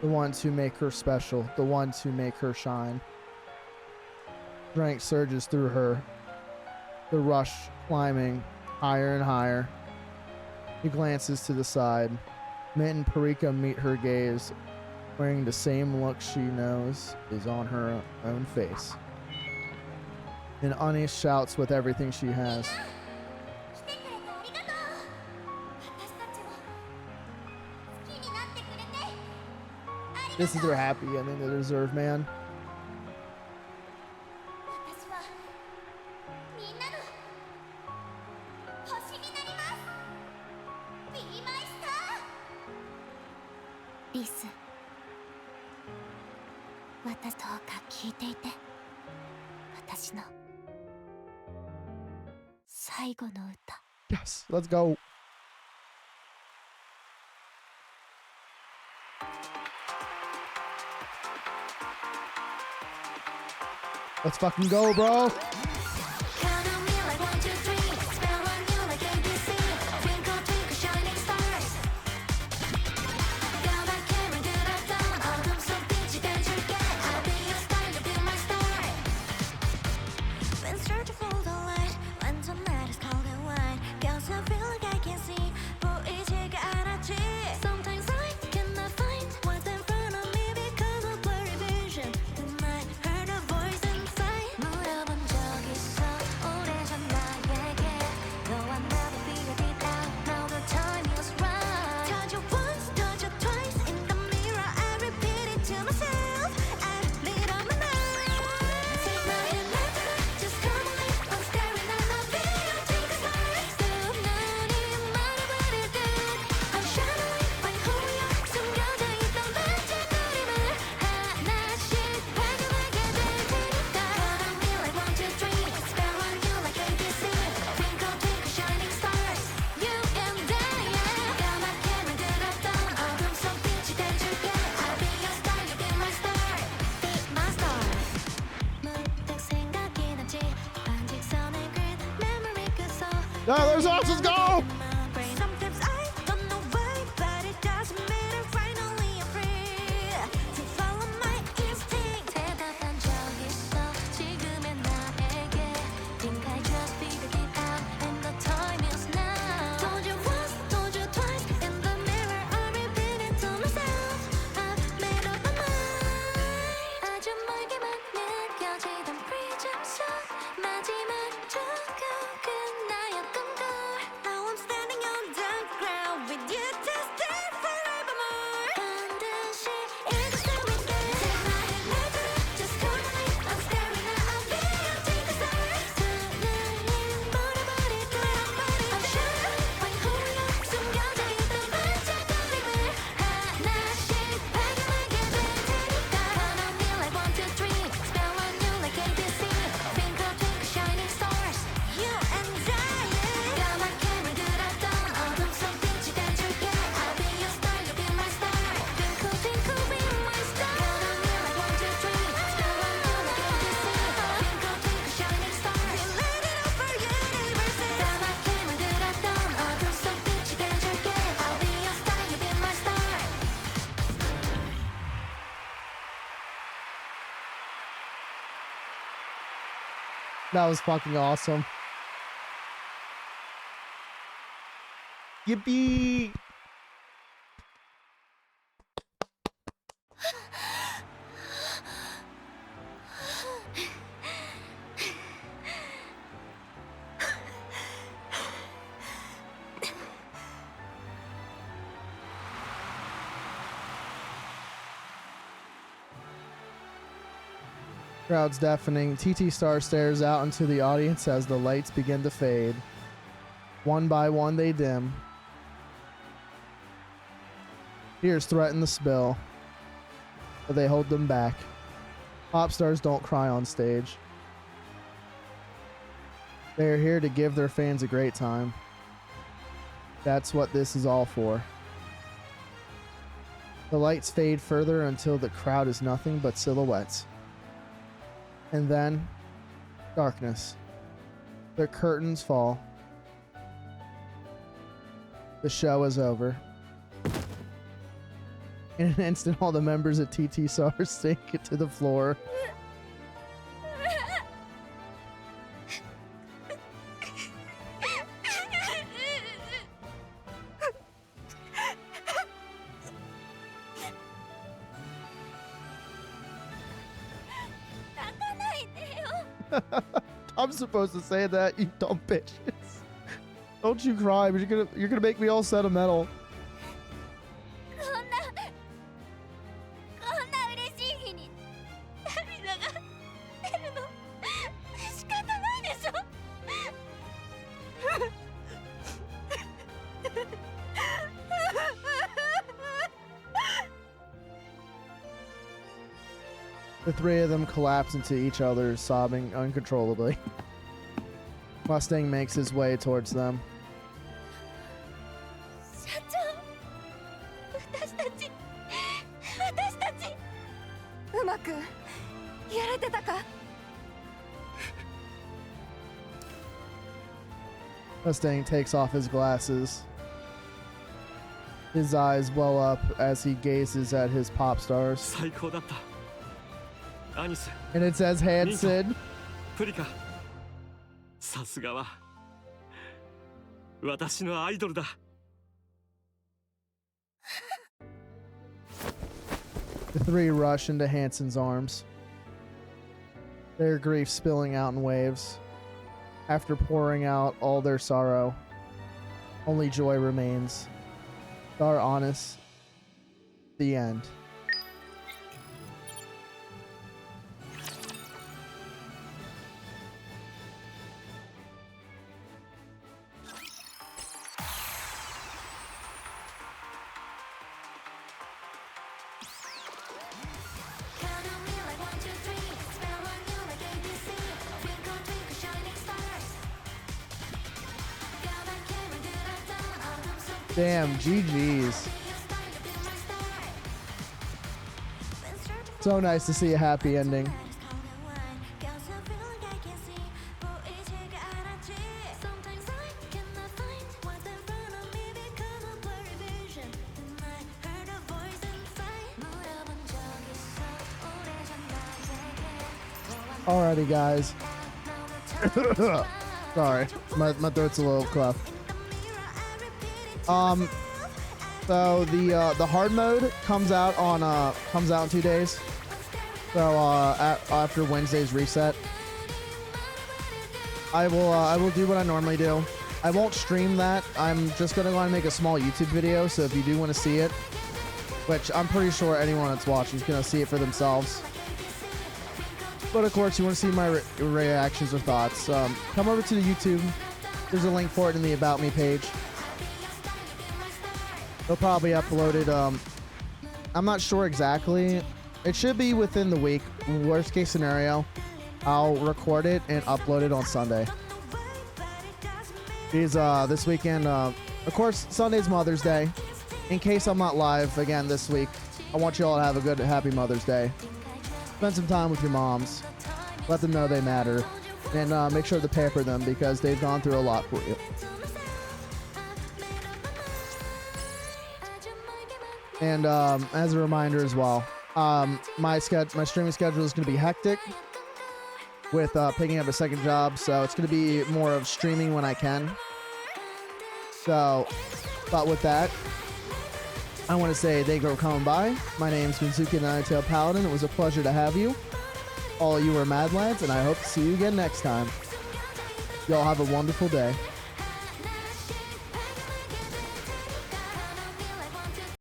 Speaker 1: The ones who make her special, the ones who make her shine. Strength surges through her. The rush climbing higher and higher. He glances to the side. Mint and Parika meet her gaze, wearing the same look she knows is on her own face. And Ani shouts with everything she has. This is their happy ending they deserve, man. Yes, let's go. Let's fucking go, bro. No, there's us. Let's go.
Speaker 2: 마지막 조금 나였던 걸. Now I'm standing
Speaker 1: That was fucking awesome. Yippee! Crowd's deafening. TT Star stares out into the audience as the lights begin to fade. One by one they dim. Tears threaten the spill, but they hold them back. Pop stars don't cry on stage. They are here to give their fans a great time. That's what this is all for. The lights fade further until the crowd is nothing but silhouettes. And then, darkness. The curtains fall. The show is over. In an instant, all the members of TT Star sink to the floor. I'm supposed to say that, you dumb bitches. Don't you cry, but you're gonna make me all sentimental. The three of them collapse into each other, sobbing uncontrollably. Mustang makes his way towards them.
Speaker 2: 社長、私たち
Speaker 5: うまくやれてたか？
Speaker 1: Mustang takes off his glasses. His eyes well up as he gazes at his pop stars.
Speaker 4: 最高だった。アニス。
Speaker 1: And it says Hanson.
Speaker 4: プリカ。さすがは私のアイドルだ。
Speaker 1: The three rush into Hanson's arms, their grief spilling out in waves. After pouring out all their sorrow, only joy remains. Star honest. The end. Damn, GG's. So nice to see a happy ending. Alrighty, guys. Sorry, my throat's a little cleft. So the hard mode comes out in 2 days. So after Wednesday's reset, I will do what I normally do. I won't stream that. I'm just gonna go and make a small YouTube video. So if you do want to see it, which I'm pretty sure anyone that's watching is gonna see it for themselves. But of course, you want to see my reactions or thoughts, come over to the YouTube. There's a link for it in the About Me page. They'll probably upload it. I'm not sure exactly. It should be within the week. Worst case scenario, I'll record it and upload it on Sunday. Because this weekend, of course, Sunday's Mother's Day. In case I'm not live again this week, I want you all to have a good, happy Mother's Day. Spend some time with your moms. Let them know they matter. And make sure to pamper them because they've gone through a lot for you. And as a reminder as well, my streaming schedule is going to be hectic. with picking up a second job, so it's going to be more of streaming when I can. So, but with that, I want to say thank you for coming by. My name's Mizuki Ninetail Paladin. It was a pleasure to have you. All of you are mad lads, and I hope to see you again next time. Y'all have a wonderful day.